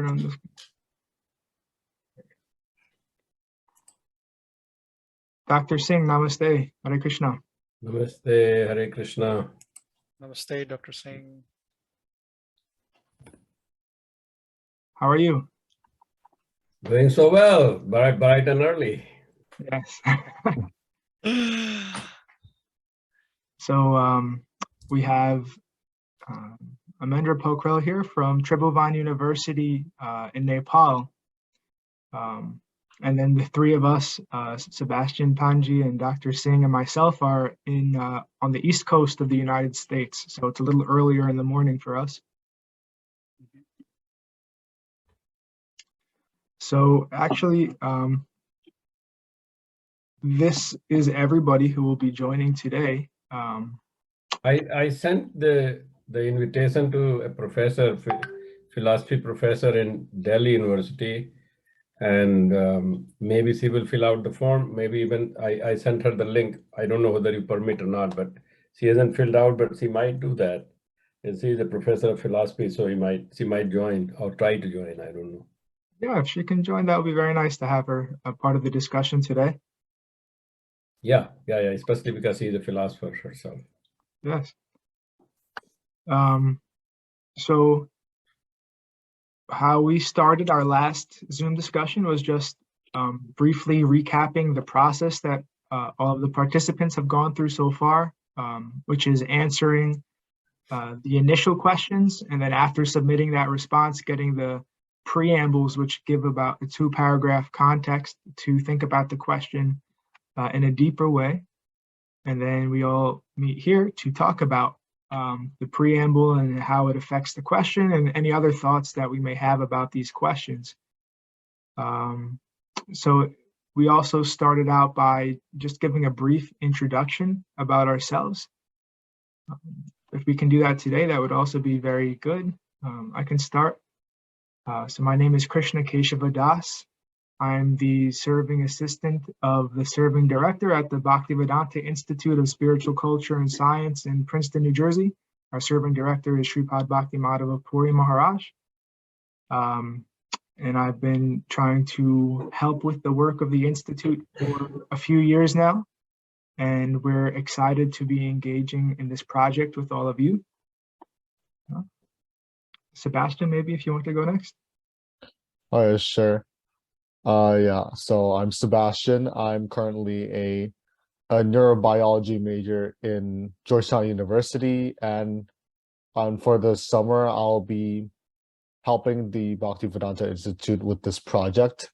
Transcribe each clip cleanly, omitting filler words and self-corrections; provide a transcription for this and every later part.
turn on this. Dr. Singh, namaste. Hare Krishna. Namaste, Hare Krishna. Namaste, Dr. Singh. How are you? Doing so well, bright and early. Yes. So we have Amendra Pokhrel here from Tribhuvan University in Nepal. And then the three of us, Sebastian Panji and Dr. Singh and myself, are in on the East Coast of the United States. So it's a little earlier in the morning for us. So actually, this is everybody who will be joining today. I sent the invitation to a professor, philosophy professor in Delhi University, and maybe she will fill out the form. Maybe even I sent her the link. I don't know whether you permit or not, but she hasn't filled out, but she might do that. And she is a professor of philosophy, so she might join or try to join. I don't know. Yeah, if she can join, that would be very nice to have her a part of the discussion today. Yeah, especially because she's a philosopher herself. Yes. So how we started our last Zoom discussion was just briefly recapping the process that all of the participants have gone through so far, which is answering the initial questions, and then after submitting that response, getting the preambles, which give about a 2-paragraph context to think about the question in a deeper way. And then we all meet here to talk about the preamble and how it affects the question and any other thoughts that we may have about these questions. So we also started out by just giving a brief introduction about ourselves. If we can do that today, that would also be very good. I can start. So my name is Krishna Keshava Das. I'm the serving assistant of the serving director at the Bhakti Vedanta Institute of Spiritual Culture and Science in Princeton, New Jersey. Our serving director is Sripad Bhakti Madhava Puri Maharaj. And I've been trying to help with the work of the Institute for a few years now. And we're excited to be engaging in this project with all of you. Sebastian, maybe if you want to go next. Oh, yeah, sure. Yeah, so I'm Sebastian. I'm currently a neurobiology major in Georgetown University, and for the summer, I'll be helping the Bhakti Vedanta Institute with this project.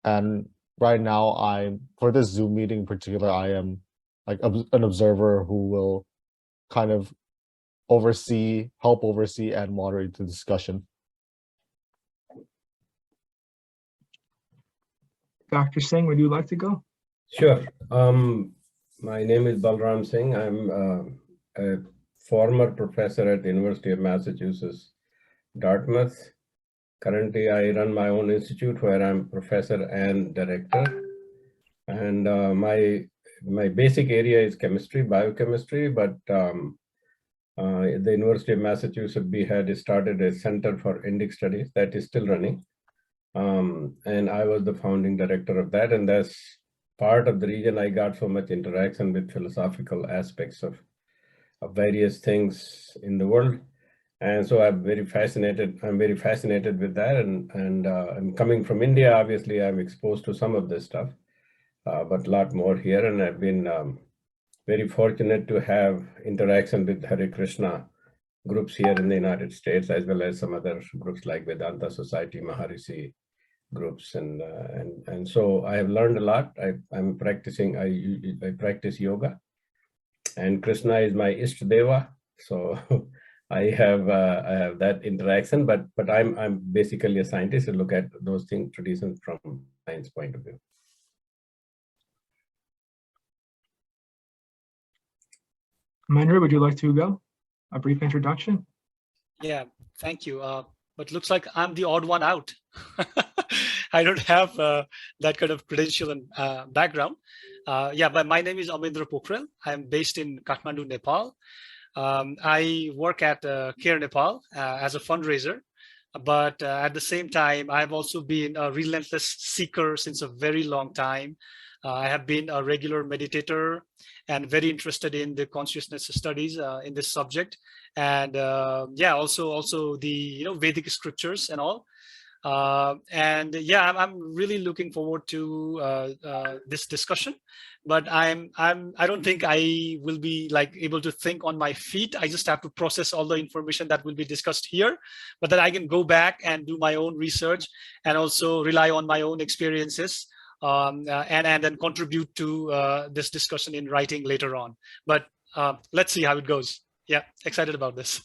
And right now, for this Zoom meeting in particular, I am like an observer who will kind of help oversee and moderate the discussion. Dr. Singh, would you like to go? Sure. My name is Balram Singh. I'm a former professor at the University of Massachusetts, Dartmouth. Currently, I run my own institute where I'm professor and director. And my basic area is chemistry, biochemistry, but the University of Massachusetts had started a Center for Indic Studies that is still running. And I was the founding director of that, and that's part of the reason I got so much interaction with philosophical aspects of various things in the world. And so I'm very fascinated with that, and I'm coming from India. Obviously, I'm exposed to some of this stuff, but a lot more here, and I've been very fortunate to have interaction with Hare Krishna groups here in the United States, as well as some other groups like Vedanta Society, Maharishi groups, and so I have learned a lot. I'm practicing. I practice yoga, and Krishna is my Ishtadeva, so I have that interaction. But I'm basically a scientist to look at those traditions from science point of view. Amendra, would you like to go? A brief introduction? Yeah, thank you. But looks like I'm the odd one out. I don't have that kind of credential and background. Yeah, but my name is Amendra Pokhrel. I'm based in Kathmandu, Nepal. I work at Care Nepal as a fundraiser but at the same time, I've also been a relentless seeker since a very long time. I have been a regular meditator and very interested in the consciousness studies in this subject, and yeah, also the Vedic scriptures and all. And yeah, I'm really looking forward to this discussion, but I don't think I will be like able to think on my feet. I just have to process all the information that will be discussed here, but then I can go back and do my own research and also rely on my own experiences, and then contribute to this discussion in writing later on. But let's see how it goes. Yeah, excited about this.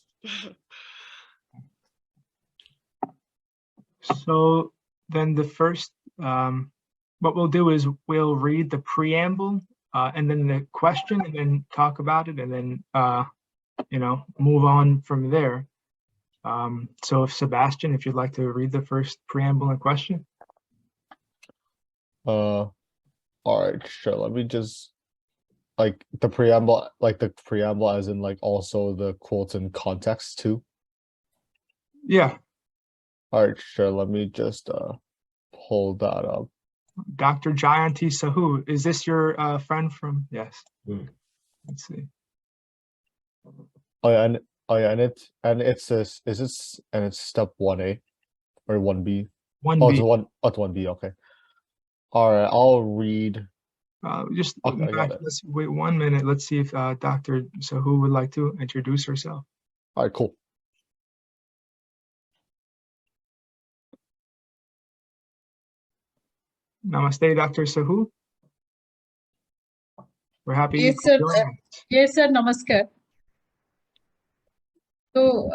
So then the first, what we'll do is we'll read the preamble and then the question, and then talk about it, and then move on from there. So if Sebastian, if you'd like to read the first preamble and question. All right, sure. Let me just like the preamble as in like also the quotes and context too. Yeah. All right, sure. Let me just pull that up. Dr. Jayanti Sahu, is this your friend from? Yes. Let's see. Oh yeah, and it's this. Is this and it's step 1A or 1B? 1B. Oh, it's 1B. Okay. All right, I'll read. Just Okay, I got it. let's wait 1 minute. Let's see if Dr. Sahu would like to introduce herself. All right, cool. Namaste, Dr. Sahu. We're happy. Yes, sir. Yes, sir. Namaskar. So,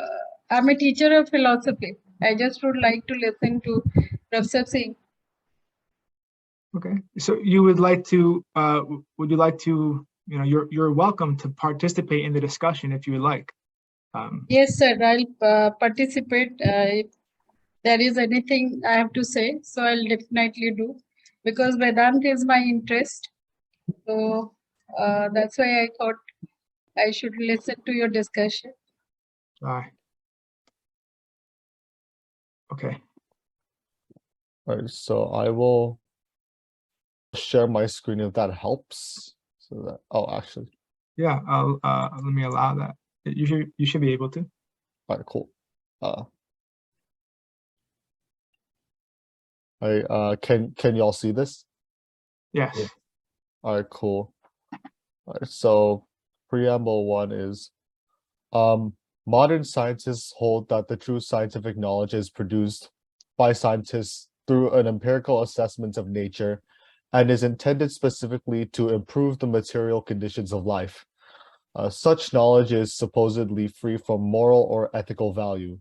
I'm a teacher of philosophy. I just would like to listen to Professor Singh. Okay. So you would like to? Would you like to? You're welcome to participate in the discussion if you would like. Yes, sir. I'll participate if there is anything I have to say. So I'll definitely do, because Vedanta is my interest. So that's why I thought I should listen to your discussion. Okay. All right, so I will share my screen if that helps. So that actually. Yeah, I'll let me allow that. You should be able to. All right, cool. Can y'all see this? Yes. Yeah. All right, cool. All right, so preamble 1 is modern scientists hold that the true scientific knowledge is produced by scientists through an empirical assessment of nature and is intended specifically to improve the material conditions of life. Such knowledge is supposedly free from moral or ethical value.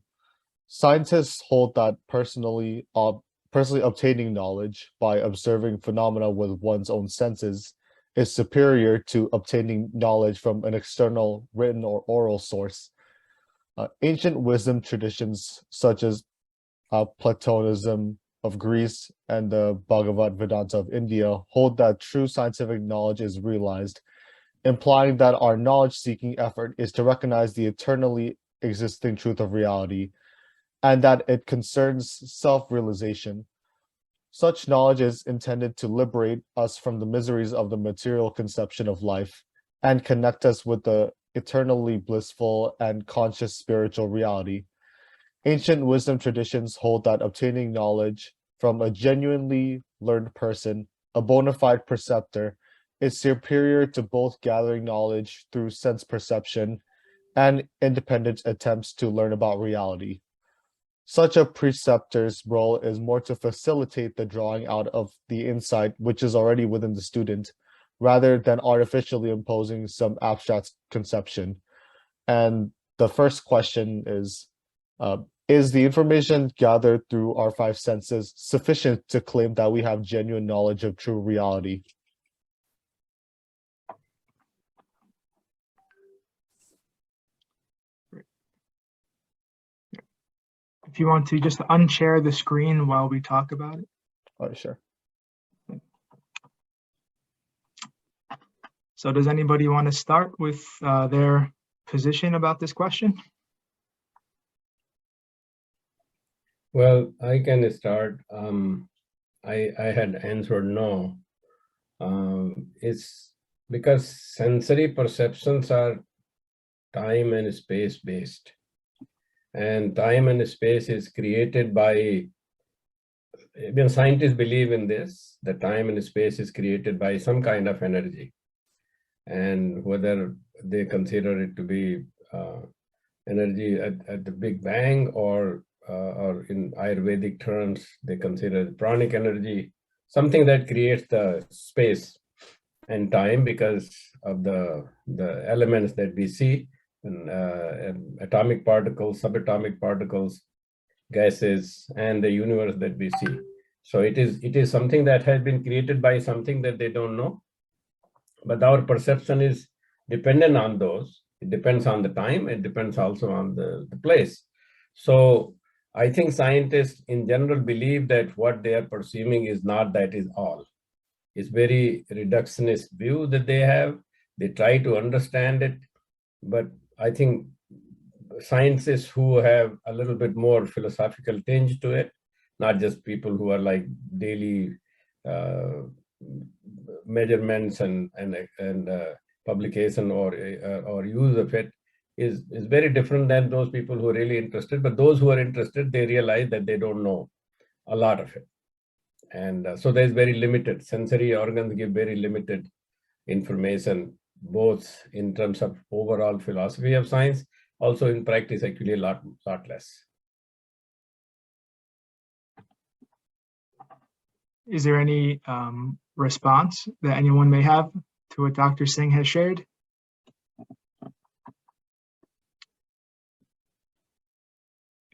Scientists hold that personally obtaining knowledge by observing phenomena with one's own senses is superior to obtaining knowledge from an external written or oral source. Ancient wisdom traditions such as Platonism of Greece and the Bhagavad Vedanta of India hold that true scientific knowledge is realized, implying that our knowledge-seeking effort is to recognize the eternally existing truth of reality, and that it concerns self-realization. Such knowledge is intended to liberate us from the miseries of the material conception of life and connect us with the eternally blissful and conscious spiritual reality. Ancient wisdom traditions hold that obtaining knowledge from a genuinely learned person, a bona fide preceptor, is superior to both gathering knowledge through sense perception and independent attempts to learn about reality. Such a preceptor's role is more to facilitate the drawing out of the insight which is already within the student, rather than artificially imposing some abstract conception. And the first question is the information gathered through our 5 senses sufficient to claim that we have genuine knowledge of true reality? If you want to just unshare the screen while we talk about it. Oh, sure. So does anybody want to start with their position about this question? Well, I can start. I had answered no. It's because sensory perceptions are time and space based. And time and space is created by, when scientists believe in this, the time and space is created by some kind of energy. And whether they consider it to be energy at the Big Bang, or in Ayurvedic terms, they consider pranic energy, something that creates the space and time because of the elements that we see, and atomic particles, subatomic particles, gases, and the universe that we see. So it is something that has been created by something that they don't know, but our perception is dependent on those. It depends on the time. It depends also on the place. So I think scientists in general believe that what they are perceiving is not that is all. It's very reductionist view that they have. They try to understand it, but I think scientists who have a little bit more philosophical tinge to it, not just people who are like daily measurements and publication or use of it, is very different than those people who are really interested. But those who are interested, they realize that they don't know a lot of it. And so there's very limited, sensory organs give very limited information, both in terms of overall philosophy of science, also in practice, actually a lot less. Is there any response that anyone may have to what Dr. Singh has shared?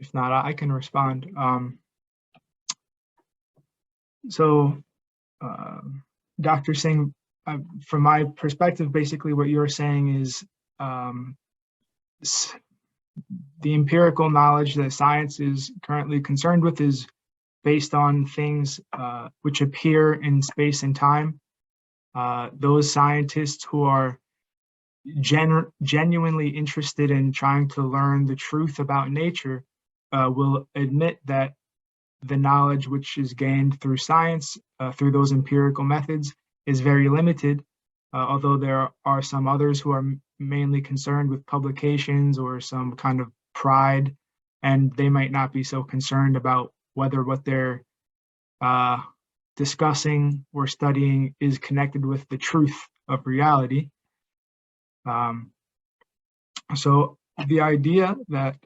If not, I can respond. Dr. Singh, from my perspective, basically what you're saying is the empirical knowledge that science is currently concerned with is based on things which appear in space and time. Those scientists who are genuinely interested in trying to learn the truth about nature will admit that the knowledge which is gained through science, through those empirical methods, is very limited, although there are some others who are mainly concerned with publications or some kind of pride, and they might not be so concerned about whether what they're discussing or studying is connected with the truth of reality. So the idea that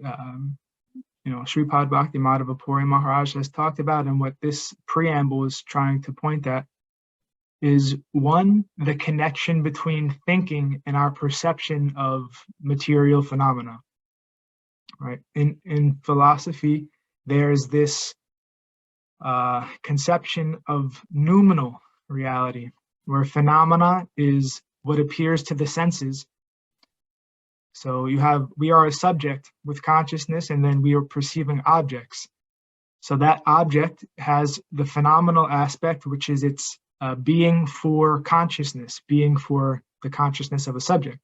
Sripad Bhaktimadhava Puri Maharaj has talked about, and what this preamble is trying to point at, is one, the connection between thinking and our perception of material phenomena. Right? In philosophy, there's this conception of noumenal reality, where phenomena is what appears to the senses. So we are a subject with consciousness, and then we are perceiving objects. So that object has the phenomenal aspect, which is its being for consciousness, being for the consciousness of a subject.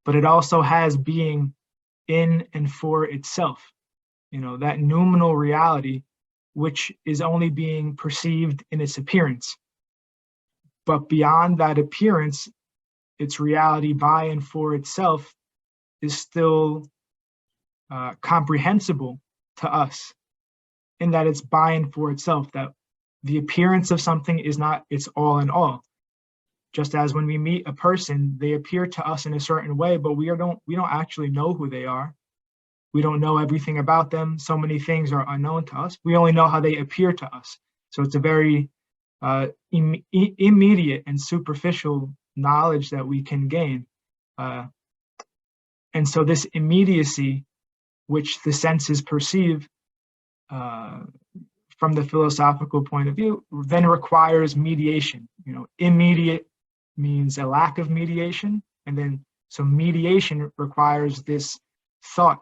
But it also has being in and for itself. That noumenal reality, which is only being perceived in its appearance. But beyond that appearance, its reality by and for itself is still comprehensible to us, in that it's by and for itself, that the appearance of something is not its all in all. Just as when we meet a person, they appear to us in a certain way, but we don't actually know who they are. We don't know everything about them. So many things are unknown to us. We only know how they appear to us. So it's a very immediate and superficial knowledge that we can gain. And so this immediacy, which the senses perceive from the philosophical point of view, then requires mediation. Immediate means a lack of mediation. And then, so mediation requires this thought,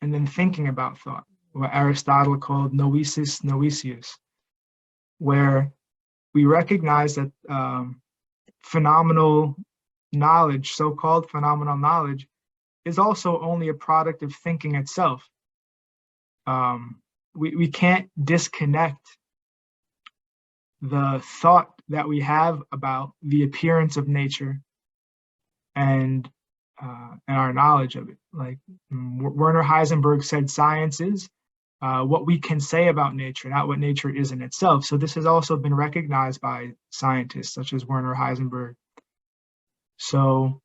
and then thinking about thought, what Aristotle called noesis noesius, where we recognize that phenomenal knowledge, so-called phenomenal knowledge, is also only a product of thinking itself. we can't disconnect the thought that we have about the appearance of nature and our knowledge of it. Like Werner Heisenberg said, science is what we can say about nature, not what nature is in itself. So this has also been recognized by scientists such as Werner Heisenberg. So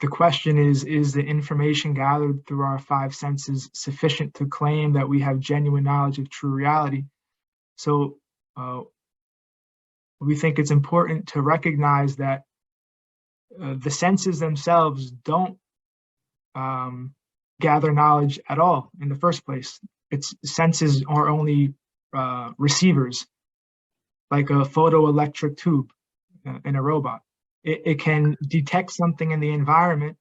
the question is the information gathered through our five senses sufficient to claim that we have genuine knowledge of true reality? So we think it's important to recognize that the senses themselves don't gather knowledge at all in the first place. Its senses are only receivers, like a photoelectric tube in a robot. It can detect something in the environment,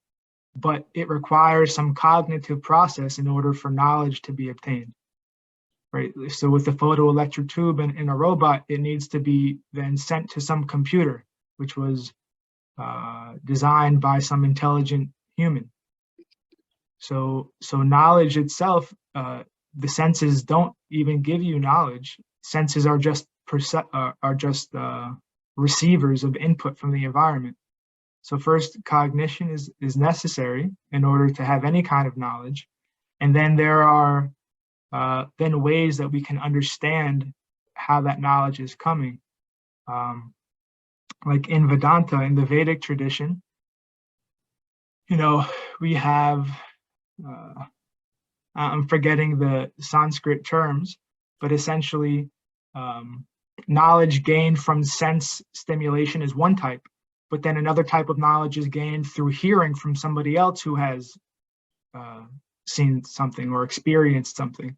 but it requires some cognitive process in order for knowledge to be obtained. Right. So with the photoelectric tube in a robot, it needs to be then sent to some computer, which was designed by some intelligent human. So knowledge itself, the senses don't even give you knowledge. Senses are just receivers of input from the environment. So first, cognition is necessary in order to have any kind of knowledge, and then there are then ways that we can understand how that knowledge is coming. Like in Vedanta, in the Vedic tradition, we have, I'm forgetting the Sanskrit terms, but essentially knowledge gained from sense stimulation is one type, but then another type of knowledge is gained through hearing from somebody else who has seen something or experienced something.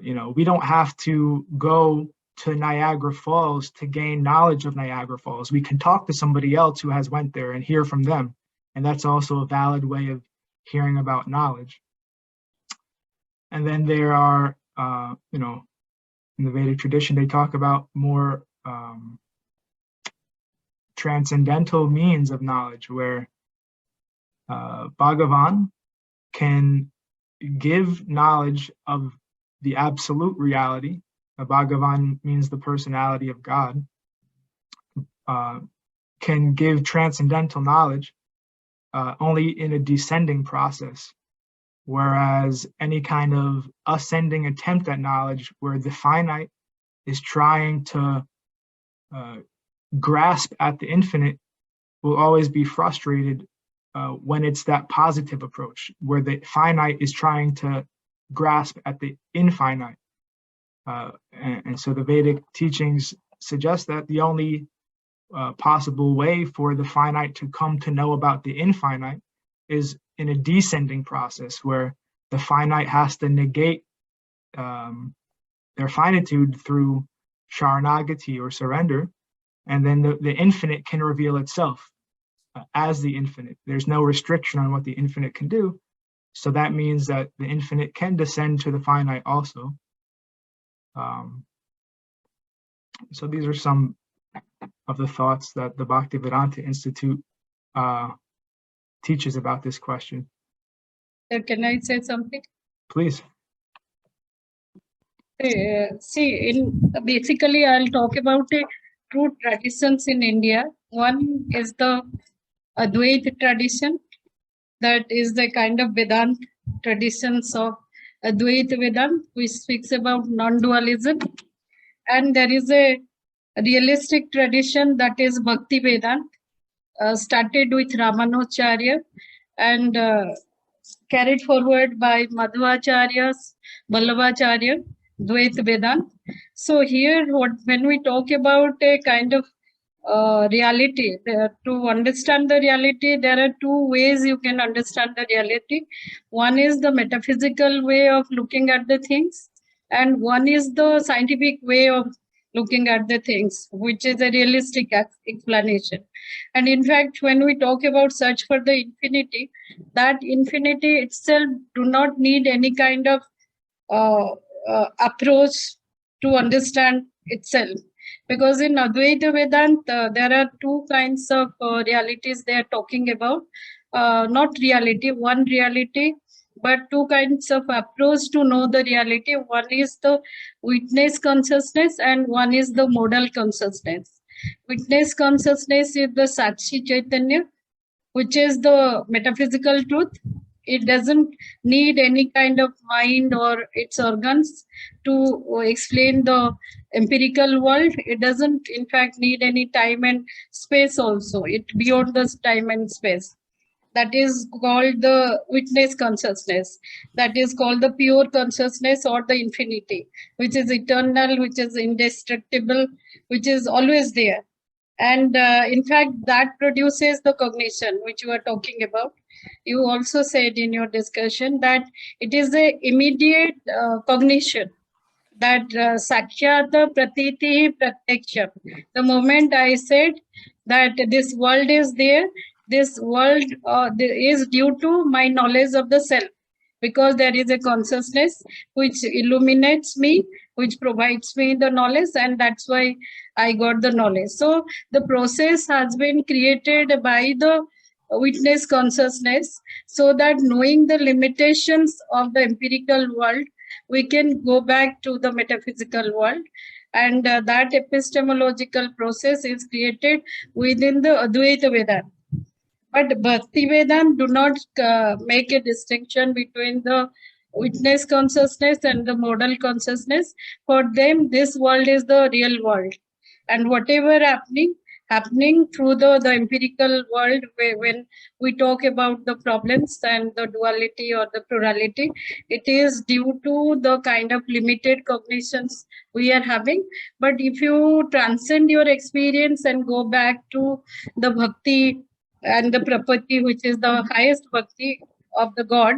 We don't have to go to Niagara Falls to gain knowledge of Niagara Falls. We can talk to somebody else who has went there and hear from them. And that's also a valid way of hearing about knowledge. And then there are, in the Vedic tradition, they talk about more transcendental means of knowledge, where Bhagavan can give knowledge of the absolute reality. Bhagavan means the personality of God, can give transcendental knowledge only in a descending process, whereas any kind of ascending attempt at knowledge where the finite is trying to grasp at the infinite will always be frustrated when it's that positive approach, where the finite is trying to grasp at the infinite. And so the Vedic teachings suggest that the only possible way for the finite to come to know about the infinite is in a descending process, where the finite has to negate their finitude through sharanagati or surrender, and then the infinite can reveal itself as the infinite. There's no restriction on what the infinite can do, so that means that the infinite can descend to the finite also. So these are some of the thoughts that the Bhakti Vedanta Institute teaches about this question. Can I say something? Please. Basically, I'll talk about two traditions in India. One is the Advaita tradition, that is the kind of Vedanta traditions of Advaita Vedanta, which speaks about non-dualism. And there is a realistic tradition that is Bhakti Vedanta, started with Ramanujacharya and carried forward by Madhvacharyas, Vallabhacharya, Dvaita Vedanta. So here, when we talk about a kind of reality, to understand the reality, there are two ways you can understand the reality. One is the metaphysical way of looking at the things, and one is the scientific way of looking at the things, which is a realistic explanation. And in fact, when we talk about search for the infinity, that infinity itself do not need any kind of approach to understand itself. Because in Advaita Vedanta, there are two kinds of realities they are talking about. Not reality, one reality but two kinds of approach to know the reality. One is the witness consciousness and one is the modal consciousness. Witness consciousness is the Sakshi Chaitanya, which is the metaphysical truth. It doesn't need any kind of mind or its organs to explain the empirical world. It doesn't, in fact, need any time and space also. It beyond the time and space. That is called the witness consciousness. That is called the pure consciousness or the infinity, which is eternal, which is indestructible, which is always there. And in fact, that produces the cognition, which you are talking about. You also said in your discussion that it is the immediate cognition, that Sakshyata Pratiti Pratyaksha. The moment I said that this world is there, this world is due to my knowledge of the self, because there is a consciousness which illuminates me, which provides me the knowledge, and that's why I got the knowledge. So the process has been created by the witness consciousness, so that knowing the limitations of the empirical world, we can go back to the metaphysical world. And that epistemological process is created within the Advaita Vedanta. But Bhakti Vedanta do not make a distinction between the witness consciousness and the modal consciousness. For them, this world is the real world. And whatever happening through the empirical world, when we talk about the problems and the duality or the plurality, it is due to the kind of limited cognitions we are having. But if you transcend your experience and go back to the bhakti and the prapatti, which is the highest bhakti of the God,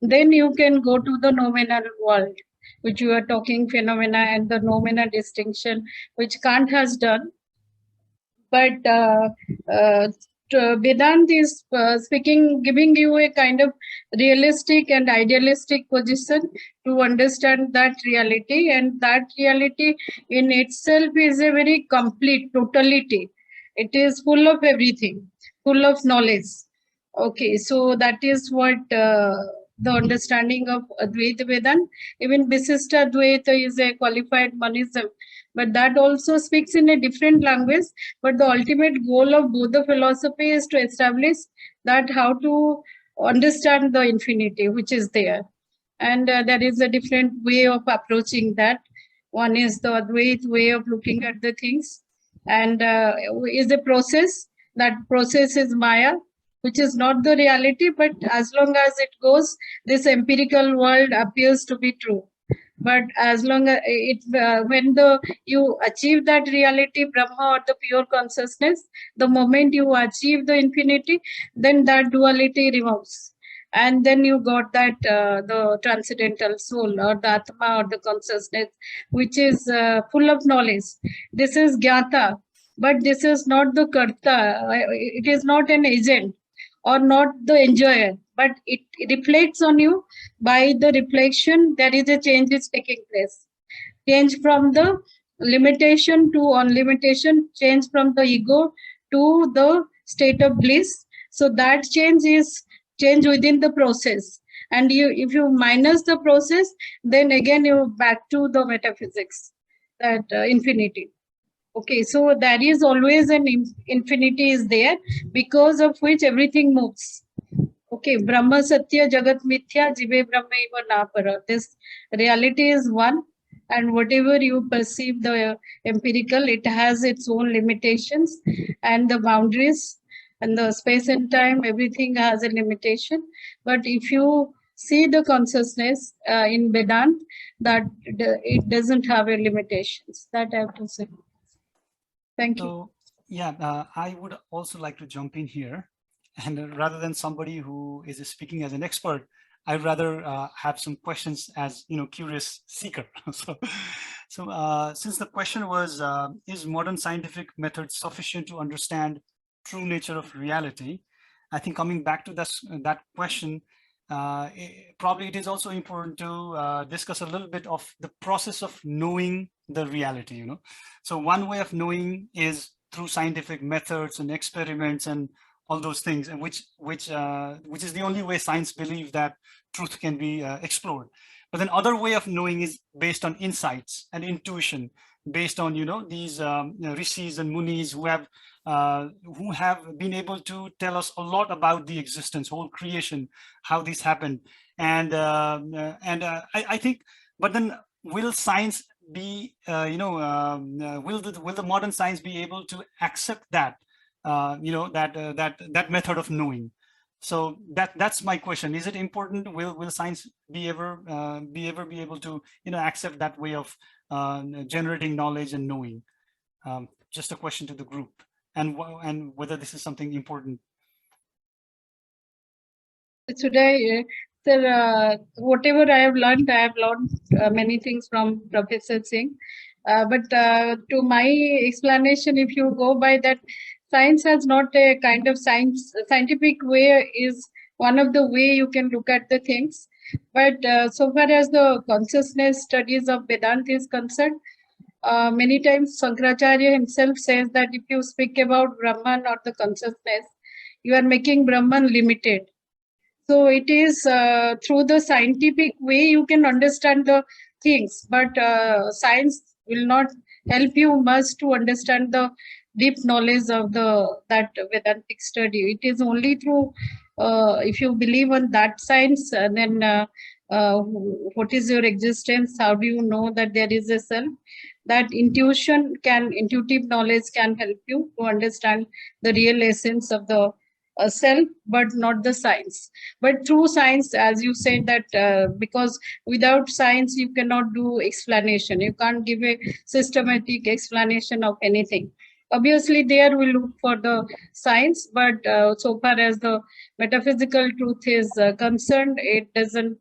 then you can go to the nominal world, which you are talking phenomena and the noumena distinction, which Kant has done. But Vedanta is speaking, giving you a kind of realistic and idealistic position to understand that reality, and that reality in itself is a very complete totality. It is full of everything, full of knowledge. Okay, so that is what the understanding of Advaita Vedanta. Even Visishta Advaita is a qualified monism, but that also speaks in a different language. But the ultimate goal of both the philosophy is to establish that how to understand the infinity which is there. And there is a different way of approaching that. One is the Advaita way of looking at the things, and is a process. That process is Maya, which is not the reality, but as long as it goes, this empirical world appears to be true. But as long as when you achieve that reality, Brahma or the pure consciousness, the moment you achieve the infinity, then that duality removes. And then you got that the transcendental soul or the Atma or the consciousness, which is full of knowledge. This is Gyata, but this is not the Karta. It is not an agent or not the enjoyer, but it reflects on you. By the reflection, there is a change is taking place. Change from the limitation to unlimitation, change from the ego to the state of bliss. So that change is change within the process. And if you minus the process, then again you back to the metaphysics, that infinity. Okay, so there is always an infinity is there, because of which everything moves. Okay, Brahma Satya Jagat Mithya Jive Brahmaiva Napara. This reality is one, and whatever you perceive the empirical, it has its own limitations and the boundaries, and the space and time, everything has a limitation. But if you see the consciousness in Vedanta, that it doesn't have a limitations. That I have to say. Thank you. So, yeah, I would also like to jump in here. And rather than somebody who is speaking as an expert, I'd rather have some questions as, curious seeker. So since the question was, is modern scientific method sufficient to understand true nature of reality? I think coming back to that question, probably it is also important to discuss a little bit of the process of knowing the reality, So one way of knowing is through scientific methods and experiments and all those things, and which is the only way science believes that truth can be explored. But then other way of knowing is based on insights and intuition, based on these rishis and munis who have been able to tell us a lot about the existence, whole creation, how this happened, and I think. But then, will science be will the modern science be able to accept that that method of knowing? So that's my question. Is it important? Will science be able to accept that way of generating knowledge and knowing? Just a question to the group, and whether this is something important. Today, sir, whatever I have learned many things from Professor Singh. But to my explanation, if you go by that, science has not a kind of scientific way is one of the way you can look at the things. But so far as the consciousness studies of Vedanta is concerned, many times Shankaracharya himself says that if you speak about Brahman or the consciousness, you are making Brahman limited. So it is through the scientific way you can understand the things, but science will not help you much to understand the deep knowledge of that Vedantic study. It is only through if you believe on that science, then what is your existence? How do you know that there is a self? That intuitive knowledge can help you to understand the real essence of the self, but not the science. But through science, as you said, that because without science you cannot do explanation, you can't give a systematic explanation of anything. Obviously there we look for the science, but so far as the metaphysical truth is concerned, it doesn't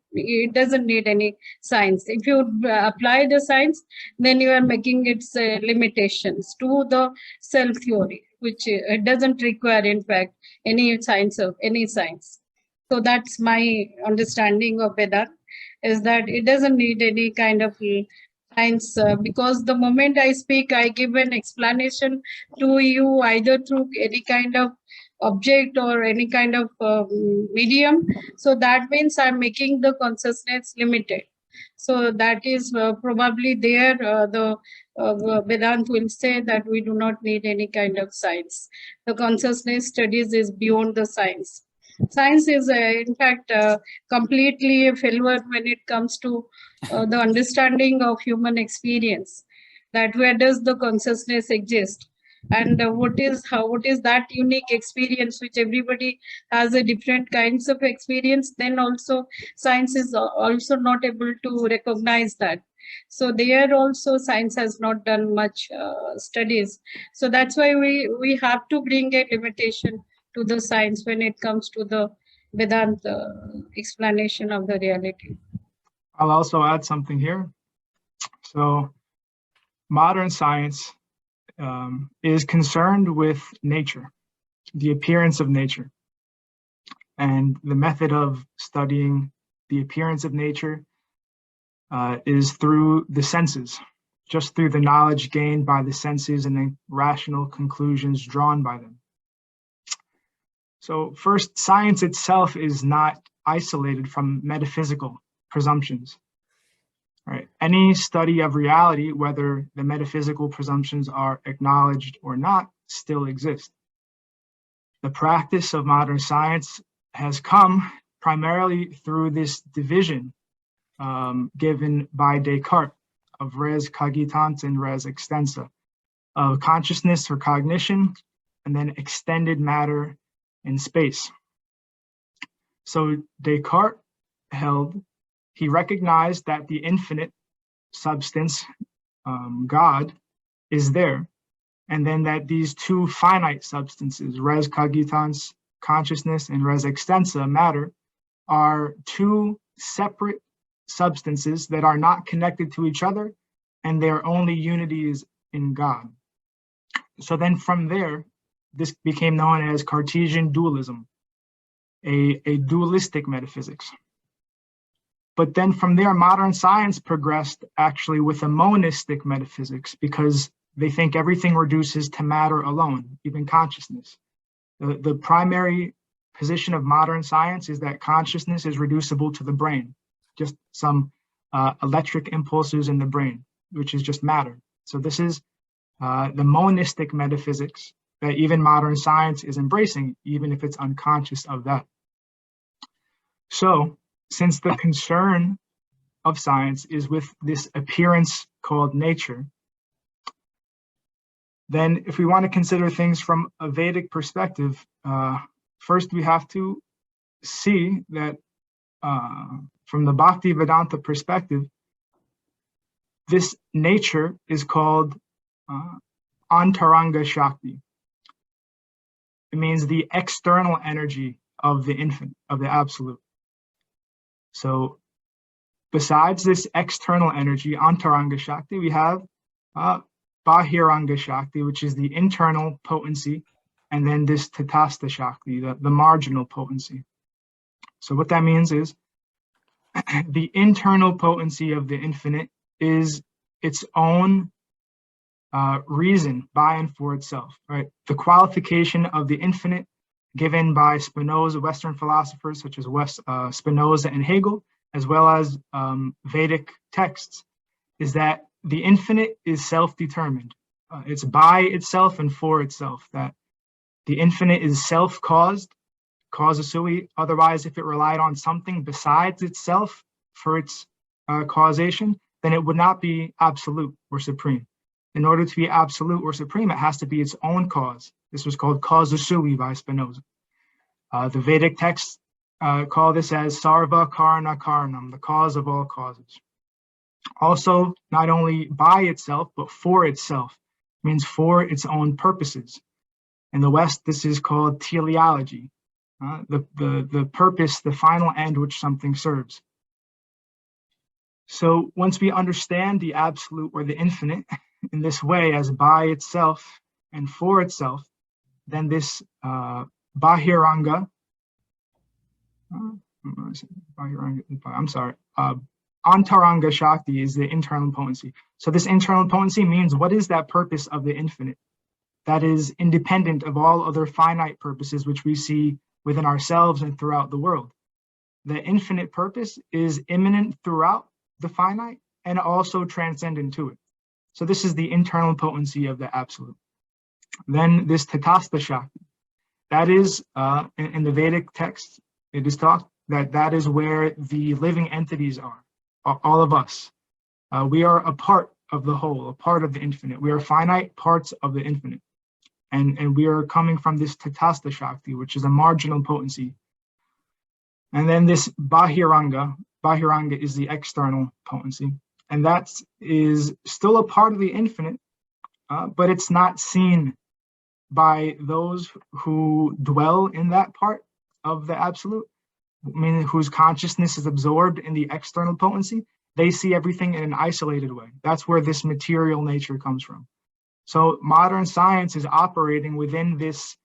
need any science. If you apply the science, then you are making its limitations to the self theory, which it doesn't require, in fact, any science. So that's my understanding of Vedanta, is that it doesn't need any kind of science, because the moment I speak, I give an explanation to you either through any kind of object or any kind of medium. So that means I'm making the consciousness limited. So that is probably there the Vedanta will say that we do not need any kind of science. The consciousness studies is beyond the science. Science is in fact completely a failure when it comes to the understanding of human experience, that where does the consciousness exist, and what is that unique experience, which everybody has a different kinds of experience. Then also science is also not able to recognize that. So there also science has not done much studies. So that's why we have to bring a limitation to the science when it comes to the Vedanta explanation of the reality. I'll also add something here. So modern science is concerned with nature, the appearance of nature. And the method of studying the appearance of nature is through the senses, just through the knowledge gained by the senses and the rational conclusions drawn by them. So first, science itself is not isolated from metaphysical presumptions. Right. Any study of reality, whether the metaphysical presumptions are acknowledged or not, still exist. The practice of modern science has come primarily through this division given by Descartes of res cogitans and res extensa, of consciousness or cognition, and then extended matter in space. So Descartes he recognized that the infinite substance, God, is there, and then that these two finite substances, res cogitans, consciousness, and res extensa, matter, are two separate substances that are not connected to each other, and their only unity is in God. So then from there, this became known as Cartesian dualism, a dualistic metaphysics. But then from there, modern science progressed actually with a monistic metaphysics, because they think everything reduces to matter alone, even consciousness. The primary position of modern science is that consciousness is reducible to the brain, just some electric impulses in the brain, which is just matter. So this is the monistic metaphysics that even modern science is embracing, even if it's unconscious of that. So, since the concern of science is with this appearance called nature, then if we want to consider things from a Vedic perspective, first we have to see that from the Bhakti Vedanta perspective, this nature is called Antaranga Shakti. It means the external energy of the infinite, of the absolute. So besides this external energy, Antaranga Shakti, we have Bahiranga Shakti, which is the internal potency, and then this Tatastha Shakti, the marginal potency. So what that means is the internal potency of the infinite is its own reason by and for itself, right? The qualification of the infinite given by Spinoza, Western philosophers such as Spinoza and Hegel, as well as Vedic texts, is that the infinite is self-determined. It's by itself and for itself, that the infinite is self-caused, causa sui. Otherwise, if it relied on something besides itself for its causation, then it would not be absolute or supreme. In order to be absolute or supreme, it has to be its own cause. This was called causa sui by Spinoza. The Vedic texts call this as sarva karana karanam, the cause of all causes. Also, not only by itself, but for itself, means for its own purposes. In the West, this is called teleology, the purpose, the final end which something serves. So once we understand the absolute or the infinite in this way as by itself and for itself, then this Bahiranga, Antaranga Shakti is the internal potency. So this internal potency means what is that purpose of the infinite that is independent of all other finite purposes which we see within ourselves and throughout the world. The infinite purpose is immanent throughout the finite and also transcendent to it. So this is the internal potency of the absolute. Then this Tatastha Shakti, that is in the Vedic text, it is taught that is where the living entities are, all of us. We are a part of the whole, a part of the infinite. We are finite parts of the infinite. And we are coming from this Tatastha Shakti, which is a marginal potency. And then this Bahiranga is the external potency. And that is still a part of the infinite, but it's not seen by those who dwell in that part of the absolute, meaning whose consciousness is absorbed in the external potency. They see everything in an isolated way. That's where this material nature comes from. So modern science is operating within this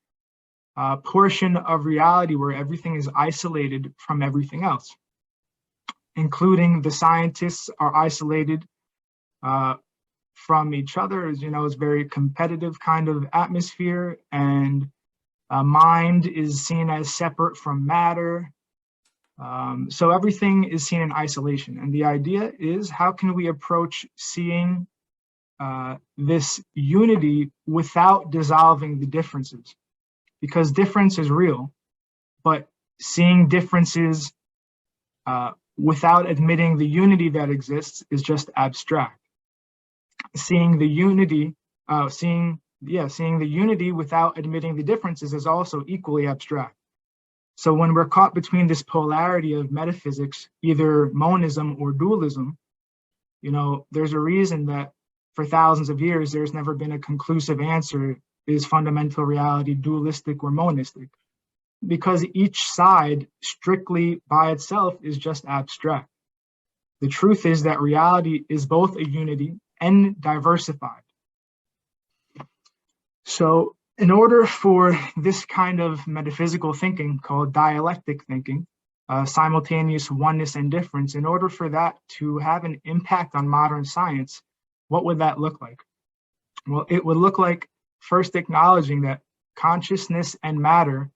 portion of reality where everything is isolated from everything else, including the scientists are isolated from each other. As you know, it's a very competitive kind of atmosphere, and mind is seen as separate from matter. So everything is seen in isolation. And the idea is, how can we approach seeing this unity without dissolving the differences? Because difference is real, but seeing differences without admitting the unity that exists is just abstract. Seeing the unity, seeing the unity without admitting the differences is also equally abstract. So when we're caught between this polarity of metaphysics, either monism or dualism, you know, there's a reason that for thousands of years, there's never been a conclusive answer, is fundamental reality dualistic or monistic? Because each side strictly by itself is just abstract. The truth is that reality is both a unity and diversified. So in order for this kind of metaphysical thinking called dialectic thinking, simultaneous oneness and difference, in order for that to have an impact on modern science, what would that look like? Well, it would look like first acknowledging that consciousness and matter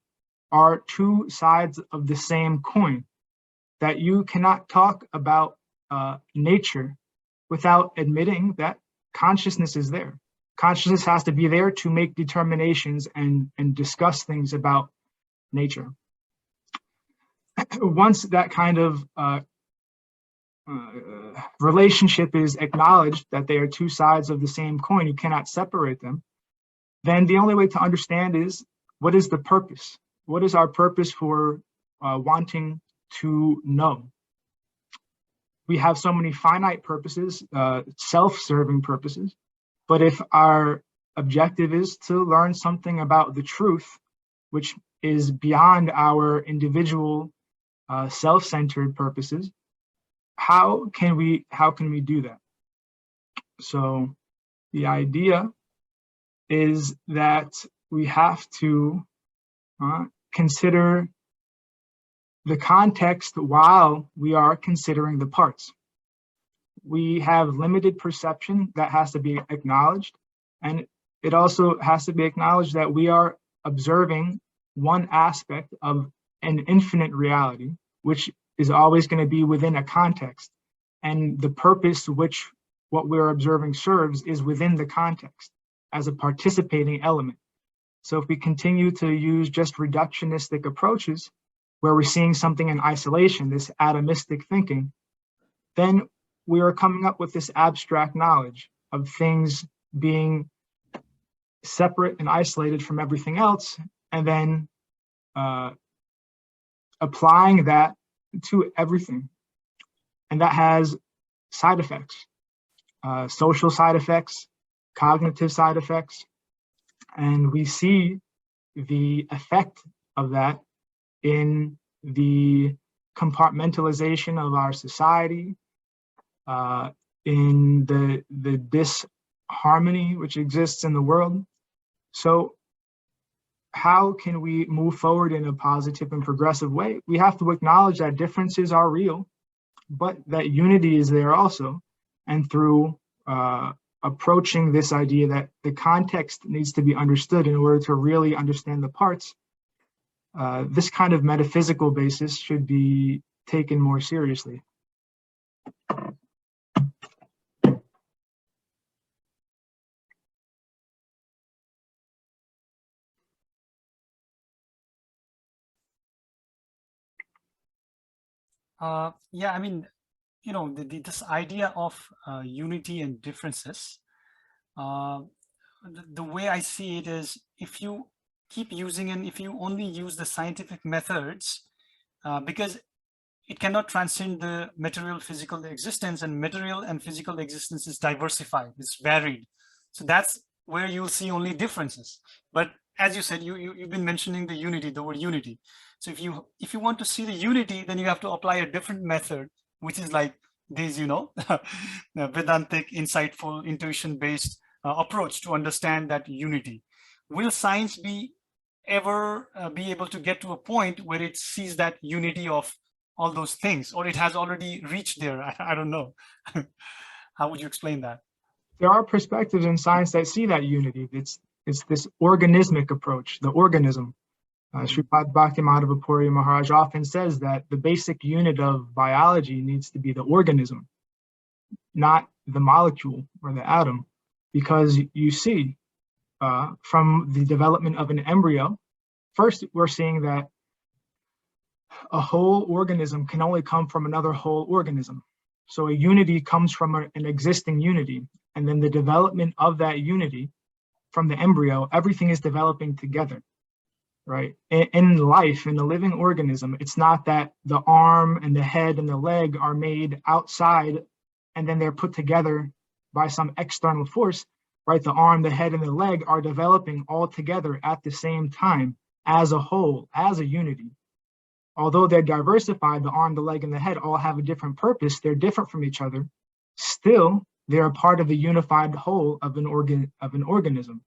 are two sides of the same coin, that you cannot talk about nature without admitting that consciousness is there. Consciousness has to be there to make determinations and discuss things about nature. Once that kind of relationship is acknowledged, that they are two sides of the same coin, you cannot separate them, then the only way to understand is, what is the purpose? What is our purpose for wanting to know? We have so many finite purposes, self-serving purposes, but if our objective is to learn something about the truth, which is beyond our individual self-centered purposes, how can we do that? So the idea is that we have to consider the context while we are considering the parts. We have limited perception that has to be acknowledged, and it also has to be acknowledged that we are observing one aspect of an infinite reality, which is always going to be within a context, and the purpose which what we're observing serves is within the context as a participating element. So if we continue to use just reductionistic approaches, where we're seeing something in isolation, this atomistic thinking, then we are coming up with this abstract knowledge of things being separate and isolated from everything else, and then applying that to everything. And that has side effects, social side effects, cognitive side effects, and we see the effect of that in the compartmentalization of our society, in the disharmony which exists in the world. So how can we move forward in a positive and progressive way? We have to acknowledge that differences are real, but that unity is there also. And through approaching this idea that the context needs to be understood in order to really understand the parts, this kind of metaphysical basis should be taken more seriously. Yeah, I mean, you know, this idea of unity and differences, the way I see it is, if you keep using, and if you only use the scientific methods, because it cannot transcend the material physical existence, and material and physical existence is diversified, it's varied. So that's where you'll see only differences. But as you said, you've been mentioning the unity, the word unity. So if you want to see the unity, then you have to apply a different method, which is like this, you know, Vedantic, insightful, intuition-based approach to understand that unity. Will science be ever be able to get to a point where it sees that unity of all those things, or it has already reached there? I don't know. How would you explain that? There are perspectives in science that see that unity. It's this organismic approach, the organism. Sripad Bhaktivedanta Puri Maharaj often says that the basic unit of biology needs to be the organism, not the molecule or the atom, because you see from the development of an embryo, first we're seeing that a whole organism can only come from another whole organism. So a unity comes from an existing unity, and then the development of that unity from the embryo, everything is developing together. Right? In life, in a living organism, it's not that the arm and the head and the leg are made outside and then they're put together by some external force, right? The arm, the head, and the leg are developing all together at the same time as a whole, as a unity. Although they're diversified, the arm, the leg, and the head all have a different purpose, they're different from each other, still they're a part of the unified whole of an organism.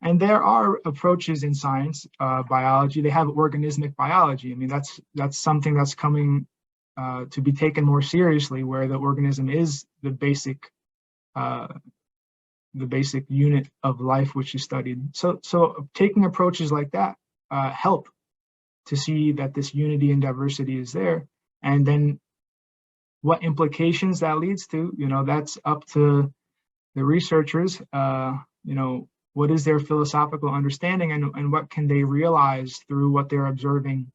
And there are approaches in science, biology. They have organismic biology. I mean, that's something that's coming to be taken more seriously, where the organism is the basic the basic unit of life which is studied. So taking approaches like that help to see that this unity and diversity is there, and then what implications that leads to, that's up to the researchers. What is their philosophical understanding, and what can they realize through what they're observing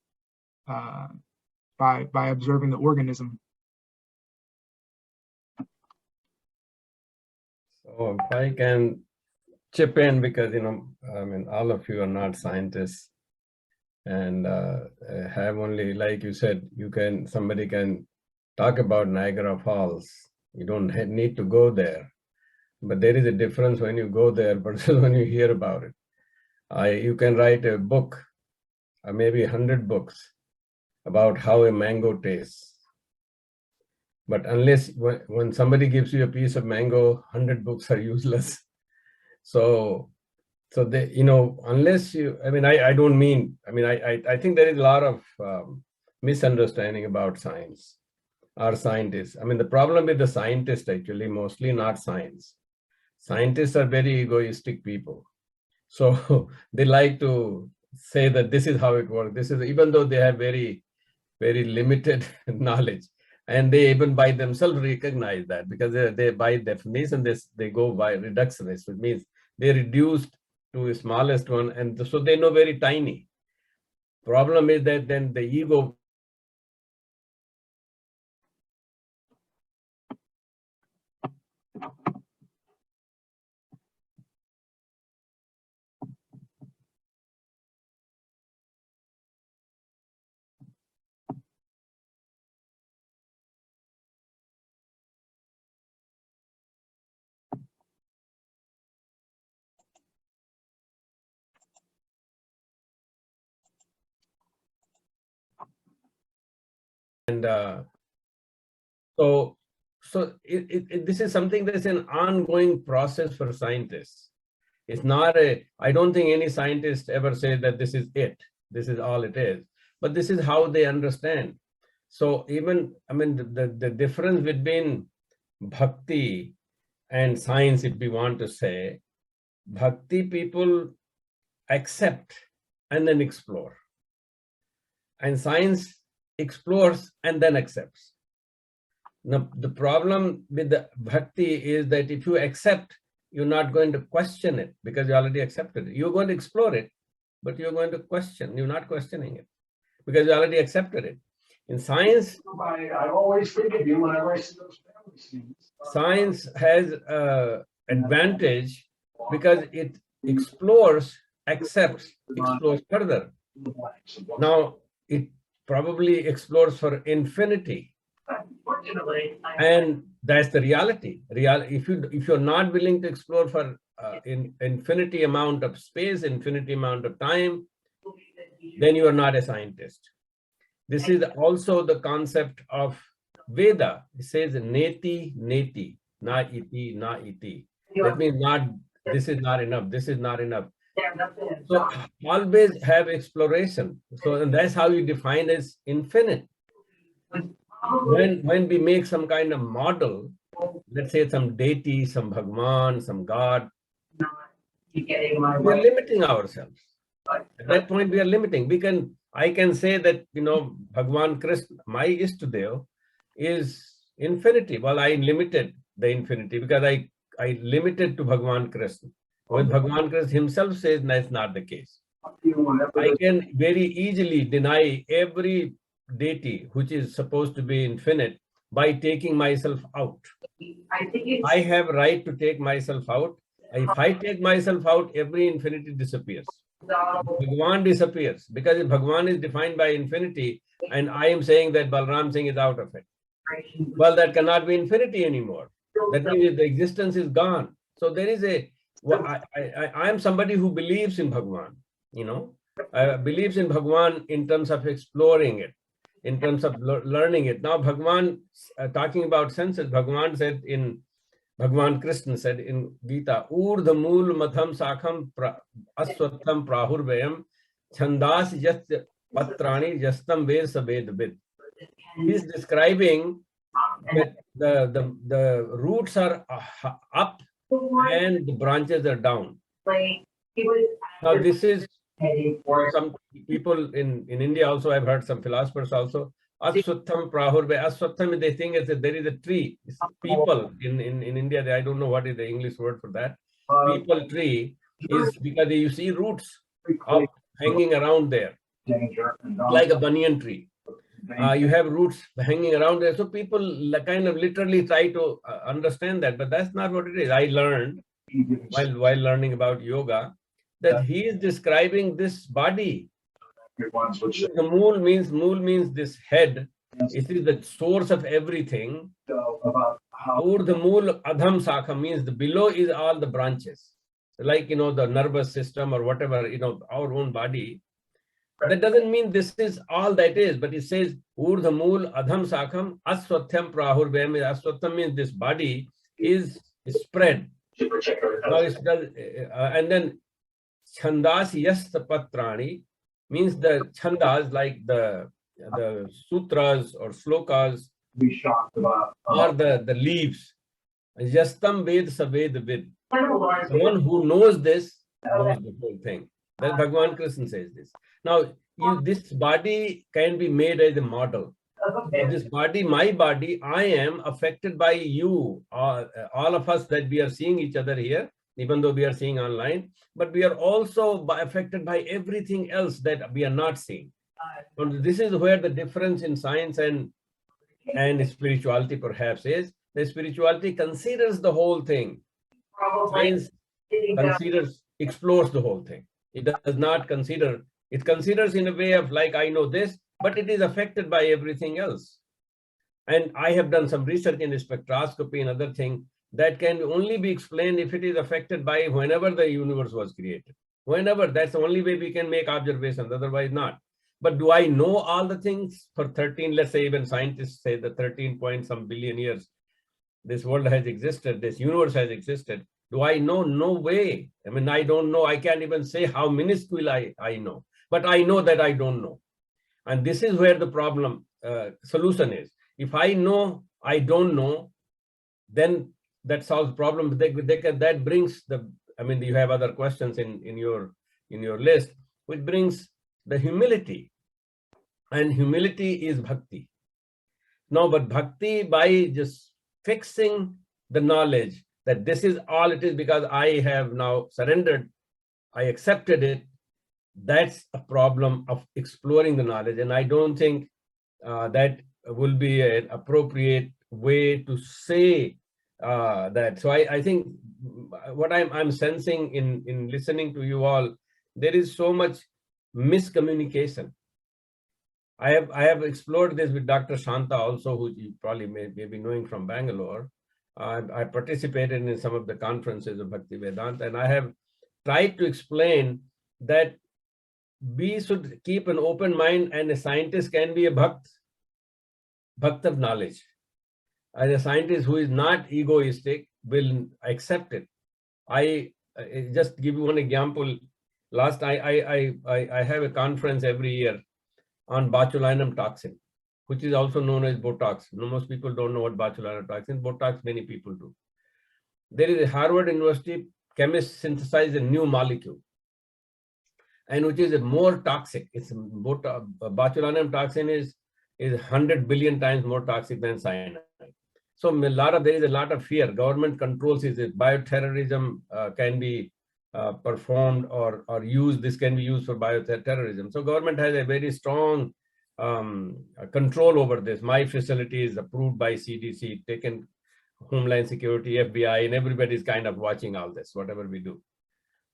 by observing the organism. So if I can chip in, because all of you are not scientists, and have only, like you said, somebody can talk about Niagara Falls. You don't need to go there, but there is a difference when you go there versus when you hear about it. You can write a book, or maybe 100 books about how a mango tastes. But unless when somebody gives you a piece of mango, 100 books are useless. So they, unless you, I don't mean, I think there is a lot of misunderstanding about science or scientists. The problem with the scientists, actually, mostly not science. Scientists are very egoistic people. So they like to say that this is how it works. Even though they have very, very limited knowledge. And they even by themselves recognize that, because they by definition, they go by reductionist, which means they reduced to the smallest one, and so they know very tiny. Problem is that then the ego and so this is something that's an ongoing process for scientists. It's not I don't think any scientist ever says that this is it. This is all it is. But this is how they understand. So even, the difference between bhakti and science, if we want to say, bhakti people accept and then explore. And science explores and then accepts. Now, the problem with the bhakti is that if you accept, you're not going to question it because you already accepted it. You're going to explore it, but you're going to question. You're not questioning it because you already accepted it. In science, I always think of you whenever I see those family scenes. Science has an advantage because it explores, accepts, explores further. Now, it probably explores for infinity. And that's the reality. If you're not willing to explore for infinity amount of space, infinity amount of time, then you are not a scientist. This is also the concept of Veda. It says neti, neti, na iti, na iti. That means this is not enough, this is not enough. So always have exploration. So and that's how you define as infinite. When we make some kind of model, let's say some deity, some Bhagwan, some God, we're limiting ourselves. At that point, we are limiting. I can say that, Bhagwan Krishna, my Ishtadev, is infinity. Well, I limited the infinity because I limited to Bhagwan Krishna. When Bhagwan Krishna himself says that's not the case. I can very easily deny every deity which is supposed to be infinite by taking myself out. I have right to take myself out. If I take myself out, every infinity disappears. Bhagwan disappears because if Bhagwan is defined by infinity and I am saying that Balram Singh is out of it. Well, that cannot be infinity anymore. That means the existence is gone. So there is I am somebody who believes in Bhagwan, believes in Bhagwan in terms of exploring it, in terms of learning it. Now Bhagwan, talking about senses, Bhagwan said Bhagwan Krishna said in Gita, Urdha Mool Matham Sakham Aswatham Prahurvayam Chandas Yast Patrani Yastam Ved Sabed Vid. He's describing that the roots are up and the branches are down. Now this is some people in India also, I've heard some philosophers also, Aswatham Prahurve. Aswatham, they think that there is a tree. It's people in India, I don't know what is the English word for that. People tree is because you see roots up hanging around there, like a banyan tree. You have roots hanging around there. So people kind of literally try to understand that, but that's not what it is. I learned while learning about yoga that he is describing this body. The mool means this head. It is the source of everything. Urdha mool adham sakha means the below is all the branches. Like, the nervous system or whatever, our own body. That doesn't mean this is all that is, but it says Urdha mool adham sakham aswatham prahurvem. Aswatham means this body is spread. Now and then Chandas yasta patrani means the chandas, like the sutras or slokas, or the leaves. Yastam ved saved vid. The one who knows this knows the whole thing. That Bhagavan Krishna says this. Now, this body can be made as a model. This body, my body, I am affected by you, all of us that we are seeing each other here, even though we are seeing online, but we are also affected by everything else that we are not seeing. And this is where the difference in science and spirituality perhaps is. The spirituality considers the whole thing. Science explores the whole thing. It does not consider, it considers in a way of like, I know this, but it is affected by everything else. And I have done some research in spectroscopy and other things that can only be explained if it is affected by whenever the universe was created. Whenever, that's the only way we can make observations, otherwise not. But do I know all the things for 13, let's say even scientists say the 13 point some billion years this world has existed, this universe has existed. Do I know? No way. I mean, I don't know. I can't even say how minuscule I know. But I know that I don't know. And this is where the problem solution is. If I know I don't know, then that solves the problem. That brings the, I mean, you have other questions in your list, which brings the humility. And humility is bhakti. No, but bhakti, by just fixing the knowledge that this is all it is because I have now surrendered, I accepted it, that's a problem of exploring the knowledge. And I don't think that will be an appropriate way to say that. So I think what I'm sensing in listening to you all, there is so much miscommunication. I have explored this with Dr. Shanta also, who you probably may be knowing from Bangalore. I participated in some of the conferences of Bhakti Vedanta, and I have tried to explain that we should keep an open mind, and a scientist can be a bhakt of knowledge. As a scientist who is not egoistic will accept it. I just give you one example. Last, I have a conference every year on botulinum toxin, which is also known as Botox. Most people don't know what botulinum toxin. Botox, many people do. There is a Harvard University chemist synthesized a new molecule, and which is more toxic. It's botulinum toxin is 100 billion times more toxic than cyanide. So there is a lot of fear. Government controls it. Bioterrorism can be performed or used. This can be used for bioterrorism. So government has a very strong control over this. My facility is approved by CDC, taken Homeland Security, FBI, and everybody's kind of watching all this, whatever we do.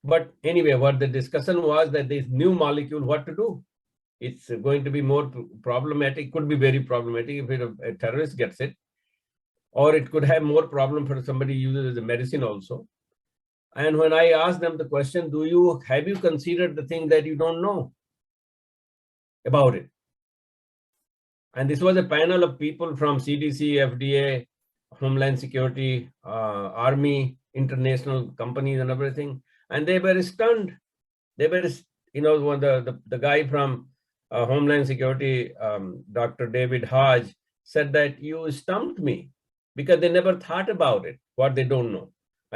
But anyway, what the discussion was that this new molecule, what to do? It's going to be more problematic, could be very problematic if a terrorist gets it, or it could have more problem for somebody who uses it as a medicine also. And when I asked them the question, have you considered the thing that you don't know about it? And this was a panel of people from CDC, FDA, Homeland Security, Army, international companies and everything. And they were stunned. They were, when the guy from Homeland Security, Dr. David Hodge, said that you stumped me, because they never thought about it, what they don't know.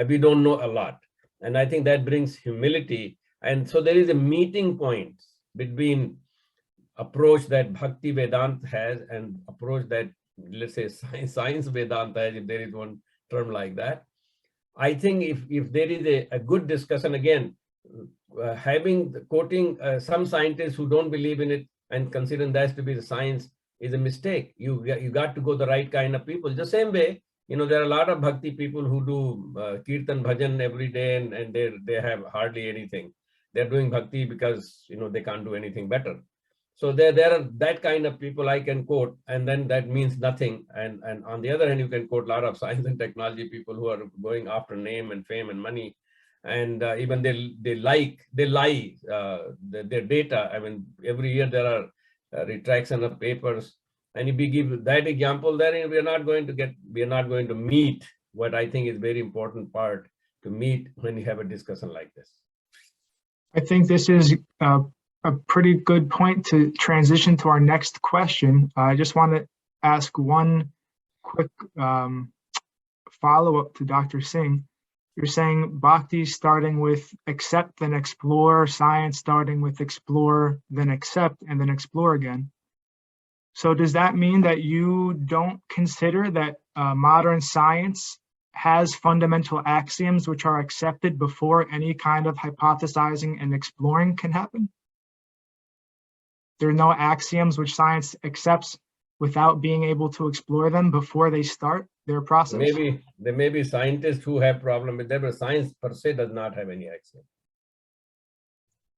We don't know a lot. And I think that brings humility. And so there is a meeting point between approach that Bhakti Vedanta has and approach that, let's say, science Vedanta has, if there is one term like that. I think if there is a good discussion, again, quoting some scientists who don't believe in it and considering that to be the science is a mistake. You got to go the right kind of people. The same way, there are a lot of bhakti people who do kirtan bhajan every day, and they have hardly anything. They're doing bhakti because they can't do anything better. So there are that kind of people I can quote, and then that means nothing. And on the other hand, you can quote a lot of science and technology people who are going after name and fame and money, and even they lie their data. I mean, every year there are retraction of papers, and if we give that example, then we are not going to meet what I think is very important part to meet when you have a discussion like this. I think this is a pretty good point to transition to our next question. I just want to ask one quick follow-up to Dr. Singh. You're saying bhakti starting with accept, then explore, science starting with explore, then accept, and then explore again. So does that mean that you don't consider that modern science has fundamental axioms which are accepted before any kind of hypothesizing and exploring can happen? There are no axioms which science accepts without being able to explore them before they start their process? Maybe there may be scientists who have problem with that, but science per se does not have any axiom.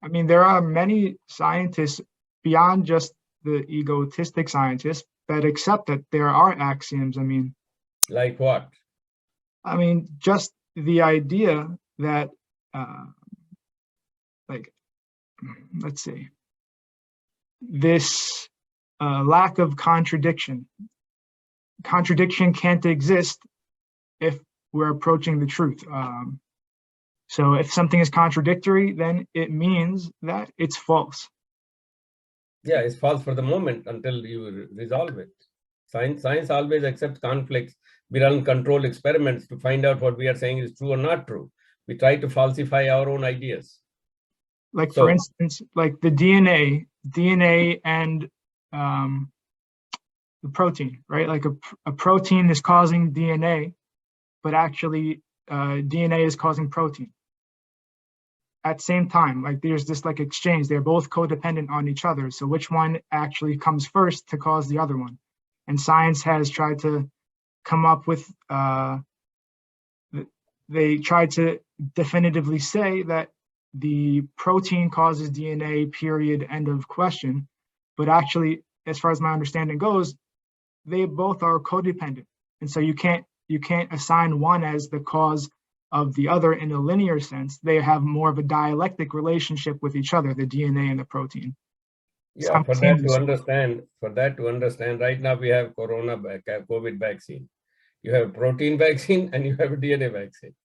I mean, there are many scientists beyond just the egotistic scientists that accept that there are axioms. I mean, like what? I mean, just the idea that, let's see, this lack of contradiction. Contradiction can't exist if we're approaching the truth. So if something is contradictory, then it means that it's false. Yeah, it's false for the moment until you resolve it. Science always accepts conflicts. We run controlled experiments to find out what we are saying is true or not true. We try to falsify our own ideas. Like, for instance, like the DNA and the protein, right? Like a protein is causing DNA, but actually DNA is causing protein. At the same time, like there's this like exchange. They're both codependent on each other. So which one actually comes first to cause the other one? And science has tried to come up with, they tried to definitively say that the protein causes DNA, period, end of question. But actually, as far as my understanding goes, they both are codependent. And so you can't assign one as the cause of the other in a linear sense. They have more of a dialectic relationship with each other, the DNA and the protein. Yeah, for that to understand, right now we have COVID vaccine. You have protein vaccine and you have a DNA vaccine.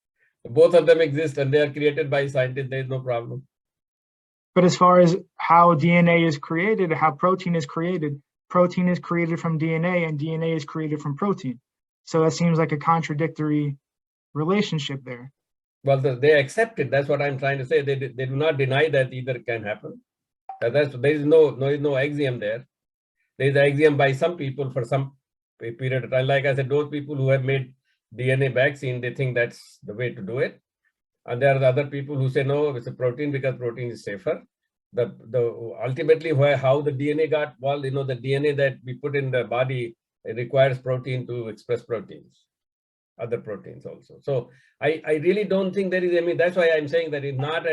Both of them exist and they are created by scientists. There is no problem. But as far as how DNA is created, how protein is created from DNA and DNA is created from protein. So that seems like a contradictory relationship there. Well, they accept it. That's what I'm trying to say. They do not deny that either can happen. There is no axiom there. There is an axiom by some people for some period of time. Like I said, those people who have made DNA vaccine, they think that's the way to do it. And there are the other people who say, no, it's a protein because protein is safer. Ultimately, how the DNA got, well, the DNA that we put in the body, it requires protein to express proteins, other proteins also. So I really don't think there is that's why I'm saying that it's not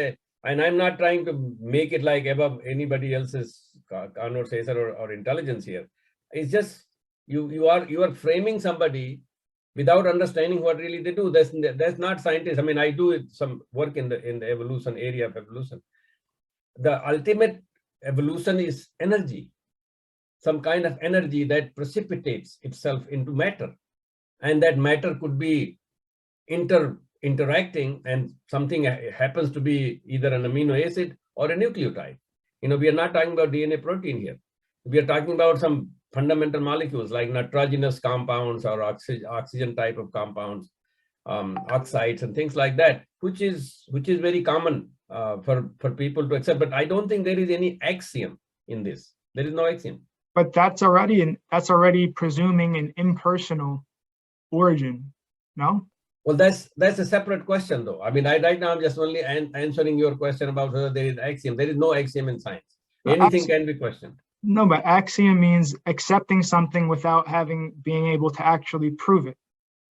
and I'm not trying to make it like above anybody else's conversation or intelligence here. It's just you are framing somebody without understanding what really they do. That's not scientists. I mean, I do some work in the evolution area of evolution. The ultimate evolution is energy, some kind of energy that precipitates itself into matter. And that matter could be interacting, and something happens to be either an amino acid or a nucleotide. We are not talking about DNA protein here. We are talking about some fundamental molecules like nitrogenous compounds or oxygen type of compounds. oxides and things like that, which is very common for people to accept. But I don't think there is any axiom in this. There is no axiom. But that's already presuming an impersonal origin, no? Well, that's a separate question, though. I mean, right now I'm just only answering your question about whether there is axiom. There is no axiom in science. Anything can be questioned. No, but axiom means accepting something without being able to actually prove it.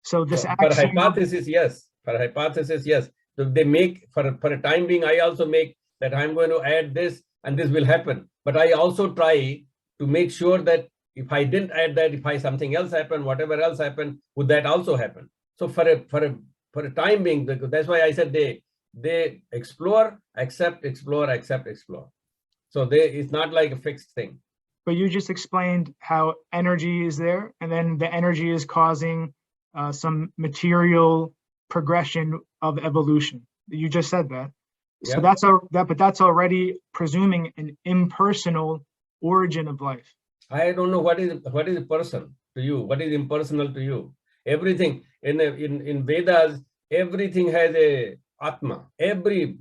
So this For axiom, hypothesis, yes. For hypothesis, yes. So they make, for a time being, I also make that I'm going to add this and this will happen. But I also try to make sure that if I didn't add that, if something else happened, whatever else happened, would that also happen? So for a time being, that's why I said they explore, accept, explore, accept, explore. So it's not like a fixed thing. But you just explained how energy is there, and then the energy is causing some material progression of evolution. You just said that. So Yeah. but that's already presuming an impersonal origin of life. I don't know what is a person to you, what is impersonal to you. Everything in Vedas, everything has a atma. Every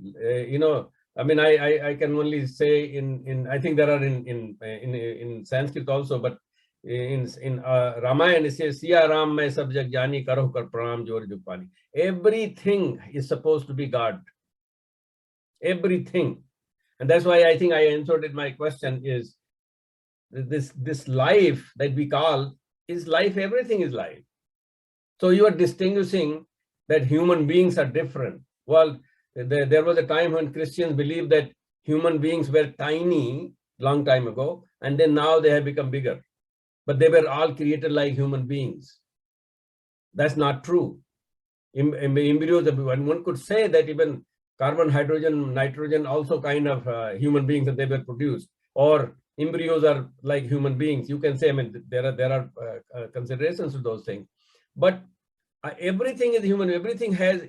I mean, I can only say in I think there are in Sanskrit also, but in Ramayana it says Siya Ram Mai Sab Jag Jani Karo Kar Pranam Jor Jupani. Everything is supposed to be God. Everything. And that's why I think I answered it. My question is this life that we call is life. Everything is life. So you are distinguishing that human beings are different. Well, there was a time when Christians believed that human beings were tiny long time ago, and then now they have become bigger. But they were all created like human beings. That's not true. Embryos, one could say that even carbon, hydrogen, nitrogen also kind of human beings that they were produced, or embryos are like human beings. You can say, I mean, there are considerations to those things, but everything is human. Everything has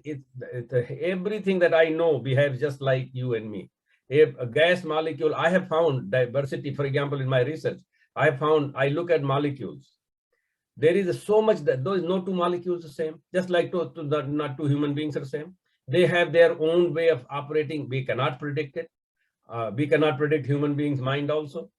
everything that I know behaves just like you and me. If a gas molecule, I have found diversity. For example, in my research, I look at molecules. There is so much that there is no two molecules the same. Just like not two human beings are the same. They have their own way of operating. We cannot predict it. We cannot predict human beings' mind also.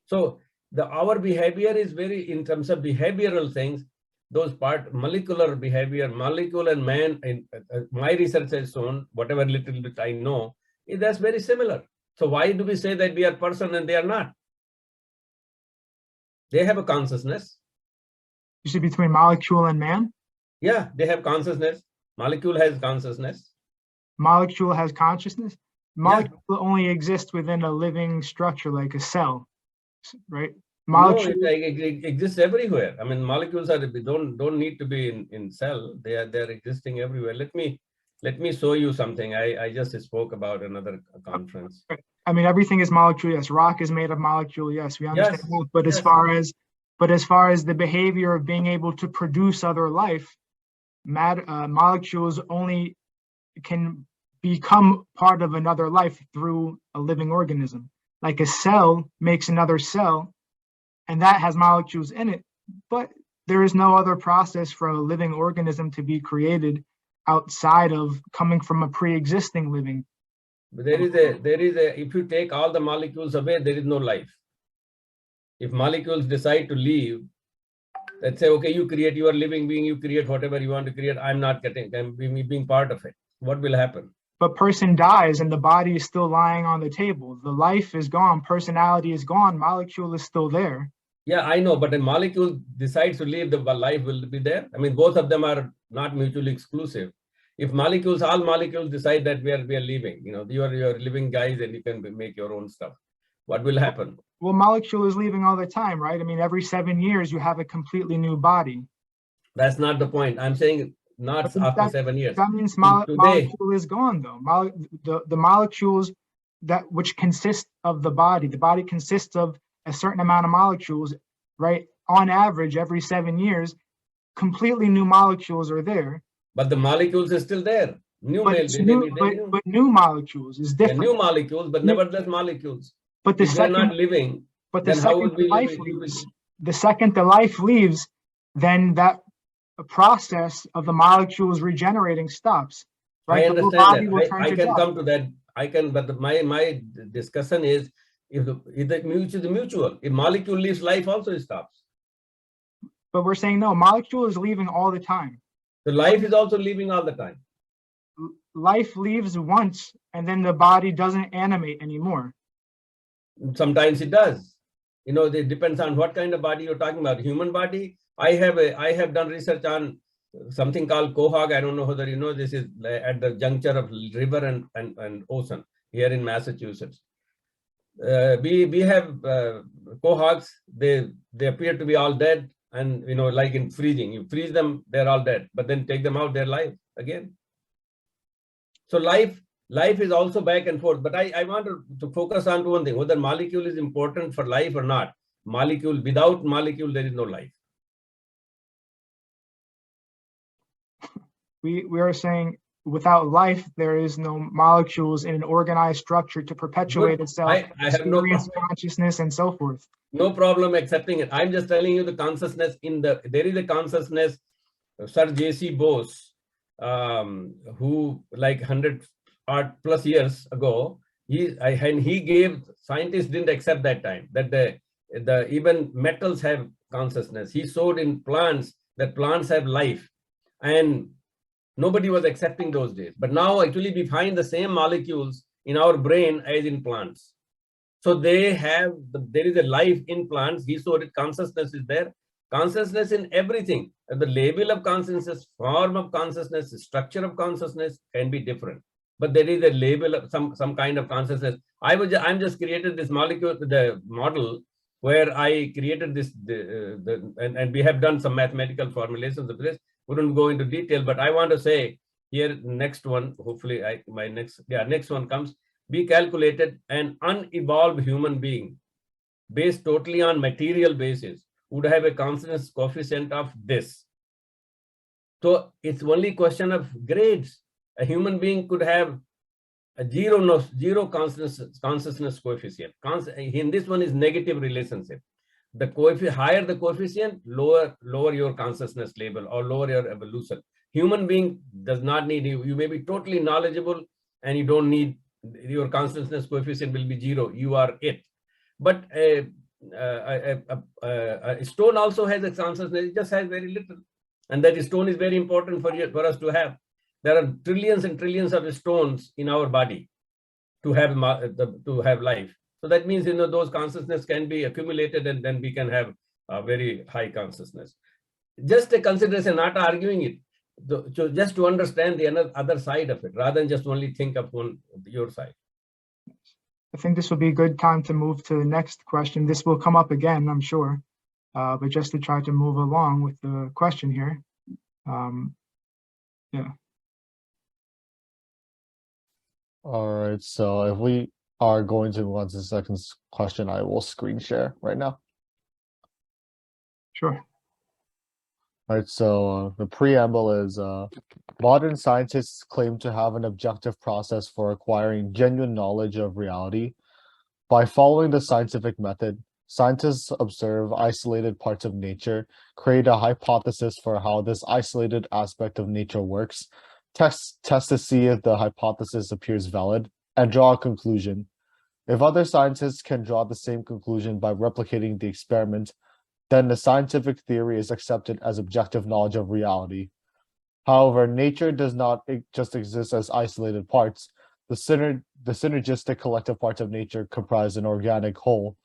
So our behavior is very, in terms of behavioral things, those molecular behavior, molecule and man, in my research has shown, whatever little bit I know, that's very similar. So why do we say that we are person and they are not? They have a consciousness. You see between molecule and man? Yeah, they have consciousness. Molecule has consciousness. Molecule has consciousness? Molecule only exists within a living structure like a cell, right? Molecule, no, it exists everywhere. I mean, molecules don't need to be in cell. They're existing everywhere. Let me show you something. I just spoke about another conference. I mean, everything is molecule. Yes, rock is made of molecule. Yes, we understand that. But as far as the behavior of being able to produce other life, molecules only can become part of another life through a living organism. Like a cell makes another cell, and that has molecules in it, but there is no other process for a living organism to be created outside of coming from a pre-existing living. But there is a, if you take all the molecules away, there is no life. If molecules decide to leave, let's say, okay, you create, you are living being, you create whatever you want to create, I'm being part of it. What will happen? But person dies and the body is still lying on the table. The life is gone, personality is gone, molecule is still there. Yeah, I know, but a molecule decides to leave, the life will be there. I mean, both of them are not mutually exclusive. If all molecules decide that we are leaving, you are living guys and you can make your own stuff, what will happen? Well, molecule is leaving all the time, right? I mean, every 7 years you have a completely new body. That's not the point. I'm saying not after 7 years. That means molecule is gone, though. The molecules which consist of the body consists of a certain amount of molecules, right? On average, every 7 years, completely new molecules are there. But the molecules are still there. But new molecules is different. New molecules, but nevertheless molecules. But the second not living, but the second the life leaves, then that process of the molecules regenerating stops, right? I The whole understand body will that. turn I to can dust. come to that. I can, but my discussion is if the mutual. If molecule leaves, life also stops. But we're saying no, molecule is leaving all the time. The life is also leaving all the time. Life leaves once, and then the body doesn't animate anymore. Sometimes it does. You know, it depends on what kind of body you're talking about. Human body. I have done research on something called quahog. I don't know whether you know, this is at the juncture of river and ocean here in Massachusetts. We have quahogs. They appear to be all dead, and you know, like in freezing, you freeze them, they're all dead, but then take them out, they're alive again. So life is also back and forth. But I want to focus on one thing: whether molecule is important for life or not. Molecule, without molecule, there is no life. We are saying without life, there is no molecules in an organized structure to perpetuate itself, I have no experience problem. consciousness, and so forth. No problem accepting it. I'm just telling you the consciousness there is a consciousness. Sir J.C. Bose, who like 100 odd plus years ago, he gave, scientists didn't accept that time that the even metals have consciousness. He showed in plants that plants have life, and nobody was accepting those days. But now actually we find the same molecules in our brain as in plants. So there is a life in plants. He showed it, consciousness is there. Consciousness in everything. And the label of consciousness, form of consciousness, structure of consciousness can be different. But there is a label of some kind of consciousness. I'm just created this molecule, the model where I created this, and we have done some mathematical formulations of this. Wouldn't go into detail, but I want to say here, next one, hopefully next one comes. We calculated an unevolved human being based totally on material basis would have a consciousness coefficient of this. So it's only question of grades. A human being could have a zero consciousness coefficient. In this one is negative relationship. The higher the coefficient, lower your consciousness level or lower your evolution. Human being does not need you. You may be totally knowledgeable and you don't need, your consciousness coefficient will be 0. You are it. But a stone also has a consciousness. It just has very little, and that stone is very important for us to have. There are trillions and trillions of stones in our body to have life. So that means, you know, those consciousness can be accumulated, and then we can have a very high consciousness. Just a consideration, not arguing it. So just to understand the other side of it, rather than just only think of your side. I think this will be a good time to move to the next question. This will come up again, I'm sure, but just to try to move along with the question here. Yeah. All right, so if we are going to move on to the second question, I will screen share right now. Sure. All right, so the preamble is modern scientists claim to have an objective process for acquiring genuine knowledge of reality. By following the scientific method, scientists observe isolated parts of nature, create a hypothesis for how this isolated aspect of nature works, test to see if the hypothesis appears valid, and draw a conclusion. If other scientists can draw the same conclusion by replicating the experiment, then the scientific theory is accepted as objective knowledge of reality. However, nature does not just exist as isolated parts. The synergistic collective parts of nature comprise an organic whole.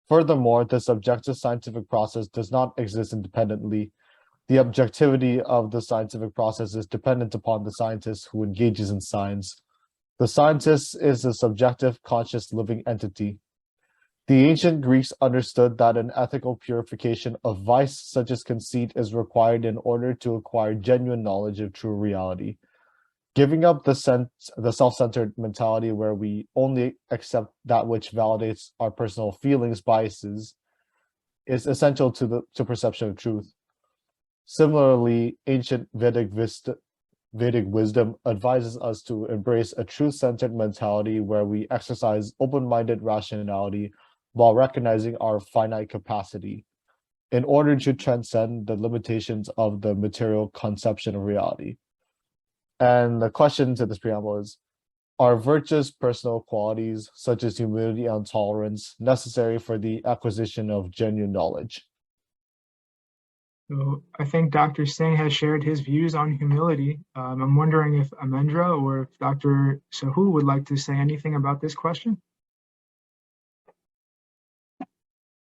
Furthermore, this objective scientific process does not exist independently. The objectivity of the scientific process is dependent upon the scientist who engages in science. The scientist is a subjective, conscious, living entity. The ancient Greeks understood that an ethical purification of vice such as conceit is required in order to acquire genuine knowledge of true reality. Giving up the self-centered mentality where we only accept that which validates our personal feelings, biases, is essential to perception of truth. Similarly, ancient Vedic wisdom advises us to embrace a truth-centered mentality where we exercise open-minded rationality while recognizing our finite capacity. in order to transcend the limitations of the material conception of reality. And the question to this preamble is, are virtuous personal qualities such as humility and tolerance necessary for the acquisition of genuine knowledge? So I think Dr. Singh has shared his views on humility. I'm wondering if Amendra or if Dr. Sahu would like to say anything about this question.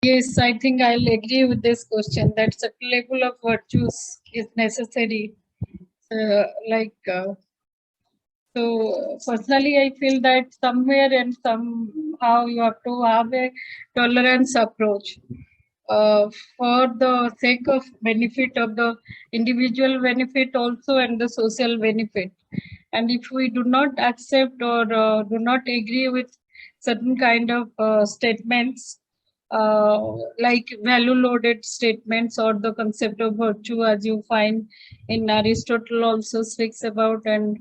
Yes, I think I'll agree with this question that certain level of virtues is necessary. So personally, I feel that somewhere and somehow you have to have a tolerance approach for the sake of benefit of the individual benefit also and the social benefit. And if we do not accept or do not agree with certain kind of statements, like value loaded statements or the concept of virtue, as you find in Aristotle also speaks about, and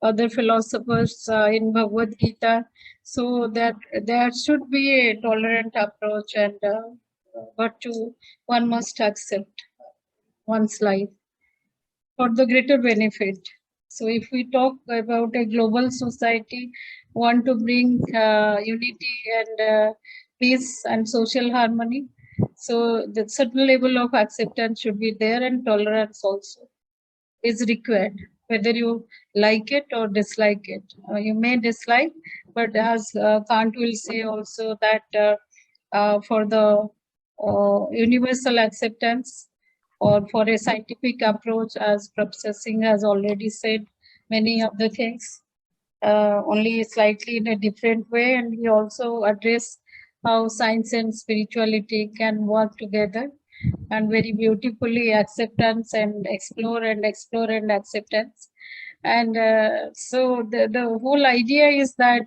other philosophers in Bhagavad Gita, so that there should be a tolerant approach and virtue one must accept one's life for the greater benefit. So if we talk about a global society, want to bring unity and peace and social harmony, so the certain level of acceptance should be there, and tolerance also is required, whether you like it or dislike it. You may dislike, but as Kant will say also that for the universal acceptance or for a scientific approach, as Professor Singh has already said, many of the things, only slightly in a different way, and he also addressed how science and spirituality can work together, and very beautifully acceptance and explore and acceptance. And so the whole idea is that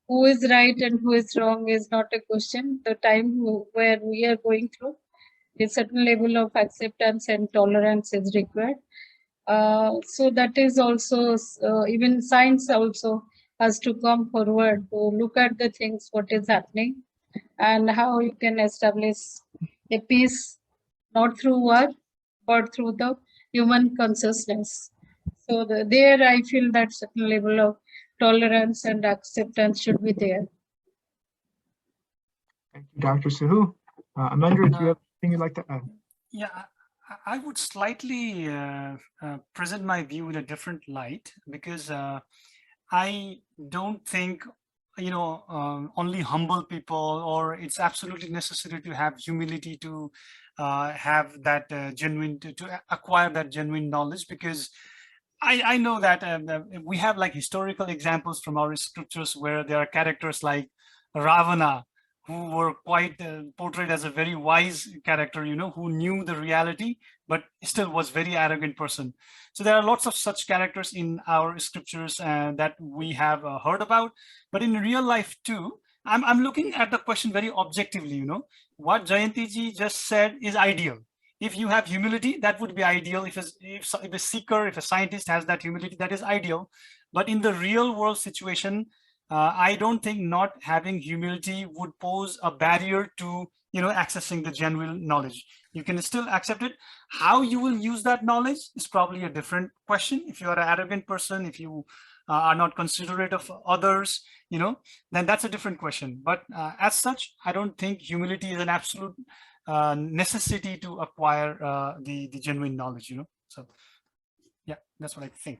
who is right and who is wrong is not a question. The time where we are going through, a certain level of acceptance and tolerance is required. So that is also, even science also has to come forward to look at the things, what is happening, and how you can establish a peace, not through war, but through the human consciousness. So there I feel that certain level of tolerance and acceptance should be there. Thank you, Dr. Sahu. Amendra, do you have anything you'd like to add? Yeah, I would slightly present my view in a different light, because I don't think, only humble people, or it's absolutely necessary to have humility to have that to acquire that genuine knowledge, because I know that we have like historical examples from our scriptures where there are characters like Ravana, who were quite portrayed as a very wise character, who knew the reality, but still was very arrogant person. So there are lots of such characters in our scriptures that we have heard about, but in real life too, I'm looking at the question very objectively. What Jayanti ji just said is ideal. If you have humility, that would be ideal. If a seeker, if a scientist has that humility, that is ideal. But in the real world situation, I don't think not having humility would pose a barrier to accessing the genuine knowledge. You can still accept it. How you will use that knowledge is probably a different question. If you are an arrogant person, if you are not considerate of others, then that's a different question. But as such, I don't think humility is an absolute necessity to acquire the genuine knowledge. So yeah, that's what I think.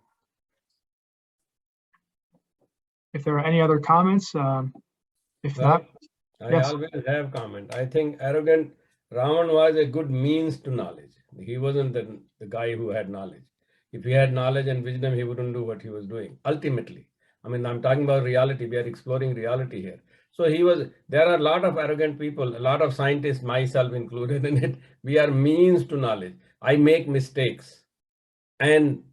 If there are any other comments, if not, I yes. always have comment. I think arrogant Ravan was a good means to knowledge. He wasn't the guy who had knowledge. If he had knowledge and wisdom, he wouldn't do what he was doing. Ultimately, I mean, I'm talking about reality. We are exploring reality here. So there are a lot of arrogant people, a lot of scientists, myself included in it. We are means to knowledge. I make mistakes. And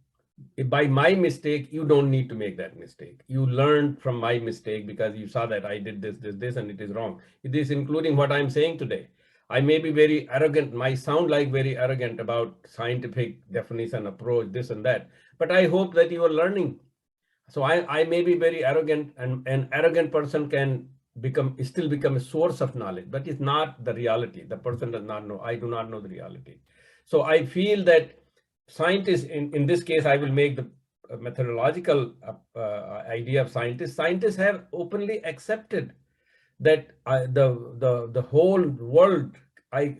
by my mistake, you don't need to make that mistake. You learned from my mistake because you saw that I did this, and it is wrong. It is including what I'm saying today. I may be very arrogant, might sound like very arrogant about scientific definition, approach, this and that, but I hope that you are learning. So I may be very arrogant, and an arrogant person can still become a source of knowledge, but it's not the reality. The person does not know. I do not know the reality. So I feel that scientists, in this case, I will make the methodological idea of scientists. Scientists have openly accepted that the whole world,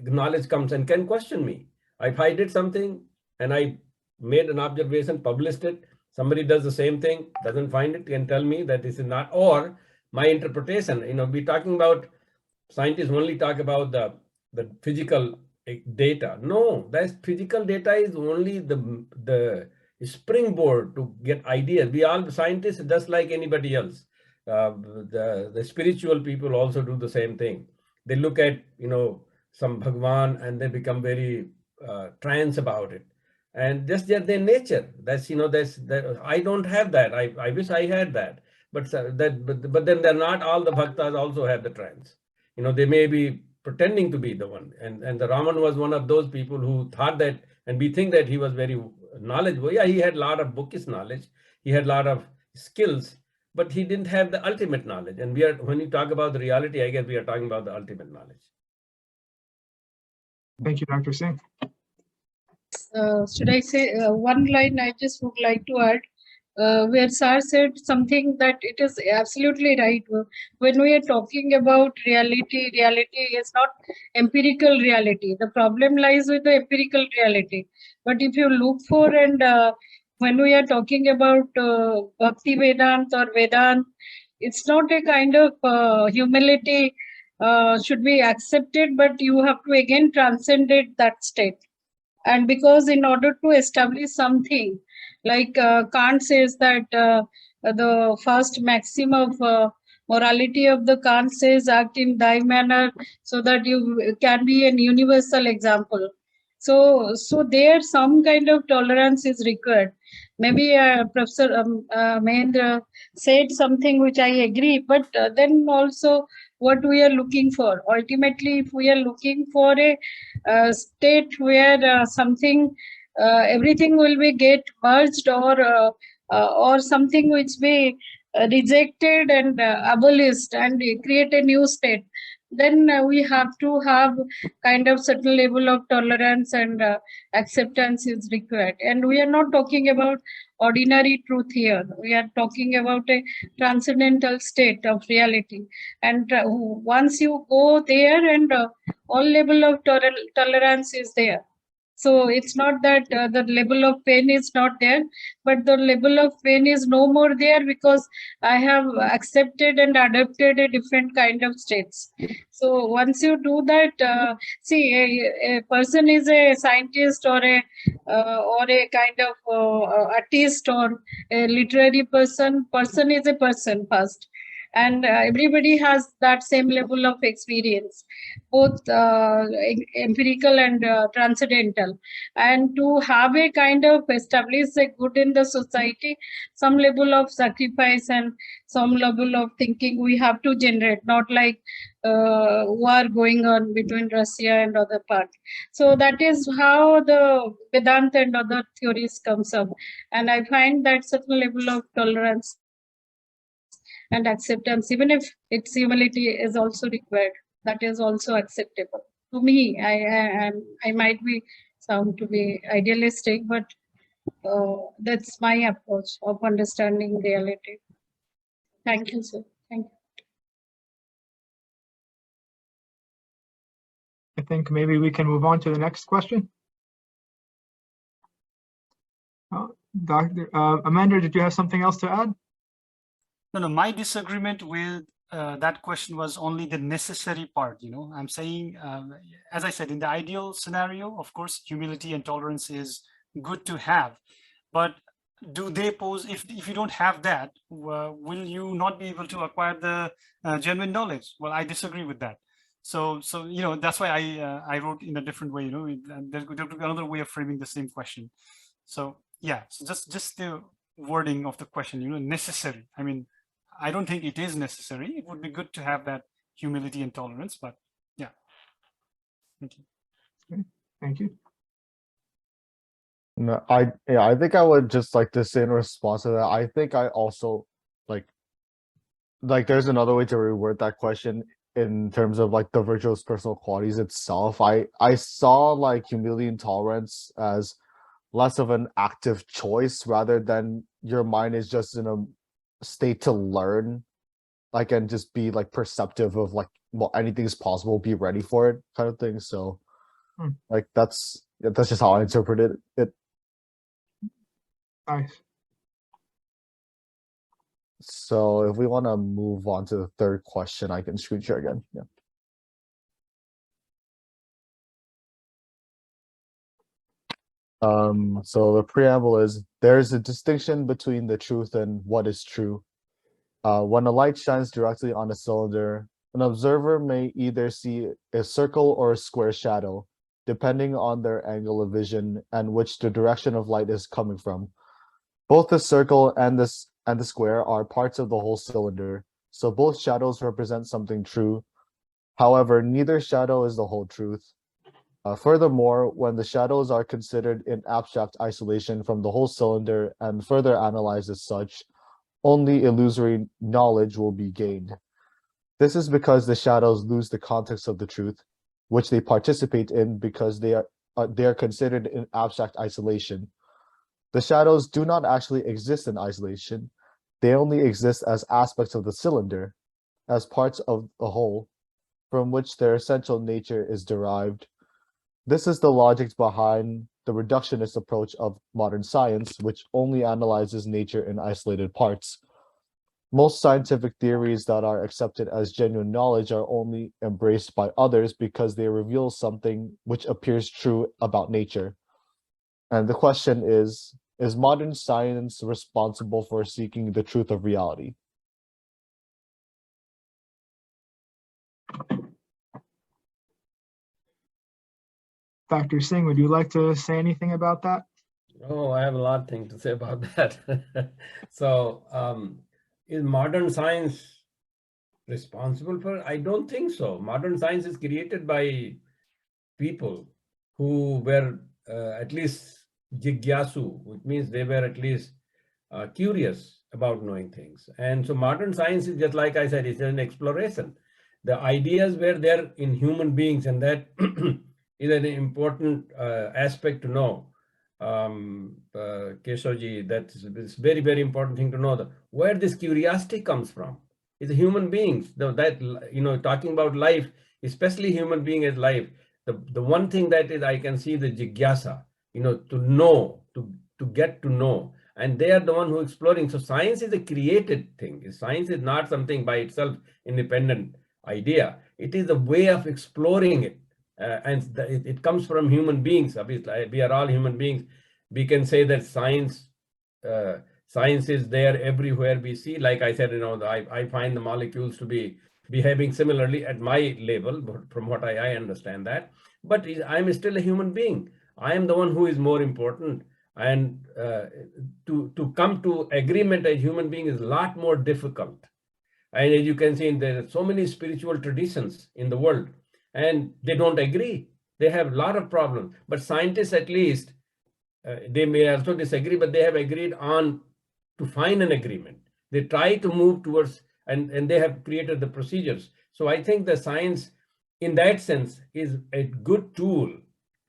knowledge comes and can question me. If I did something and I made an observation, published it, somebody does the same thing, doesn't find it, can tell me that this is not, or my interpretation. We're talking about, scientists only talk about the physical data. No, that physical data is only the springboard to get ideas. We all scientists just like anybody else. The spiritual people also do the same thing. They look at some Bhagwan and they become very trance about it, and just their nature. That's that. I don't have that. I wish I had that, but but then they're not all the bhaktas also have the trance. They may be pretending to be the one, and the Raman was one of those people who thought that, and we think that he was very knowledgeable. Yeah, he had a lot of bookish knowledge, he had a lot of skills, but he didn't have the ultimate knowledge. And when you talk about the reality, I guess we are talking about the ultimate knowledge. Thank you, Dr. Singh. Should I say one line I just would like to add, where Sir said something that it is absolutely right. When we are talking about reality, reality is not empirical reality. The problem lies with the empirical reality. But if you look for, and when we are talking about Bhakti Vedanta or Vedanta, it's not a kind of humility should be accepted, but you have to again transcend that state. And because in order to establish something, like Kant says that the first maxim of morality of the Kant says, act in thy manner so that you can be an universal example. So there some kind of tolerance is required. Maybe Professor Mahendra said something which I agree, but then also what we are looking for. Ultimately, if we are looking for a state where everything will be get merged, or something which be rejected and abolished and create a new state, then we have to have kind of certain level of tolerance and acceptance is required. And we are not talking about ordinary truth here. We are talking about a transcendental state of reality. And once you go there, and all level of tolerance is there. So it's not that the level of pain is not there, but the level of pain is no more there because I have accepted and adopted a different kind of states. So once you do that, see, a person is a scientist or a kind of artist or a literary person. Person is a person first. And everybody has that same level of experience, both empirical and transcendental. And to have a kind of establish a good in the society, some level of sacrifice and some level of thinking we have to generate, not like war going on between Russia and other part. So that is how the Vedanta and other theories comes up. And I find that certain level of tolerance and acceptance, even if its humility is also required, that is also acceptable to me. I might be sound to be idealistic, but that's my approach of understanding reality. Thank you, sir. Thank you. I think maybe we can move on to the next question. Dr. Amanda, did you have something else to add? No, my disagreement with that question was only the necessary part. I'm saying, as I said, in the ideal scenario, of course, humility and tolerance is good to have, but do they pose, if you don't have that, will you not be able to acquire the genuine knowledge? Well, I disagree with that. So that's why I wrote in a different way. There could be another way of framing the same question. So yeah, so just the wording of the question, necessary. I mean, I don't think it is necessary. It would be good to have that humility and tolerance, but yeah. Thank you. Okay. Thank you. No, I think I would just like to say in response to that, I think I also like like there's another way to reword that question in terms of like the virtuous personal qualities itself. I saw like humility and tolerance as less of an active choice rather than your mind is just in a state to learn, like, and just be like perceptive of like, well, anything's possible, be ready for it kind of thing. So like that's just how I interpreted it. Nice. So if we want to move on to the third question, I can screen share again. Yeah. So the preamble is, there's a distinction between the truth and what is true. When a light shines directly on a cylinder, an observer may either see a circle or a square shadow, depending on their angle of vision and which the direction of light is coming from. Both the circle and the square are parts of the whole cylinder, so both shadows represent something true. However, neither shadow is the whole truth. Furthermore, when the shadows are considered in abstract isolation from the whole cylinder and further analyzed as such, only illusory knowledge will be gained. This is because the shadows lose the context of the truth, which they participate in because they are considered in abstract isolation. The shadows do not actually exist in isolation. They only exist as aspects of the cylinder, as parts of the whole, from which their essential nature is derived. This is the logic behind the reductionist approach of modern science, which only analyzes nature in isolated parts. Most scientific theories that are accepted as genuine knowledge are only embraced by others because they reveal something which appears true about nature. And the question is modern science responsible for seeking the truth of reality? Dr. Singh, would you like to say anything about that? Oh, I have a lot of things to say about that. So, is modern science responsible for? I don't think so. Modern science is created by people who were at least jigyasu, which means they were at least curious about knowing things. And so modern science is just like I said, it's an exploration. The ideas were there in human beings, and that is an important aspect to know. Keshoji, that's very, very important thing to know, where this curiosity comes from. It's human beings, that, you know, talking about life, especially human being as life, the one thing that is I can see the jigyasa, you know, to know, to get to know, and they are the one who exploring. So science is a created thing. Science is not something by itself independent idea. It is a way of exploring it, and it comes from human beings. Obviously, we are all human beings. We can say that science is there everywhere we see. Like I said, you know, I find the molecules to be behaving similarly at my level, from what I understand that. But I'm still a human being. I am the one who is more important. And to come to agreement as human being is a lot more difficult. And as you can see, there are so many spiritual traditions in the world, and they don't agree. They have a lot of problems. But scientists, at least, they may also disagree, but they have agreed on to find an agreement. They try to move towards, and they have created the procedures. So I think the science, in that sense, is a good tool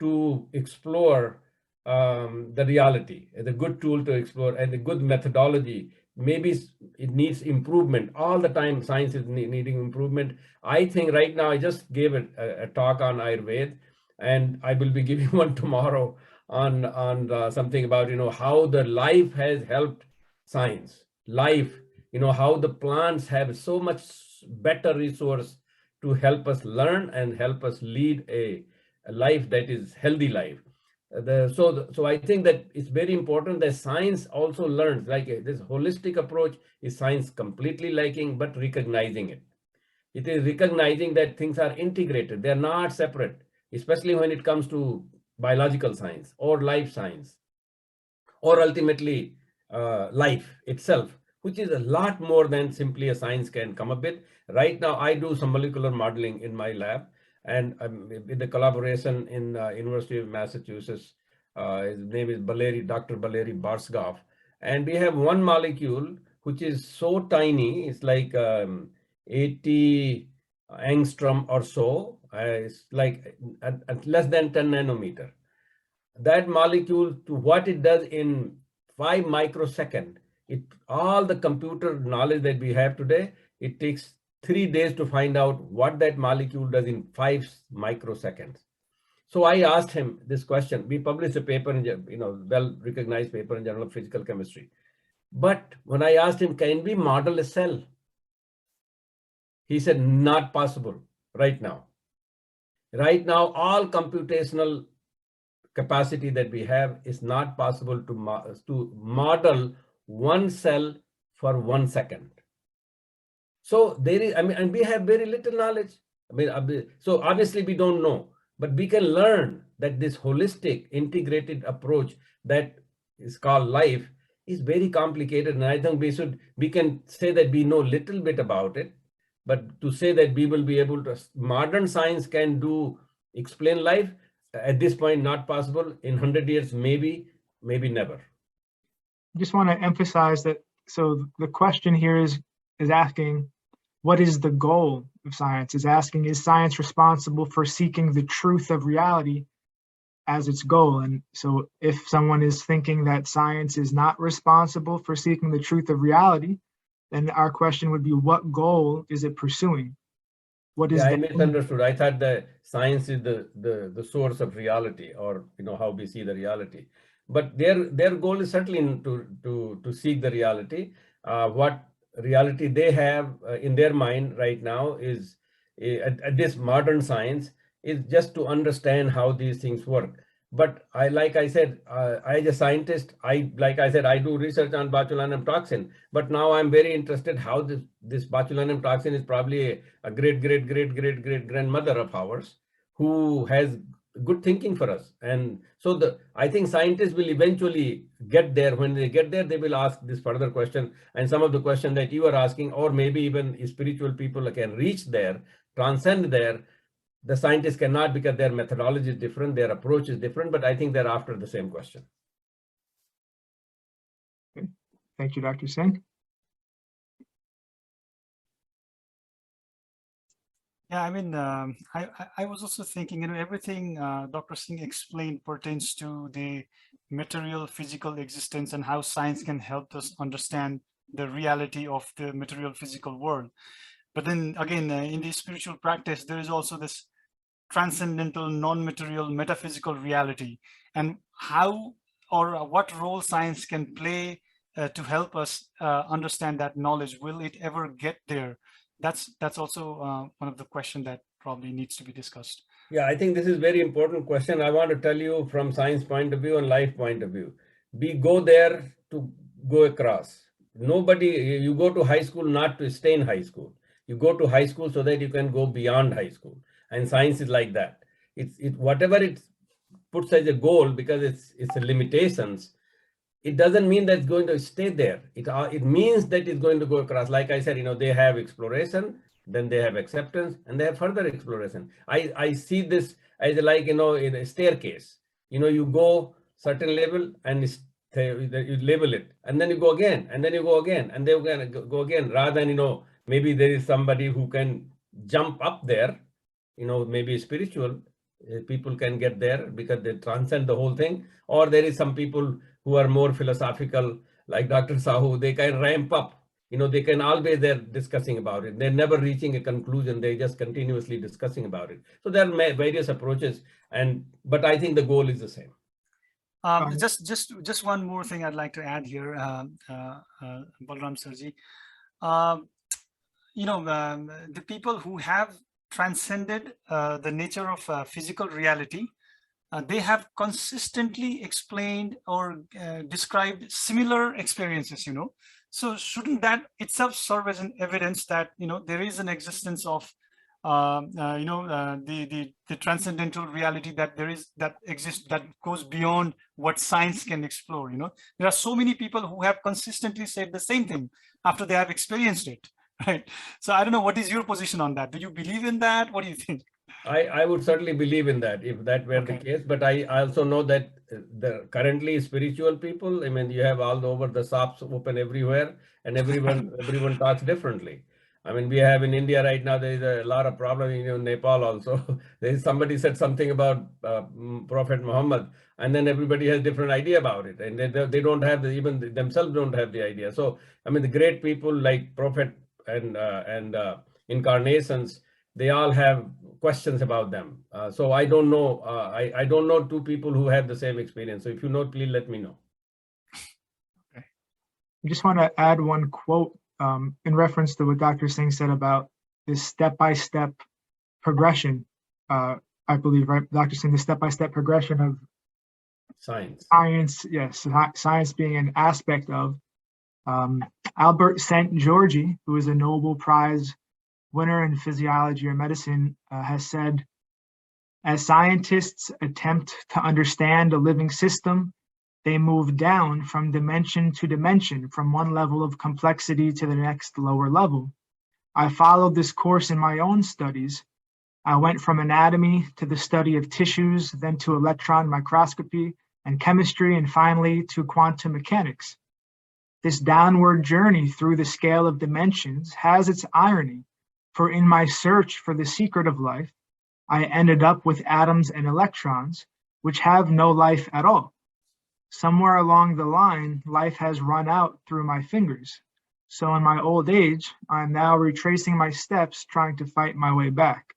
to explore the reality, the good tool to explore, and a good methodology. Maybe it needs improvement. All the time, science is needing improvement. I think right now, I just gave a talk on Ayurveda, and I will be giving one tomorrow on something about, you know, how the life has helped science. Life, you know, how the plants have so much better resource to help us learn and help us lead a life that is healthy life. So I think that it's very important that science also learns, like this holistic approach is science completely lacking, but recognizing it. It is recognizing that things are integrated. They're not separate, especially when it comes to biological science or life science, or ultimately life itself, which is a lot more than simply a science can come up with. Right now, I do some molecular modeling in my lab, and with the collaboration in University of Massachusetts. His name is Dr. Valeri Barsgoff. And we have one molecule which is so tiny, it's like 80 angstrom or so, it's like at less than 10 nanometer. That molecule, to what it does in 5 microsecond, all the computer knowledge that we have today, it takes 3 days to find out what that molecule does in 5 microseconds. So I asked him this question. We published a paper in, well-recognized paper in Journal of Physical Chemistry. But when I asked him, can we model a cell? He said, not possible right now. Right now, all computational capacity that we have is not possible to model one cell for 1 second. So there is, and we have very little knowledge. So obviously we don't know, but we can learn that this holistic integrated approach that is called life is very complicated. And I think we can say that we know little bit about it, but to say that we will be able to, modern science can explain life, at this point, not possible. In 100 years, maybe never. I just want to emphasize that. So the question here is asking, what is the goal of science? Is asking, is science responsible for seeking the truth of reality as its goal? And so if someone is thinking that science is not responsible for seeking the truth of reality, then our question would be, what goal is it pursuing? What is I misunderstood. I thought that science is the source of reality, or how we see the reality. But their goal is certainly to seek the reality. What reality they have in their mind right now is at this modern science is just to understand how these things work. But like I said, as a scientist, I do research on botulinum toxin. But now I'm very interested how this botulinum toxin is probably a great grandmother of ours who has good thinking for us. And so I think scientists will eventually get there. When they get there, they will ask this further question, and some of the questions that you are asking, or maybe even spiritual people can reach there, transcend there. The scientists cannot, because their methodology is different, their approach is different, but I think they're after the same question. Okay. Thank you, Dr. Singh. Yeah, I mean, I was also thinking, everything Dr. Singh explained pertains to the material physical existence and how science can help us understand the reality of the material physical world. But then again, in the spiritual practice, there is also this transcendental, non-material, metaphysical reality, and how or what role science can play to help us understand that knowledge. Will it ever get there? That's also one of the questions that probably needs to be discussed. Yeah, I think this is a very important question. I want to tell you from science point of view and life point of view. We go there to go across. You go to high school not to stay in high school. You go to high school so that you can go beyond high school. And science is like that. Whatever it puts as a goal, because it's a limitations, it doesn't mean that it's going to stay there. It means that it's going to go across. Like I said, they have exploration, then they have acceptance, and they have further exploration. I see this as like, in a staircase. You go certain level and you level it, and then you go again, and then you go again, and then go again, rather than, maybe there is somebody who can jump up there, maybe spiritual people can get there because they transcend the whole thing. Or there is some people who are more philosophical, like Dr. Sahu, they can ramp up. They can always, they're discussing about it. They're never reaching a conclusion. They're just continuously discussing about it. So there are various approaches, but I think the goal is the same. Just one more thing I'd like to add here, Balram Sirji. The people who have transcended the nature of physical reality, they have consistently explained or described similar experiences, So shouldn't that itself serve as an evidence that, there is an existence of, the transcendental reality that exists, that goes beyond what science can explore, There are so many people who have consistently said the same thing after they have experienced it. Right. So I don't know, what is your position on that? Do you believe in that? What do you think? I would certainly believe in that if that were the Okay. case. But I also know that the currently spiritual people, I mean, you have all over the shops open everywhere, and everyone talks differently. I mean, we have in India right now, there is a lot of problem in Nepal also. There is somebody said something about Prophet Muhammad, and then everybody has different idea about it, and they don't have the, even themselves don't have the idea. So I mean, the great people like Prophet and incarnations, they all have questions about them. So I don't know. I don't know two people who have the same experience. So if you know, please let me know. Okay. I just want to add one quote in reference to what Dr. Singh said about this step-by-step progression. I believe, right, Dr. Singh, the step-by-step progression of science, yes, science being an aspect of. Albert St. Georgi, who is a Nobel Prize winner in physiology or medicine, has said, as scientists attempt to understand a living system, they move down from dimension to dimension, from one level of complexity to the next lower level. I followed this course in my own studies. I went from anatomy to the study of tissues, then to electron microscopy and chemistry, and finally to quantum mechanics. This downward journey through the scale of dimensions has its irony, for in my search for the secret of life, I ended up with atoms and electrons, which have no life at all. Somewhere along the line, life has run out through my fingers. So in my old age, I'm now retracing my steps, trying to fight my way back.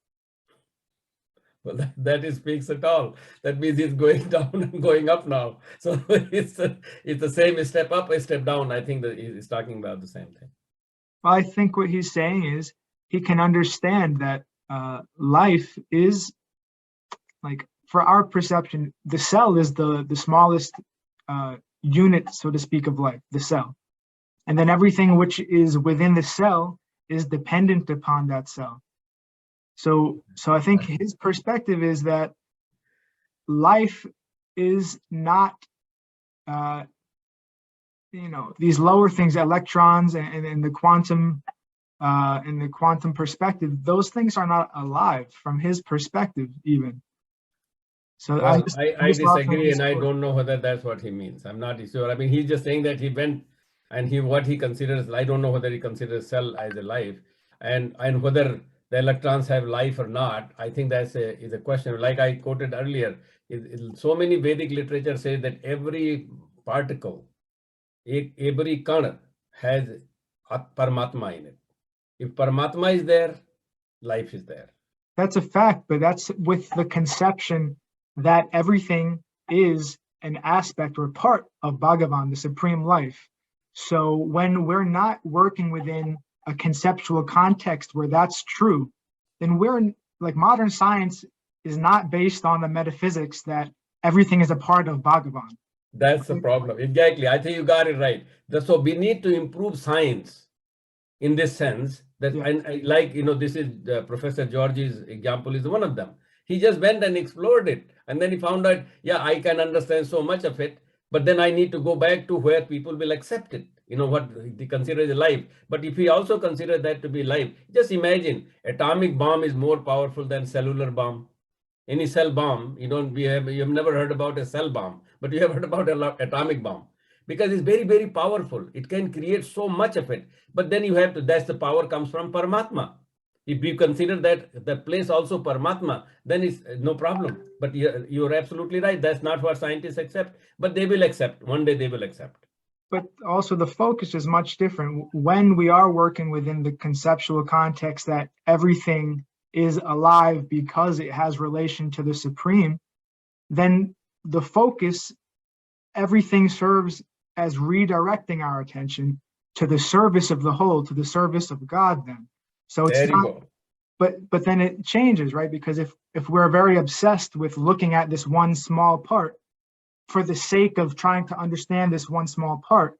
Well, that speaks at all. That means it's going down and going up now. So it's the same step up, a step down. I think that he's talking about the same thing. Well, I think what he's saying is he can understand that life is, like, for our perception, the cell is the smallest unit, so to speak, of life, the cell. And then everything which is within the cell is dependent upon that cell. So I think his perspective is that life is not, these lower things, electrons and the quantum perspective, those things are not alive from his perspective even. So well, I disagree, and I don't know whether that's what he means. I'm not sure. I mean, he's just saying that he went and what he considers, I don't know whether he considers cell as a life, and whether the electrons have life or not. I think that's is a question. Like I quoted earlier, so many Vedic literature says that every particle, every kana has Paramatma in it. If Paramatma is there, life is there. That's a fact, but that's with the conception that everything is an aspect or part of Bhagavan, the supreme life. So when we're not working within a conceptual context where that's true, then we're, like, modern science is not based on the metaphysics that everything is a part of Bhagavan. That's the problem. Exactly. I think you got it right. So we need to improve science in this sense that, Yeah. and like, this is Professor George's example is one of them. He just went and explored it. And then he found out, yeah, I can understand so much of it, but then I need to go back to where people will accept it, what they consider as life. But if we also consider that to be life, just imagine atomic bomb is more powerful than cellular bomb. Any cell bomb, you have never heard about a cell bomb, but you have heard about an atomic bomb, because it's very, very powerful. It can create so much of it. But then that's the power comes from Paramatma. If you consider that the place also Paramatma, then it's no problem. But you're absolutely right. That's not what scientists accept, but they will accept. One day they will accept. But also the focus is much different. When we are working within the conceptual context that everything is alive because it has relation to the supreme, then the focus, everything serves as redirecting our attention to the service of the whole, to the service of God then. So it's there you not, go. But then it changes, right? Because if we're very obsessed with looking at this one small part for the sake of trying to understand this one small part,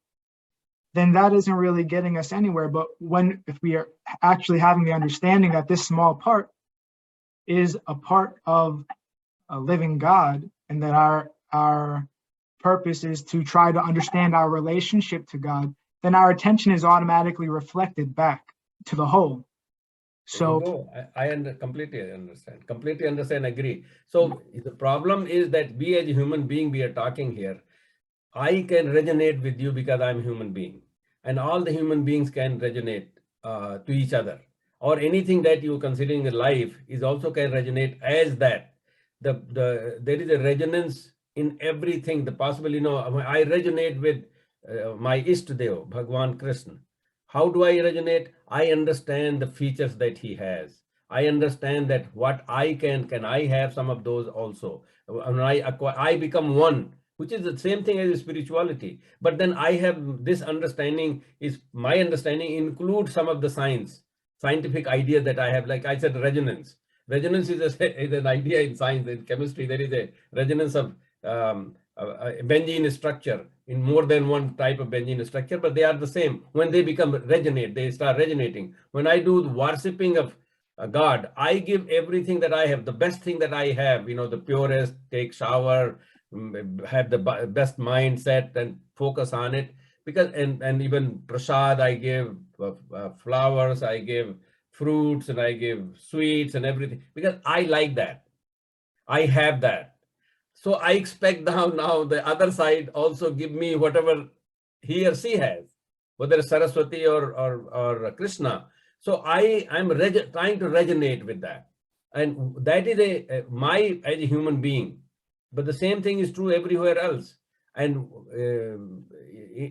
then that isn't really getting us anywhere. But if we are actually having the understanding that this small part is a part of a living God, and that our purpose is to try to understand our relationship to God, then our attention is automatically reflected back to the whole. So completely understand, agree. So the problem is that we as a human being, we are talking here. I can resonate with you because I'm a human being, and all the human beings can resonate to each other, or anything that you're considering in life is also can resonate as that. There is a resonance in everything. The possible, I resonate with my Ishtadev, Bhagwan Krishna. How do I resonate? I understand the features that he has. I understand that what I can I have some of those also. When I become one, which is the same thing as spirituality. But then I have this understanding, is my understanding includes some of the scientific ideas that I have. Like I said, resonance. Resonance is an idea in science, in chemistry. There is a resonance of a benzene structure in more than one type of benzene structure, but they are the same. When they they start resonating. When I do the worshipping of God, I give everything that I have, the best thing that I have, the purest, take shower, have the best mindset and focus on it. Because, and even prasad, I give flowers, I give fruits, and I give sweets and everything, because I like that. I have that. So I expect now the other side also give me whatever he or she has, whether it's Saraswati or Krishna. So I'm trying to resonate with that. And that is my as a human being. But the same thing is true everywhere else. And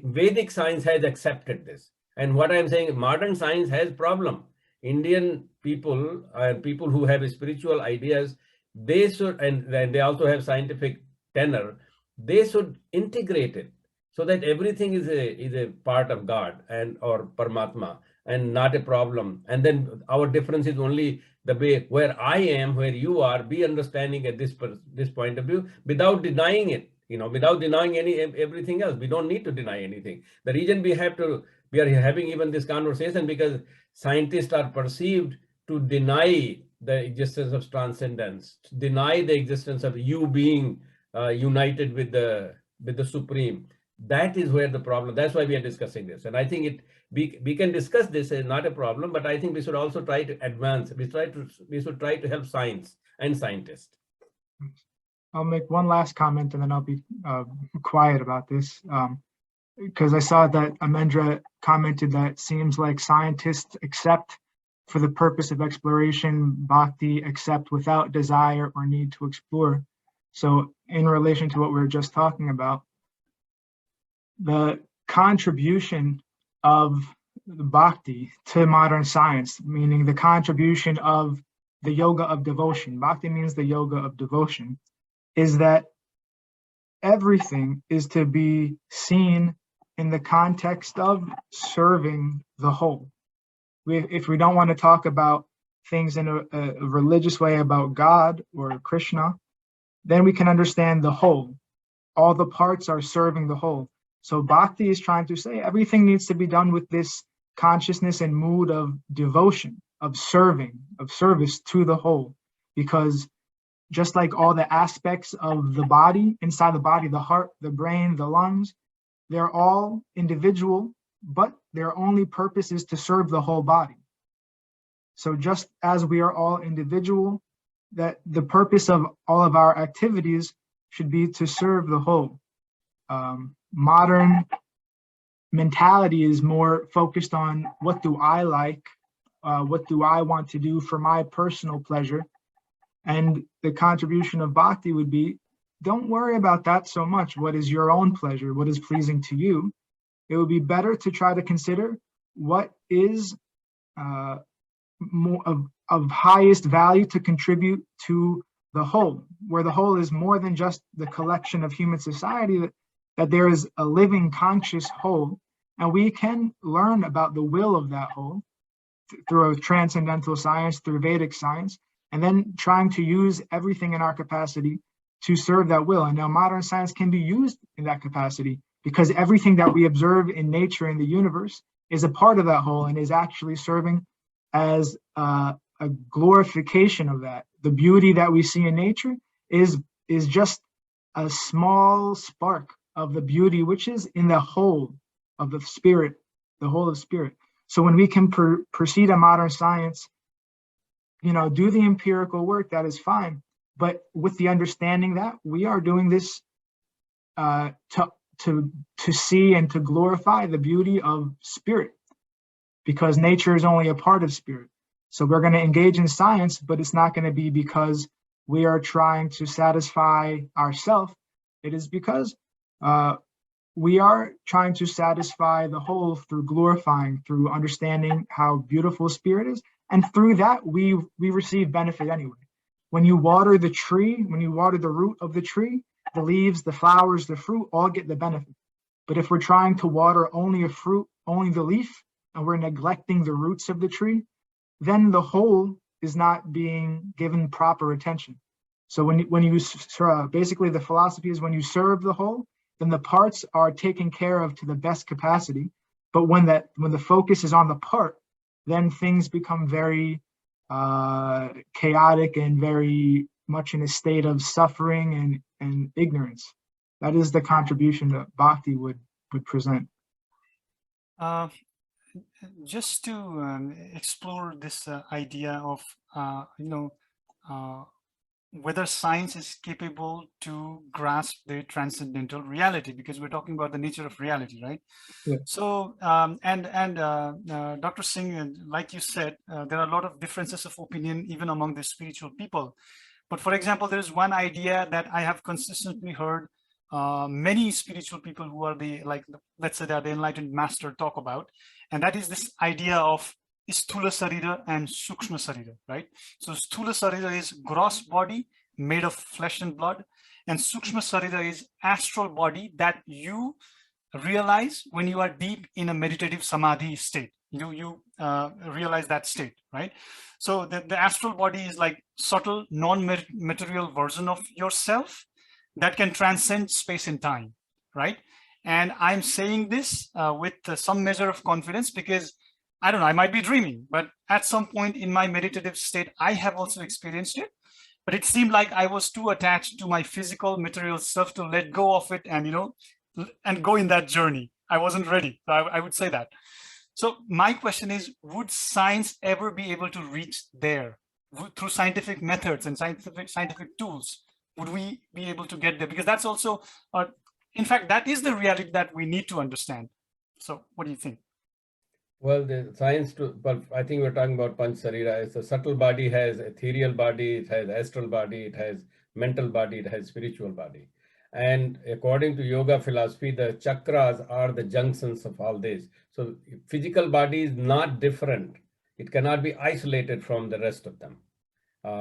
Vedic science has accepted this. And what I'm saying, modern science has problem. Indian people and people who have spiritual ideas, they should, and they also have scientific tenor, they should integrate it so that everything is a part of God and or Paramatma and not a problem. And then our difference is only the way where I am, where you are, be understanding at this point of view without denying it, without denying everything else. We don't need to deny anything. The reason we are having even this conversation because scientists are perceived to deny the existence of transcendence, deny the existence of you being united with the Supreme. That is where the problem. That's why we are discussing this, and I think we can discuss this. Is not a problem, but I think we should also try to advance. We should try to help science and scientists. I'll make one last comment and then I'll be quiet about this. Because I saw that Amendra commented that it seems like scientists accept for the purpose of exploration, bhakti, accept without desire or need to explore. So in relation to what we were just talking about, the contribution of the bhakti to modern science, meaning the contribution of the yoga of devotion, bhakti means the yoga of devotion, is that everything is to be seen in the context of serving the whole. If we don't want to talk about things in a religious way about God or Krishna, then we can understand the whole. All the parts are serving the whole. So bhakti is trying to say everything needs to be done with this consciousness and mood of devotion, of serving, of service to the whole. Because just like all the aspects of the body, inside the body, the heart, the brain, the lungs, they're all individual, but their only purpose is to serve the whole body. So just as we are all individual, that the purpose of all of our activities should be to serve the whole. Modern mentality is more focused on what do I like, what do I want to do for my personal pleasure. And the contribution of bhakti would be, don't worry about that so much. What is your own pleasure? What is pleasing to you? It would be better to try to consider what is more of highest value to contribute to the whole, where the whole is more than just the collection of human society, that there is a living conscious whole, and we can learn about the will of that whole through a transcendental science, through Vedic science, and then trying to use everything in our capacity to serve that will. And now modern science can be used in that capacity because everything that we observe in nature, in the universe, is a part of that whole and is actually serving as a glorification of that. The beauty that we see in nature is just a small spark of the beauty which is in the whole of the spirit, the whole of spirit. So when we can proceed in modern science do the empirical work, that is fine. But with the understanding that we are doing this to see and to glorify the beauty of spirit, because nature is only a part of spirit. So we're going to engage in science, but it's not going to be because we are trying to satisfy ourselves. It is because we are trying to satisfy the whole through glorifying, through understanding how beautiful spirit is. And through that, we receive benefit anyway. When you water the tree, when you water the root of the tree, the leaves, the flowers, the fruit all get the benefit. But if we're trying to water only a fruit, only the leaf, and we're neglecting the roots of the tree, then the whole is not being given proper attention. So when you basically the philosophy is when you serve the whole, then the parts are taken care of to the best capacity. But when the focus is on the part, then things become very chaotic and very much in a state of suffering and ignorance. That is the contribution that Bhakti would present. Just to explore this idea of whether science is capable to grasp the transcendental reality, because we're talking about the nature of reality, right? Yeah. So Dr. Singh, like you said, there are a lot of differences of opinion even among the spiritual people. But for example, there is one idea that I have consistently heard many spiritual people who are let's say they are the enlightened master talk about, and that is this idea of Sthula Sarira and Sukshma Sarira, right? So Sthula Sarira is gross body made of flesh and blood, and Sukshma Sarira is astral body that you realize when you are deep in a meditative samadhi state. You realize that state, right? So the astral body is like subtle, non-material version of yourself that can transcend space and time, right? And I'm saying this with some measure of confidence because I don't know, I might be dreaming, but at some point in my meditative state, I have also experienced it. But it seemed like I was too attached to my physical material self to let go of it and, and go in that journey. I wasn't ready. So I would say that. So my question is, would science ever be able to reach there through scientific methods and scientific tools? Would we be able to get there? Because that's also, in fact, that is the reality that we need to understand. So what do you think? Well, the science I think we're talking about Panch Sarira. It's a subtle body, has ethereal body, it has astral body, it has mental body, it has spiritual body. And according to yoga philosophy, the chakras are the junctions of all this. So physical body is not different. It cannot be isolated from the rest of them.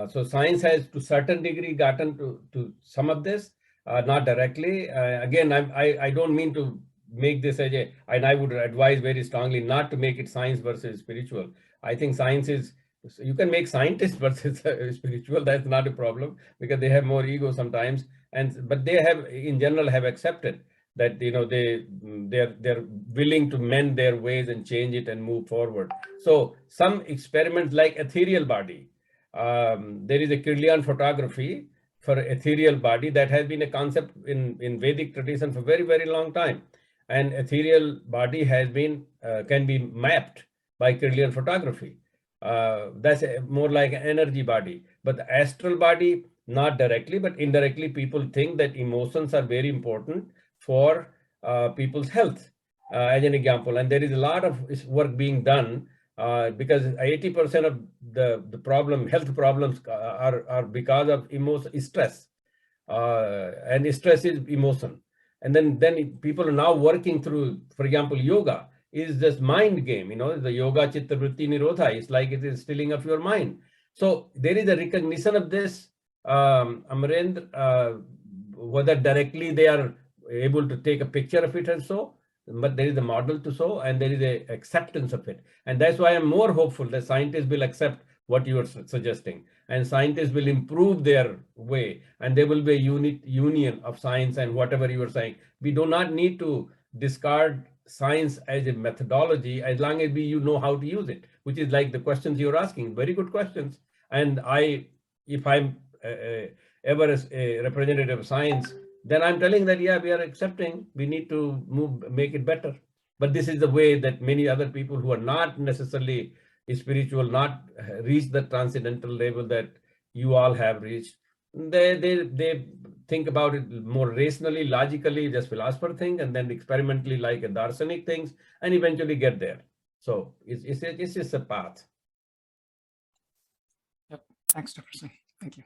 So science has to a certain degree gotten to some of this, not directly. Again, I don't mean to make this as and I would advise very strongly not to make it science versus spiritual. I think science is, you can make scientists versus spiritual, that's not a problem because they have more ego sometimes. But they have, in general, have accepted that, they're willing to mend their ways and change it and move forward. So some experiments like ethereal body, there is a Kirlian photography for ethereal body that has been a concept in Vedic tradition for very, very long time. And ethereal body has been, can be mapped by Kirlian photography. That's more like an energy body. But the astral body, not directly, but indirectly, people think that emotions are very important for people's health, as an example. And there is a lot of work being done because 80% of the health problems are because of emotion, stress. And stress is emotion. And then people are now working through, for example, yoga is just mind game, the yoga chitta vritti nirodha. It's like it is stilling of your mind. So there is a recognition of this, Amarendra, whether directly they are able to take a picture of it and so, but there is a model to show and there is a acceptance of it. And that's why I'm more hopeful that scientists will accept what you are suggesting, and scientists will improve their way, and there will be a union of science and whatever you are saying. We do not need to discard science as a methodology as long as you know how to use it, which is like the questions you're asking. Very good questions. And if I'm ever a representative of science, then I'm telling that, yeah, we are accepting, we need to make it better. But this is the way that many other people who are not necessarily spiritual, not reach the transcendental level that you all have reached. They think about it more rationally, logically, just philosopher thing, and then experimentally like a darsenic things, and eventually get there. So it's just a path. Yep. Thanks, Dr. Singh. Thank you.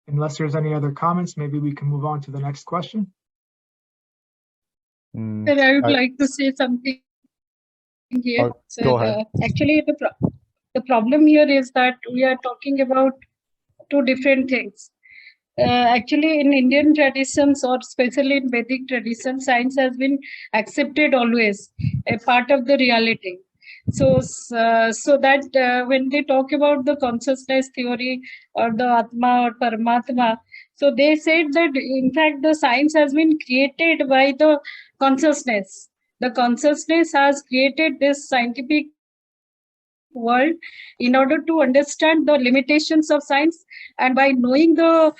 Unless there's any other comments, maybe we can move on to the next question. Mm, Sir, I would I- like to say something here. Oh, go ahead. Actually, the problem here is that we are talking about two different things. Actually, in Indian traditions, or especially in Vedic tradition, science has been accepted always, a part of the reality. So that when they talk about the consciousness theory or the Atma or Paramatma, so they said that in fact the science has been created by the consciousness. The consciousness has created this scientific world in order to understand the limitations of science, and by knowing the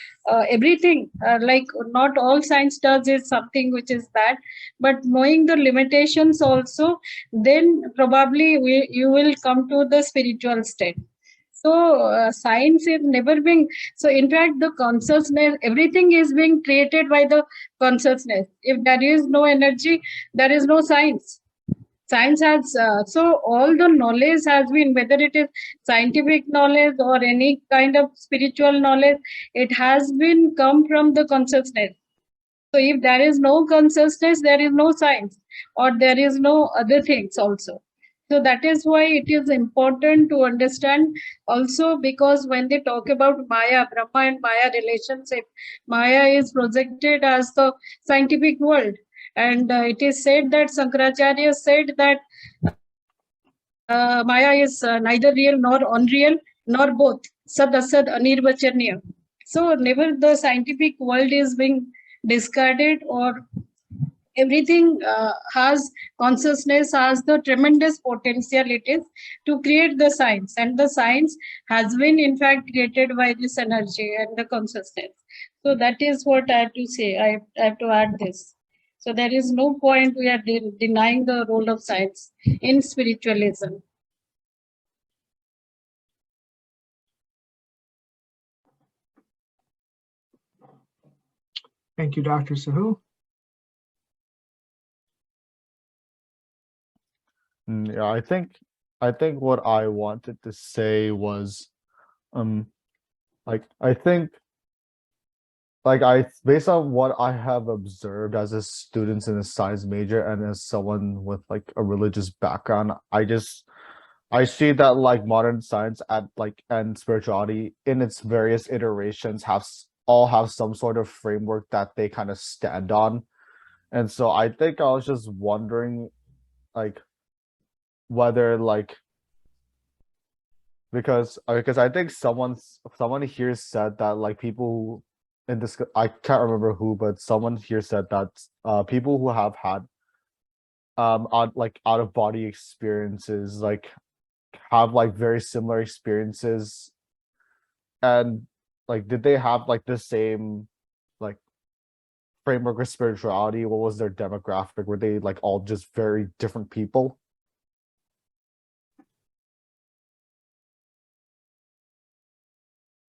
everything, like not all science does is something which is bad, but knowing the limitations also, then probably you will come to the spiritual state. So science is never being, so in fact the consciousness, everything is being created by the consciousness. If there is no energy, there is no science. Science has so all the knowledge has been, whether it is scientific knowledge or any kind of spiritual knowledge, it has been come from the consciousness. So if there is no consciousness, there is no science, or there is no other things also. So that is why it is important to understand also, because when they talk about Maya, Brahma and Maya relationship, Maya is projected as the scientific world. And it is said that Shankaracharya said that Maya is neither real nor unreal, nor both. Sad asad anirvachaniya. So never the scientific world is being discarded, or everything has consciousness, has the tremendous potentialities to create the science, and the science has been in fact created by this energy and the consciousness. So that is what I have to say. I have to add this. So there is no point we are denying the role of science in spiritualism. Thank you, Dr. Sahu. Yeah, I think what I wanted to say was, like I think, based on what I have observed as a student in a science major and as someone with like a religious background, I see that like modern science and spirituality in its various iterations all have some sort of framework that they kind of stand on. And so I think I was just wondering like whether like, because I think someone here said that like people in this, I can't remember who, but someone here said that people who have had out of body experiences like have like very similar experiences, and like did they have like the same like framework of spirituality? What was their demographic? Were they like all just very different people?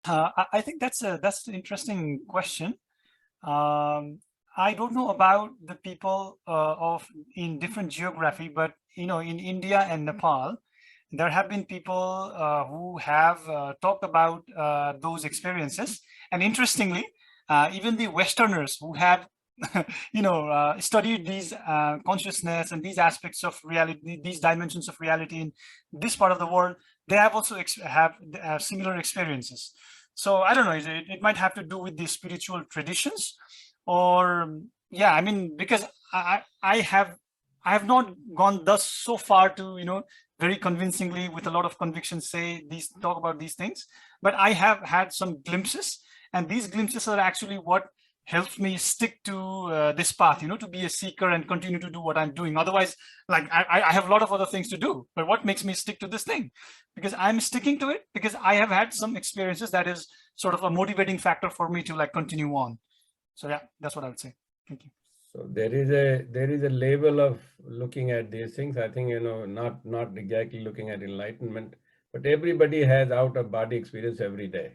I think that's an interesting question. I don't know about the people in different geography, but in India and Nepal, there have been people who have talked about those experiences. And interestingly, even the Westerners who have studied these consciousness and these aspects of reality, these dimensions of reality in this part of the world, they have also have similar experiences. So I don't know, it might have to do with the spiritual traditions, or yeah, I mean, because I have not gone thus so far to very convincingly with a lot of conviction talk about these things, but I have had some glimpses, and these glimpses are actually what helps me stick to this path, to be a seeker and continue to do what I'm doing. Otherwise, like I have a lot of other things to do, but what makes me stick to this thing? Because I'm sticking to it because I have had some experiences that is sort of a motivating factor for me to like continue on. So yeah, that's what I would say. Thank you. So there is a level of looking at these things. I think, not exactly looking at enlightenment, but everybody has out of body experience every day.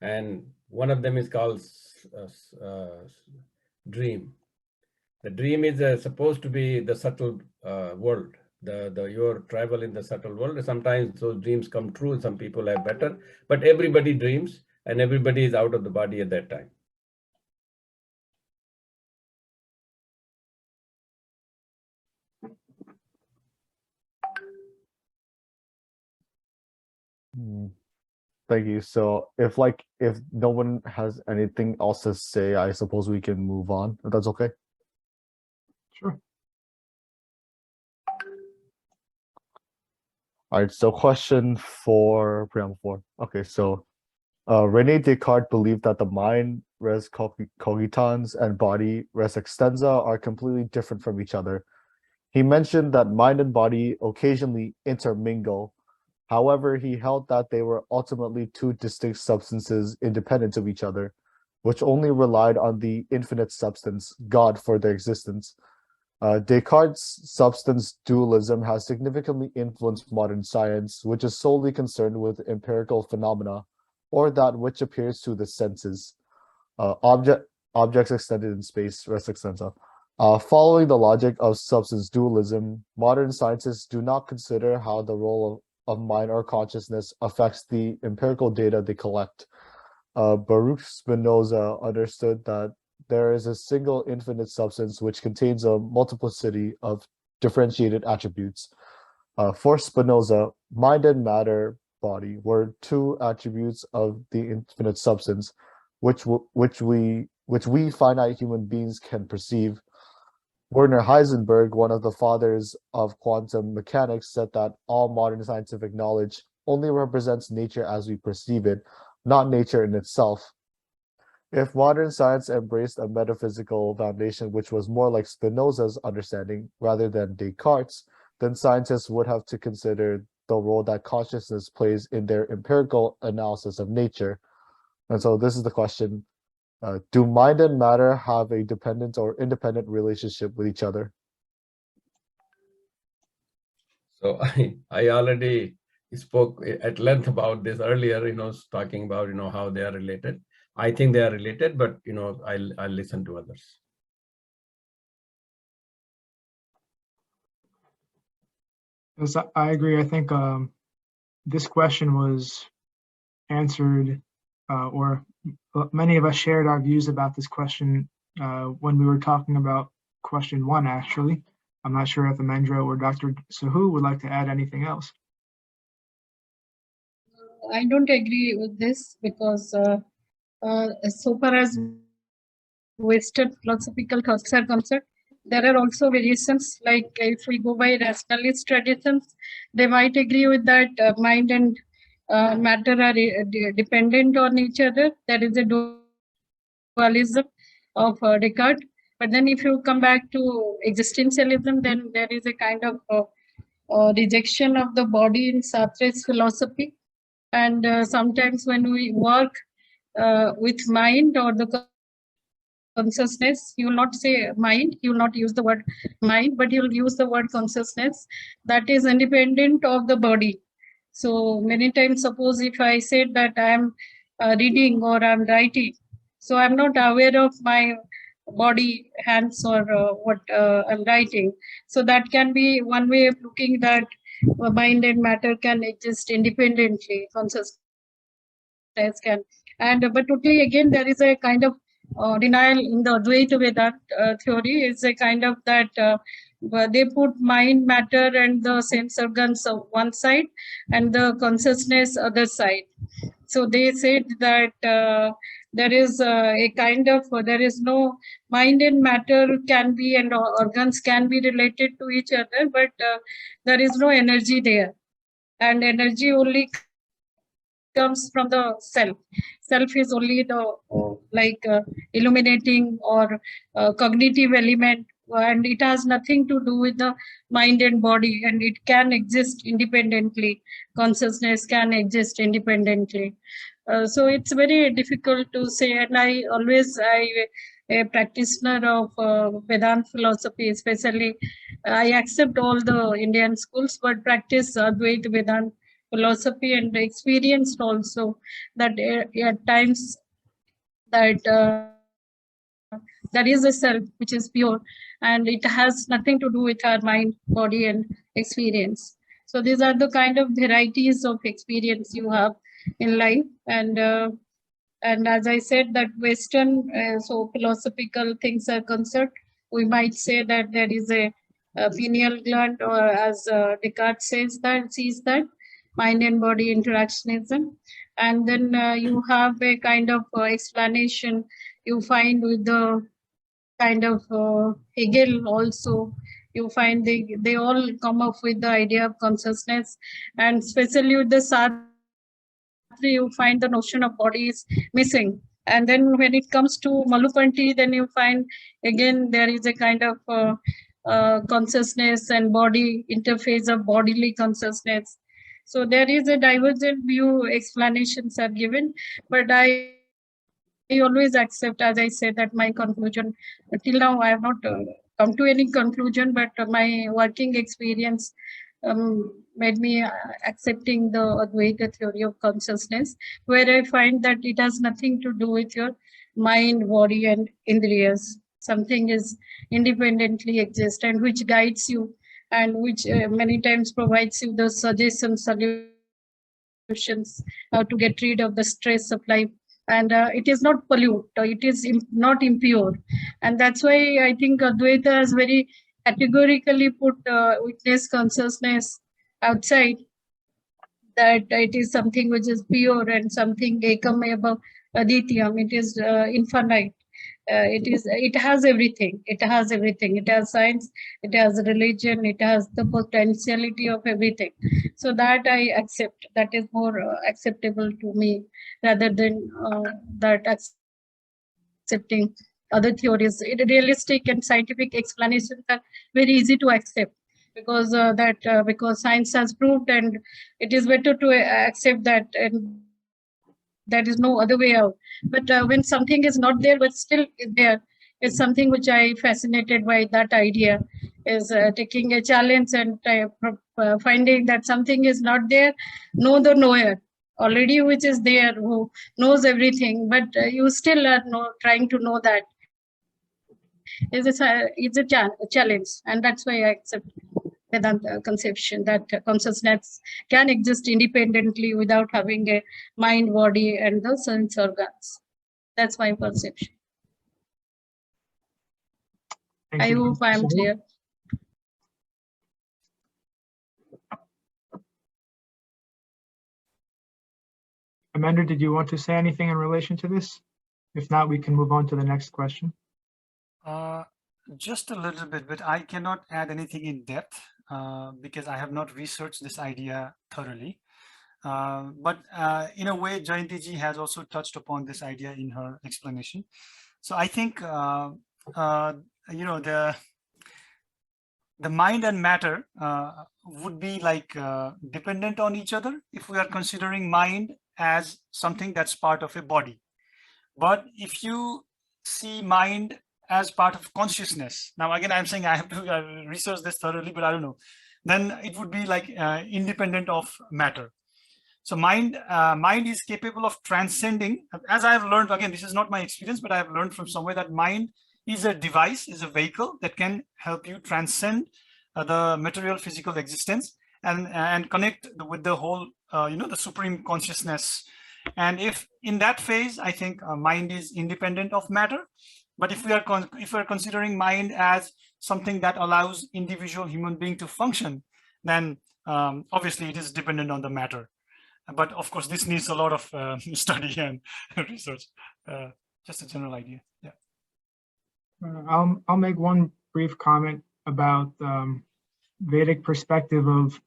And one of them is called dream. The dream is supposed to be the subtle world, your travel in the subtle world. Sometimes those dreams come true. Some people have better, but everybody dreams and everybody is out of the body at that time. Thank you. So if no one has anything else to say, I suppose we can move on, if that's okay. Sure. All right, so question for preamble 4. Okay, so Rene Descartes believed that the mind, res cogitans, and body, res extensa, are completely different from each other. He mentioned that mind and body occasionally intermingle. However, he held that they were ultimately two distinct substances independent of each other, which only relied on the infinite substance, God, for their existence. Descartes' substance dualism has significantly influenced modern science, which is solely concerned with empirical phenomena, or that which appears to the senses. Objects extended in space, res extensa. Following the logic of substance dualism, modern scientists do not consider how the role of mind or consciousness affects the empirical data they collect. Baruch Spinoza understood that there is a single infinite substance which contains a multiplicity of differentiated attributes. For Spinoza, mind and matter, body, were two attributes of the infinite substance, which we finite human beings can perceive. Werner Heisenberg, one of the fathers of quantum mechanics, said that all modern scientific knowledge only represents nature as we perceive it, not nature in itself. If modern science embraced a metaphysical foundation which was more like Spinoza's understanding rather than Descartes', then scientists would have to consider the role that consciousness plays in their empirical analysis of nature. And so this is the question. Do mind and matter have a dependent or independent relationship with each other? So I already spoke at length about this earlier, talking about, how they are related. I think they are related, but, I'll listen to others. Yes, I agree. I think this question was answered, or many of us shared our views about this question when we were talking about question 1, actually. I'm not sure if Amendra or Dr. Sahu would like to add anything else. I don't agree with this because so far as Western philosophical thoughts are concerned, there are also variations. Like if we go by rationalist traditions, they might agree with that mind and matter are dependent on each other. That is a dualism of Descartes. But then if you come back to existentialism, then there is a kind of rejection of the body in Sartre's philosophy. And sometimes when we work with mind or the consciousness, you will not say mind, you will not use the word mind, but you will use the word consciousness that is independent of the body. So many times, suppose if I said that I am reading or I'm writing, so I'm not aware of my body, hands, or what I'm writing. So that can be one way of looking that mind and matter can exist independently, consciousness can. And but totally again, there is a kind of denial in the Advaita Vedanta theory. Is a kind of that they put mind, matter, and the sense organs on one side, and the consciousness other side. So they said that there is a kind of there is no mind and matter can be and organs can be related to each other, but there is no energy there, and energy only comes from the self. Self is only the illuminating or cognitive element, and it has nothing to do with the mind and body, and it can exist independently. Consciousness can exist independently. So it's very difficult to say, and I a practitioner of Vedanta philosophy, especially I accept all the Indian schools, but practice Advaita Vedanta philosophy and experienced also that at times that there is a self which is pure, and it has nothing to do with our mind, body, and experience. So these are the kind of varieties of experience you have in life, and as I said, that Western so philosophical things are concerned, we might say that there is a pineal gland, or as Descartes sees that mind and body interactionism, and then you have a kind of explanation you find with the kind of Hegel also. You find they all come up with the idea of consciousness, and especially with the Sartre, you find the notion of body is missing. And then when it comes to Malupanti, then you find again there is a kind of consciousness and body interface of bodily consciousness. So there is a divergent view, explanations are given, but I always accept, as I said, that my conclusion, till now I have not come to any conclusion, but my working experience made me accepting the Advaita theory of consciousness, where I find that it has nothing to do with your mind, body, and indriyas. Something is independently exist and which guides you, and which many times provides you the suggestions, solutions to get rid of the stress of life. And it is not pollute, it is not impure. And that's why I think Advaita has very categorically put witness consciousness outside, that it is something which is pure and something ekameva aditiyam, it is infinite. It has everything. It has everything. It has science, it has religion, it has the potentiality of everything. So that I accept. That is more acceptable to me, rather than that accepting other theories. Realistic and scientific explanations are very easy to accept, because because science has proved, and it is better to accept that, and there is no other way out. But when something is not there but still is there, is something which I fascinated by. That idea is taking a challenge and finding that something is not there, know the knower already, which is there, who knows everything, but you still are trying to know that. It's a challenge, and that's why I accept Vedanta conception that consciousness can exist independently without having a mind, body, and the sense organs. That's my perception. Thank I you. hope I am clear. Amanda, did you want to say anything in relation to this? If not, we can move on to the next question. Just a little bit, but I cannot add anything in depth because I have not researched this idea thoroughly. But in a way, Jayantiji has also touched upon this idea in her explanation. So I think, you know, the mind and matter would be like dependent on each other if we are considering mind as something that's part of a body. But if you see mind as part of consciousness, now again, I'm saying I have to research this thoroughly, but I don't know, then it would be like independent of matter. So mind is capable of transcending, as I have learned, again, this is not my experience, but I have learned from somewhere that mind is a device, is a vehicle that can help you transcend the material physical existence and connect with the whole, you know, the supreme consciousness. And if in that phase, I think mind is independent of matter. But if we are considering mind as something that allows individual human being to function, then obviously it is dependent on the matter. But of course, this needs a lot of study and research. Just a general idea. Yeah. I'll make one brief comment about Vedic perspective of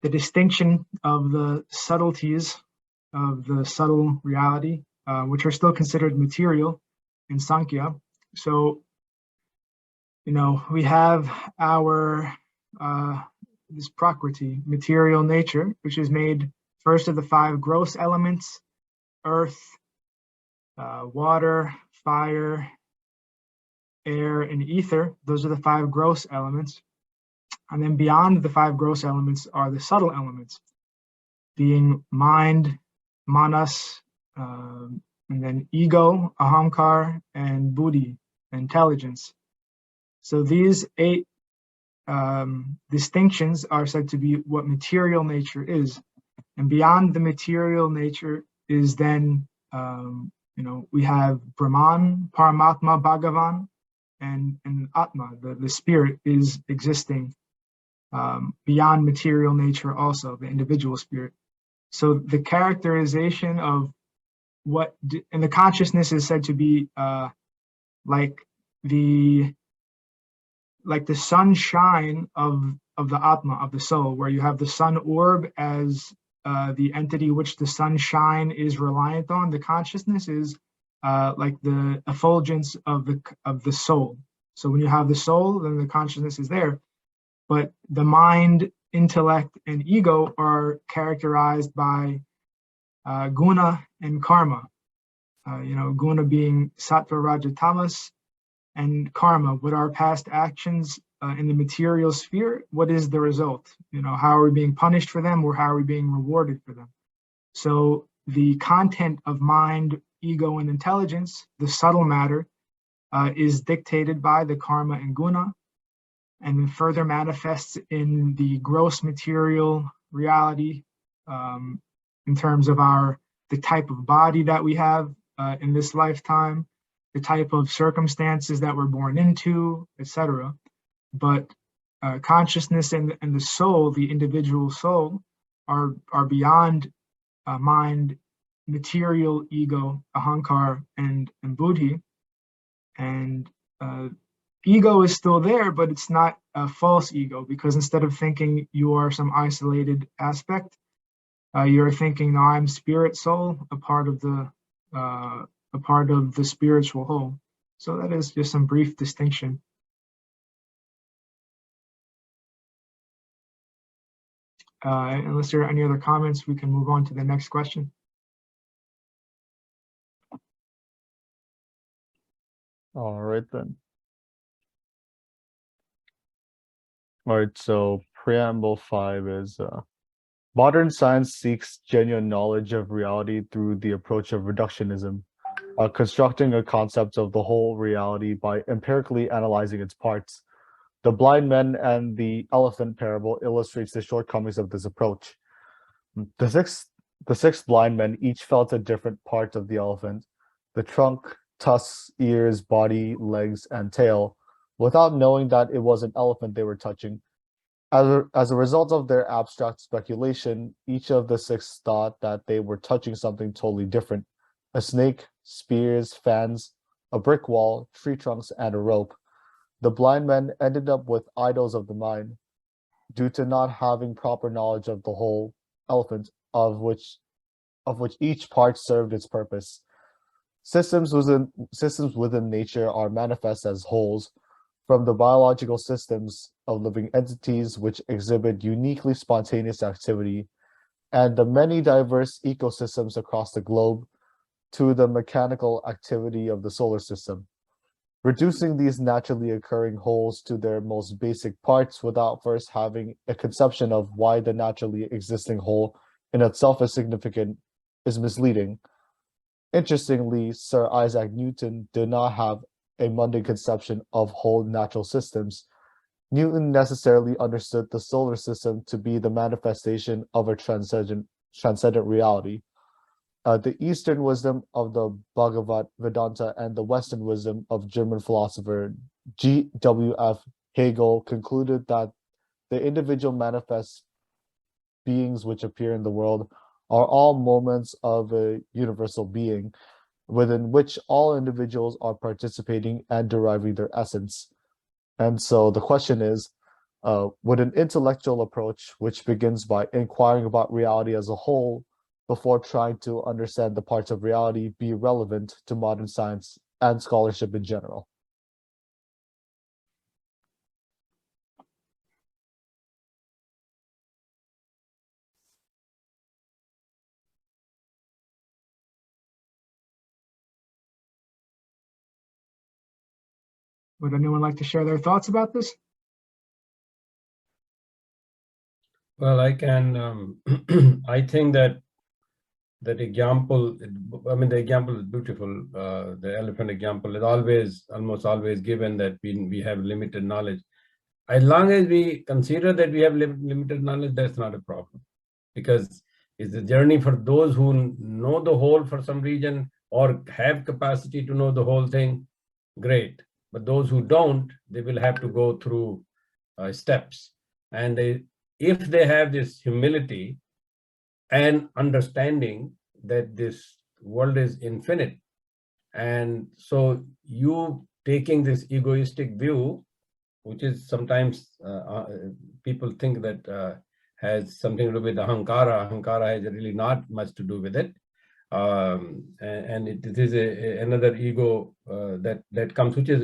the distinction of the subtleties of the subtle reality, which are still considered material in Sankhya. So, you know, we have our this prakriti, material nature, which is made first of the 5 gross elements: earth, water, fire, air, and ether. Those are the five gross elements. And then beyond the five gross elements are the subtle elements, being mind, manas, and then ego, ahankar, and buddhi, intelligence. So these eight distinctions are said to be what material nature is. And beyond the material nature is then, we have Brahman, Paramatma, Bhagavan, and Atma, the spirit is existing beyond material nature also, the individual spirit. So the characterization of and the consciousness is said to be like the sunshine of the Atma, of the soul, where you have the sun orb as the entity which the sunshine is reliant on. The consciousness is like the effulgence of the soul. So when you have the soul, then the consciousness is there. But the mind, intellect, and ego are characterized by guna and karma. Guna being sattva, raja, tamas, and karma. What are past actions in the material sphere? What is the result? How are we being punished for them, or how are we being rewarded for them? So the content of mind, ego, and intelligence, the subtle matter, is dictated by the karma and guna, and then further manifests in the gross material reality in terms of the type of body that we have in this lifetime, the type of circumstances that we're born into, etc. But consciousness and the soul, the individual soul, are beyond mind, material, ego, ahankar, and buddhi. And ego is still there, but it's not a false ego, because instead of thinking you are some isolated aspect, you're thinking, no, I'm spirit soul, a part of the spiritual whole. So that is just some brief distinction. Unless there are any other comments, we can move on to the next question. All right then. All right, so preamble 5 is modern science seeks genuine knowledge of reality through the approach of reductionism, constructing a concept of the whole reality by empirically analyzing its parts. The blind men and the elephant parable illustrates the shortcomings of this approach. The six blind men each felt a different part of the elephant: the trunk, tusks, ears, body, legs, and tail, without knowing that it was an elephant they were touching. As a result of their abstract speculation, each of the six thought that they were touching something totally different: a snake, spears, fans, a brick wall, tree trunks, and a rope. The blind men ended up with idols of the mind, due to not having proper knowledge of the whole elephant, of which each part served its purpose. Systems within nature are manifest as wholes, from the biological systems of living entities which exhibit uniquely spontaneous activity, and the many diverse ecosystems across the globe, to the mechanical activity of the solar system. Reducing these naturally occurring wholes to their most basic parts without first having a conception of why the naturally existing whole in itself is significant is misleading. Interestingly, Sir Isaac Newton did not have a mundane conception of whole natural systems. Newton necessarily understood the solar system to be the manifestation of a transcendent reality. The Eastern wisdom of the Bhagavad Vedanta and the Western wisdom of German philosopher G.W.F. Hegel concluded that the individual manifest beings which appear in the world are all moments of a universal being, within which all individuals are participating and deriving their essence. And so the question is, would an intellectual approach, which begins by inquiring about reality as a whole before trying to understand the parts of reality, be relevant to modern science and scholarship in general? Would anyone like to share their thoughts about this? Well, I can. I think that example. I mean, the example is beautiful. The elephant example is almost always given that we have limited knowledge. As long as we consider that we have limited knowledge, that's not a problem, because it's a journey for those who know the whole for some reason or have capacity to know the whole thing. Great, but those who don't, they will have to go through steps, and if they have this humility and understanding that this world is infinite, and so you taking this egoistic view, which is sometimes people think that has something to do with ahankara. Ahankara has really not much to do with it. And it is another ego that comes, which is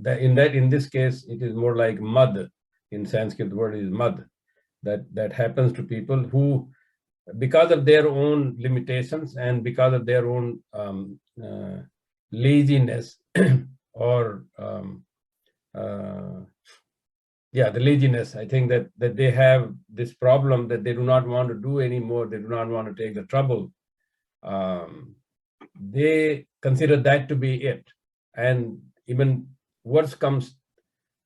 in this case, it is more like mud. In Sanskrit, the word is mud. That happens to people who, because of their own limitations and because of their own laziness or the laziness, I think that they have this problem that they do not want to do anymore. They do not want to take the trouble. They consider that to be it. And even worse comes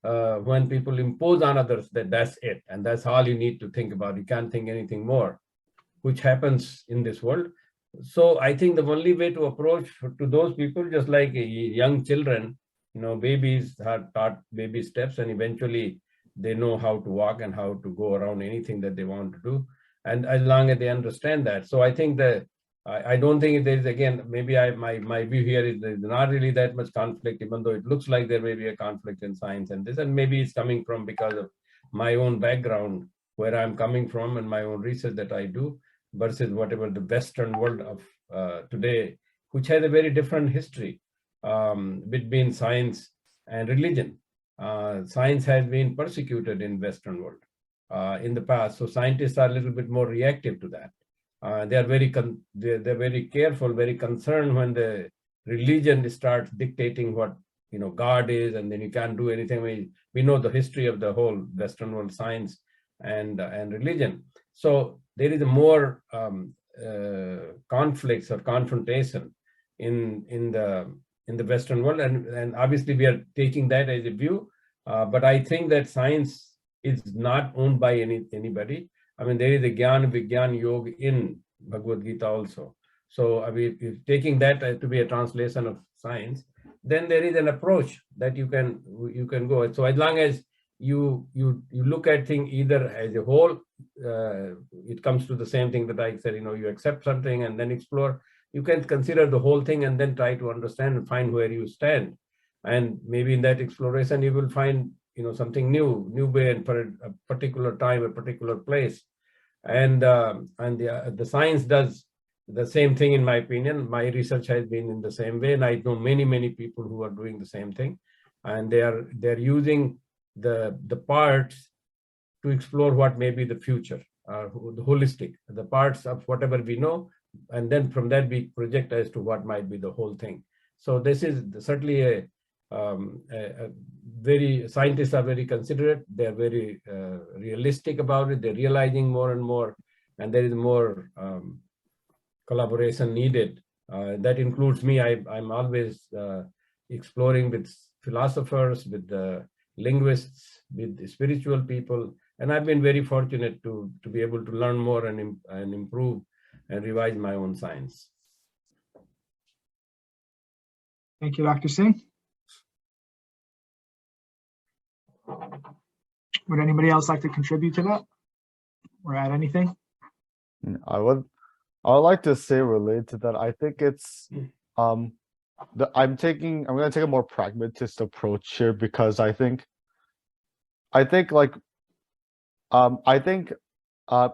when people impose on others that that's it. And that's all you need to think about. You can't think anything more, which happens in this world. So I think the only way to approach to those people, just like young children, babies are taught baby steps, and eventually they know how to walk and how to go around anything that they want to do. And as long as they understand that. So I think that I don't think there is, again, maybe my view here is there's not really that much conflict, even though it looks like there may be a conflict in science and this, and maybe it's coming from because of my own background, where I'm coming from and my own research that I do, versus whatever the Western world of today, which has a very different history between science and religion. Science has been persecuted in Western world in the past, so scientists are a little bit more reactive to that. They are they're very careful, very concerned when the religion starts dictating what God is, and then you can't do anything. We know the history of the whole Western world science and religion. So there is a more conflicts or confrontation in the Western world, and obviously we are taking that as a view. But I think that science is not owned by anybody. I mean, there is a Jnana Vigyan Yoga in Bhagavad Gita also. So I mean, if taking that to be a translation of science, then there is an approach that you can go. So as long as you look at things either as a whole, it comes to the same thing that I said. You accept something and then explore. You can consider the whole thing and then try to understand and find where you stand. And maybe in that exploration, you will find something new way for a particular time, a particular place. And the science does the same thing, in my opinion. My research has been in the same way, and I know many people who are doing the same thing, and they're using the parts to explore what may be the future, the holistic, the parts of whatever we know, and then from that we project as to what might be the whole thing. So this is certainly a very, scientists are very considerate. They're very realistic about it. They're realizing more and more, and there is more collaboration needed. That includes me. I'm always exploring with philosophers, with linguists, with spiritual people, and I've been very fortunate to be able to learn more and improve and revise my own science. Thank you, Dr. Singh. Would anybody else like to contribute to that or add anything? I would like to say, related to that, I think it's I'm going to take a more pragmatist approach here, because I think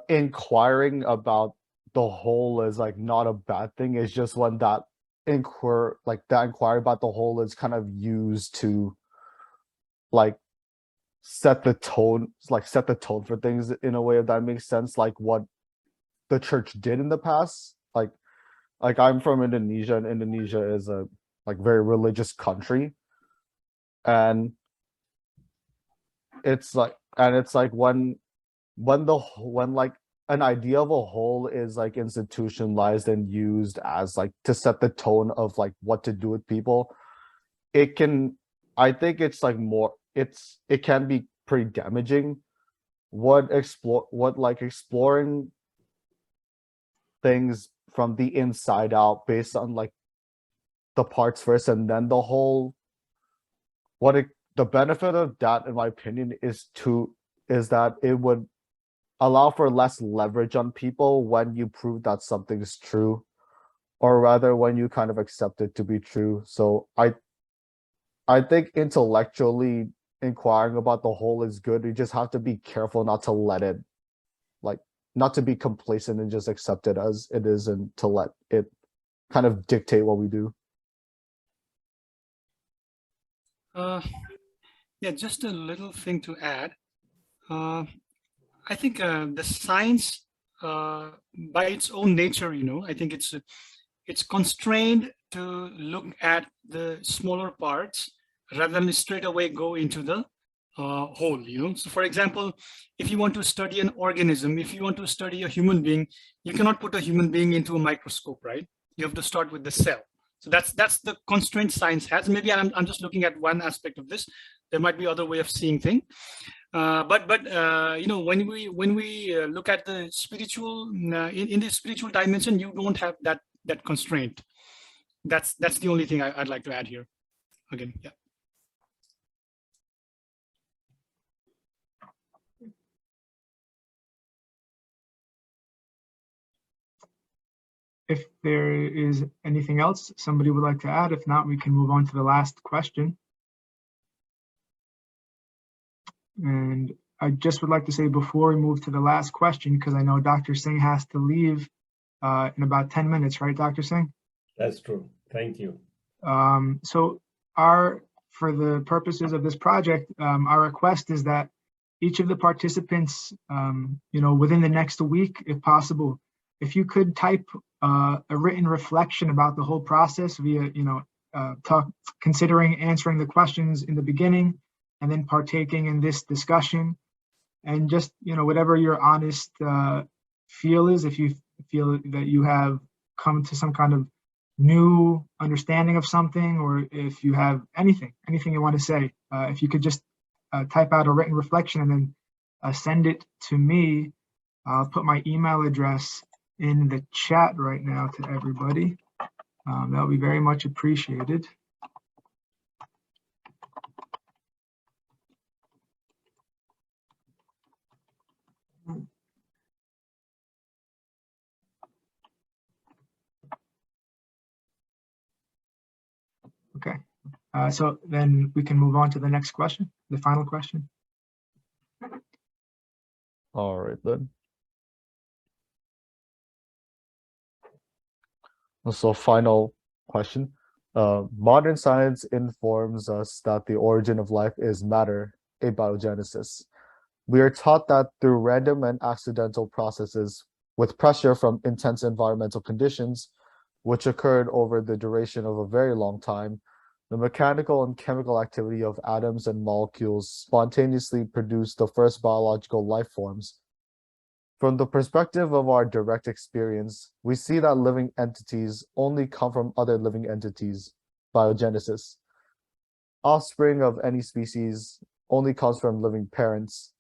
inquiring about the whole is like not a bad thing. It's just when that inquiry about the whole is kind of used to like set the tone for things in a way, if that makes sense, like what the church did in the past. Like I'm from Indonesia, and Indonesia is a very religious country, and it's like, and it's like when like an idea of a whole is like institutionalized and used as like to set the tone of like what to do with people, it can, I think it's like more, it can be pretty damaging. What exploring things from the inside out based on like the parts first and then the whole, the benefit of that in my opinion is that it would allow for less leverage on people when you prove that something is true, or rather when you kind of accept it to be true. So I think intellectually inquiring about the whole is good. You just have to be careful not to let it, like, not to be complacent and just accept it as it is, and to let it kind of dictate what we do. Yeah, just a little thing to add. I think the science, by its own nature, I think it's constrained to look at the smaller parts rather than straight away go into the whole. So, for example, if you want to study an organism, if you want to study a human being, you cannot put a human being into a microscope, right? You have to start with the cell. So that's the constraint science has. Maybe I'm just looking at one aspect of this. There might be other way of seeing things. But when we look at the spiritual, in the spiritual dimension, you don't have that constraint. That's the only thing I'd like to add here. Again, yeah. If there is anything else somebody would like to add, if not, we can move on to the last question. And I just would like to say before we move to the last question, because I know Dr. Singh has to leave in about 10 minutes, right, Dr. Singh? That's true. Thank you. So for the purposes of this project, our request is that each of the participants, within the next week, if possible, if you could type a written reflection about the whole process via, considering answering the questions in the beginning and then partaking in this discussion, and just, whatever your honest feel is, if you feel that you have come to some kind of new understanding of something, or if you have anything you want to say, if you could just type out a written reflection and then send it to me. I'll put my email address in the chat right now to everybody. That would be very much appreciated. Okay, so then we can move on to the next question, the final question. All right then. So final question. Modern science informs us that the origin of life is matter, abiogenesis. We are taught that through random and accidental processes with pressure from intense environmental conditions, which occurred over the duration of a very long time, the mechanical and chemical activity of atoms and molecules spontaneously produced the first biological life forms. From the perspective of our direct experience, we see that living entities only come from other living entities, biogenesis. Offspring of any species only comes from living parents.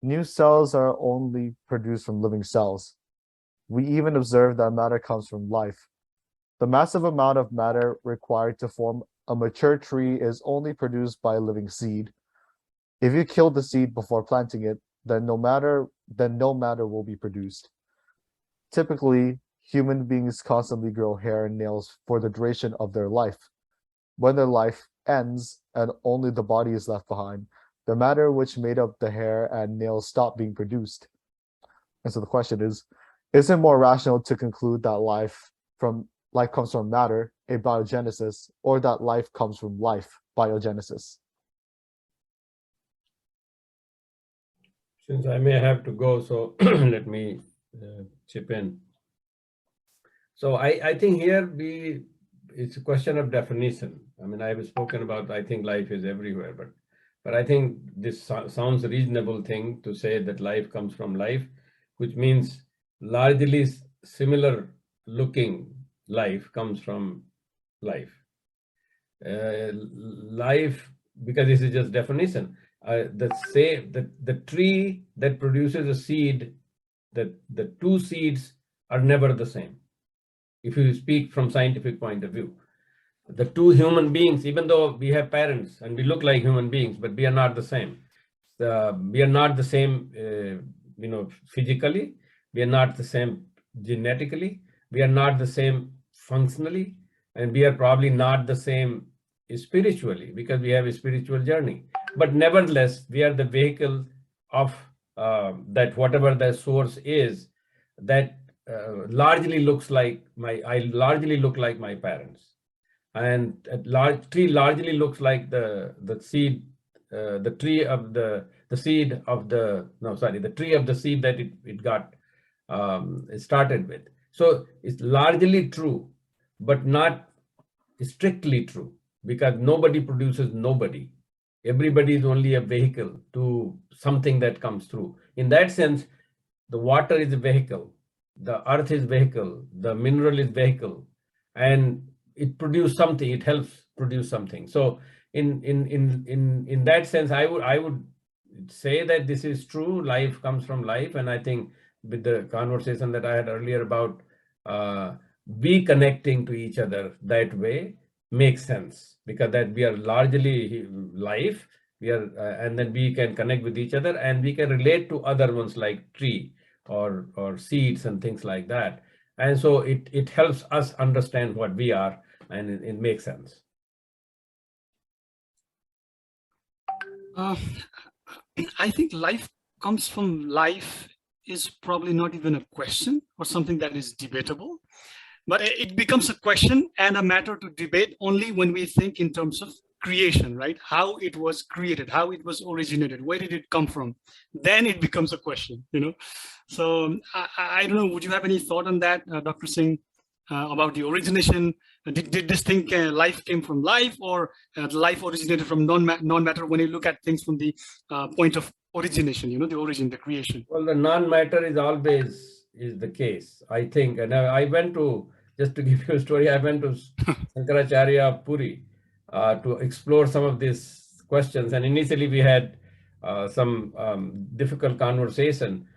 New cells are only produced from living cells. We even observe that matter comes from life. The massive amount of matter required to form a mature tree is only produced by a living seed. If you kill the seed before planting it, then no matter will be produced. Typically, human beings constantly grow hair and nails for the duration of their life. When their life ends and only the body is left behind, the matter which made up the hair and nails stop being produced. And so the question is it more rational to conclude that life comes from matter, abiogenesis, or that life comes from life, biogenesis? Since I may have to go, so let me chip in. So I think here it's a question of definition. I mean, I've spoken about, I think life is everywhere, but But I think this sounds a reasonable thing to say that life comes from life, which means largely similar looking life comes from life. Life, because this is just definition, the tree that produces a seed, the two seeds are never the same. If you speak from scientific point of view, the two human beings, even though we have parents and we look like human beings, but we are not the same. We are not the same, physically. We are not the same genetically. We are not the same functionally, and we are probably not the same spiritually, because we have a spiritual journey. But nevertheless, we are the vehicle of that, whatever the source is, that largely looks like I largely look like my parents. And a tree largely looks like the seed, the tree of the seed of the, no, sorry, the tree of the seed that it got started with. So it's largely true, but not strictly true, because nobody produces nobody. Everybody is only a vehicle to something that comes through. In that sense, the water is a vehicle, the earth is vehicle, the mineral is vehicle, and it produces something, it helps produce something. So in that sense, I would say that this is true. Life comes from life. And I think with the conversation that I had earlier about we connecting to each other that way makes sense, because that we are largely life, we are and then we can connect with each other, and we can relate to other ones like tree or seeds and things like that. And so it helps us understand what we are, and it makes sense. I think life comes from life is probably not even a question or something that is debatable, but it becomes a question and a matter to debate only when we think in terms of creation, right? How it was created, how it was originated, where did it come from? Then it becomes a question, So I don't know, would you have any thought on that, Dr. Singh, about the origination? Did this thing, life came from life, or life originated from non-matter, when you look at things from the point of origination, the origin, the creation? Well, the non-matter is always the case, I think. And I went to, just to give you a story, I went to Shankaracharya Puri to explore some of these questions. And initially we had some difficult conversation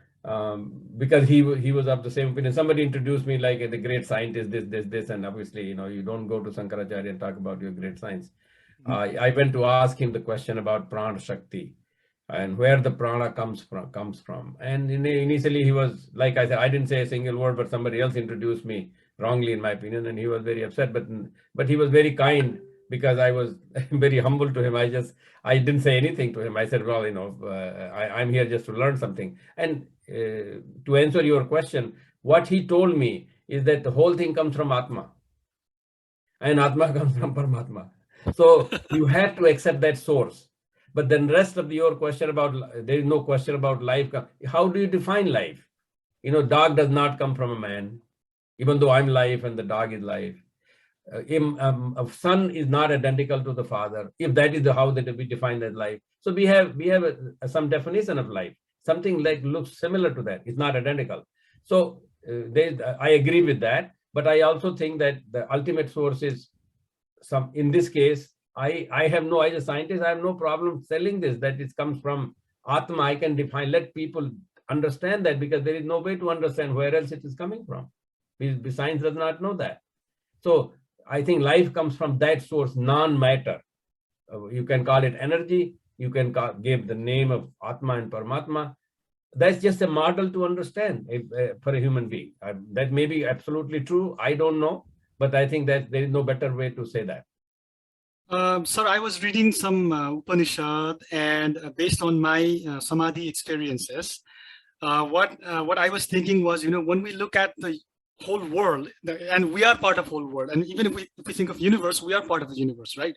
because he was of the same opinion. Somebody introduced me like the great scientist, this, and obviously, you don't go to Shankaracharya and talk about your great science. I went to ask him the question about Prana Shakti and where the prana comes from. And initially he was, like I said, I didn't say a single word, but somebody else introduced me wrongly, in my opinion, and he was very upset. But he was very kind, because I was very humble to him. I didn't say anything to him. I said, well, I'm here just to learn something. And to answer your question, what he told me is that the whole thing comes from Atma, and Atma comes from Paramatma. So you have to accept that source. But then rest of your question about, there is no question about life. How do you define life? Dog does not come from a man, even though I'm life and the dog is life. A son is not identical to the father, if that is how that we define that life. So we have some definition of life, something like looks similar to that. It's not identical. So I agree with that, but I also think that the ultimate source is in this case, I have no, as a scientist, I have no problem telling this, that it comes from Atma. I can define, let people understand that, because there is no way to understand where else it is coming from. Science does not know that. So I think life comes from that source, non-matter. You can call it energy. You can give the name of Atma and Paramatma. That's just a model to understand for a human being. That may be absolutely true. I don't know, but I think that there is no better way to say that. Sir, I was reading some Upanishad, and based on my Samadhi experiences, what I was thinking was, when we look at the whole world, and we are part of whole world, and even if we think of universe, we are part of the universe, right?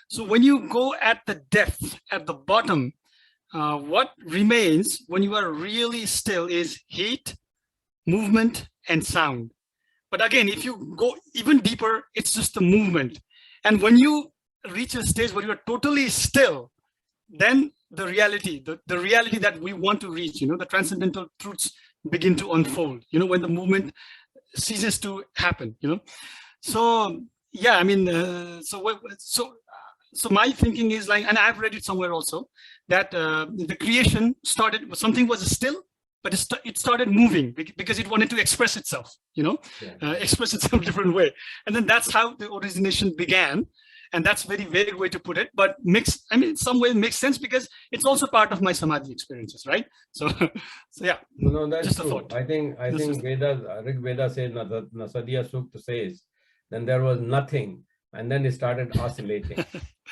So when you go at the depth, at the bottom, what remains when you are really still is heat, movement, and sound. But again, if you go even deeper, it's just the movement. And when you reach a stage where you are totally still, then the reality, the reality that we want to reach, the transcendental truths begin to unfold, when the movement ceases to happen, So, yeah, I mean, so my thinking is like, and I've read it somewhere also, that the creation started, something was still, but it started moving because it wanted to express itself, express itself a different way. And then that's how the origination began. And that's very vague way to put it, but in some way it makes sense because it's also part of my samadhi experiences, right? So yeah. No, that's just a true. thought. I think Vedas, Rig Veda says, Nasadiya Sukta says, then there was nothing, and then it started oscillating.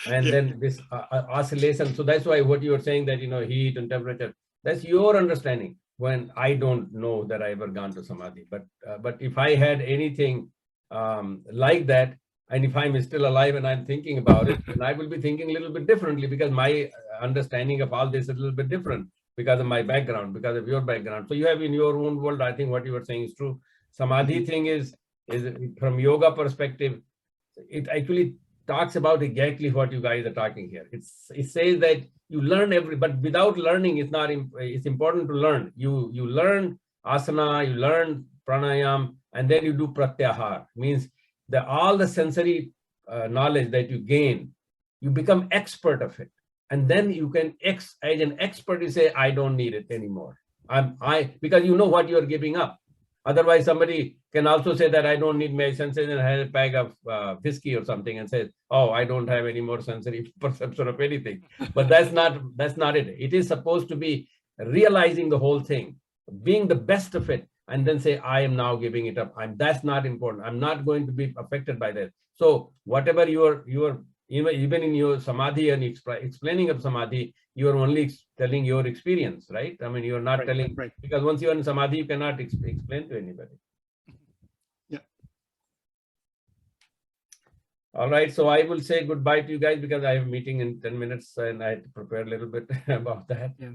And then this oscillation, so that's why what you were saying that, heat and temperature, that's your understanding. When I don't know that I ever gone to samadhi, but if I had anything like that, and if I'm still alive and I'm thinking about it, then I will be thinking a little bit differently because my understanding of all this is a little bit different because of my background, because of your background. So you have in your own world, I think what you were saying is true. Samadhi thing is from yoga perspective, it actually talks about exactly what you guys are talking here. It says that you learn but without learning, it's important to learn. You learn asana, you learn pranayam, and then you do pratyahar. Means all the sensory knowledge that you gain, you become expert of it. And then you can, as an expert, you say, I don't need it anymore. Because you know what you're giving up. Otherwise, somebody can also say that I don't need my senses and have a bag of whiskey or something and says, oh, I don't have any more sensory perception of anything. But that's not it. It is supposed to be realizing the whole thing, being the best of it, and then say, I am now giving it up. That's not important. I'm not going to be affected by that. So whatever even in your samadhi and explaining of samadhi, you are only telling your experience, right? I mean, you're not telling, because once you're in samadhi, you cannot explain to anybody. Yeah. All right. So I will say goodbye to you guys because I have a meeting in 10 minutes and I had to prepare a little bit about that. Yeah.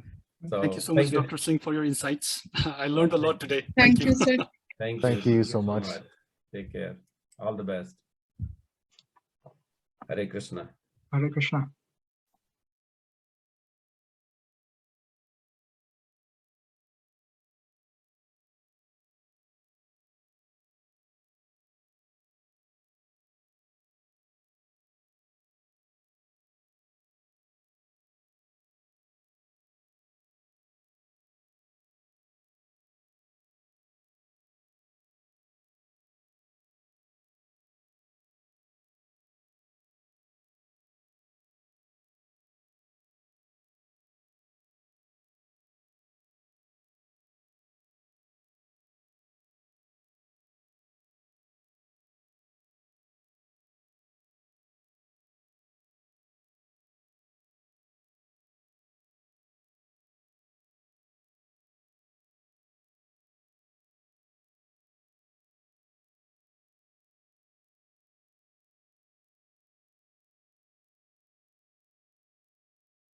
So, thank you so much, Dr. Singh, for your insights. I learned a lot today. Thank you, sir. Thank you so much. Take care. All the best. Hare Krishna. Hare Krishna.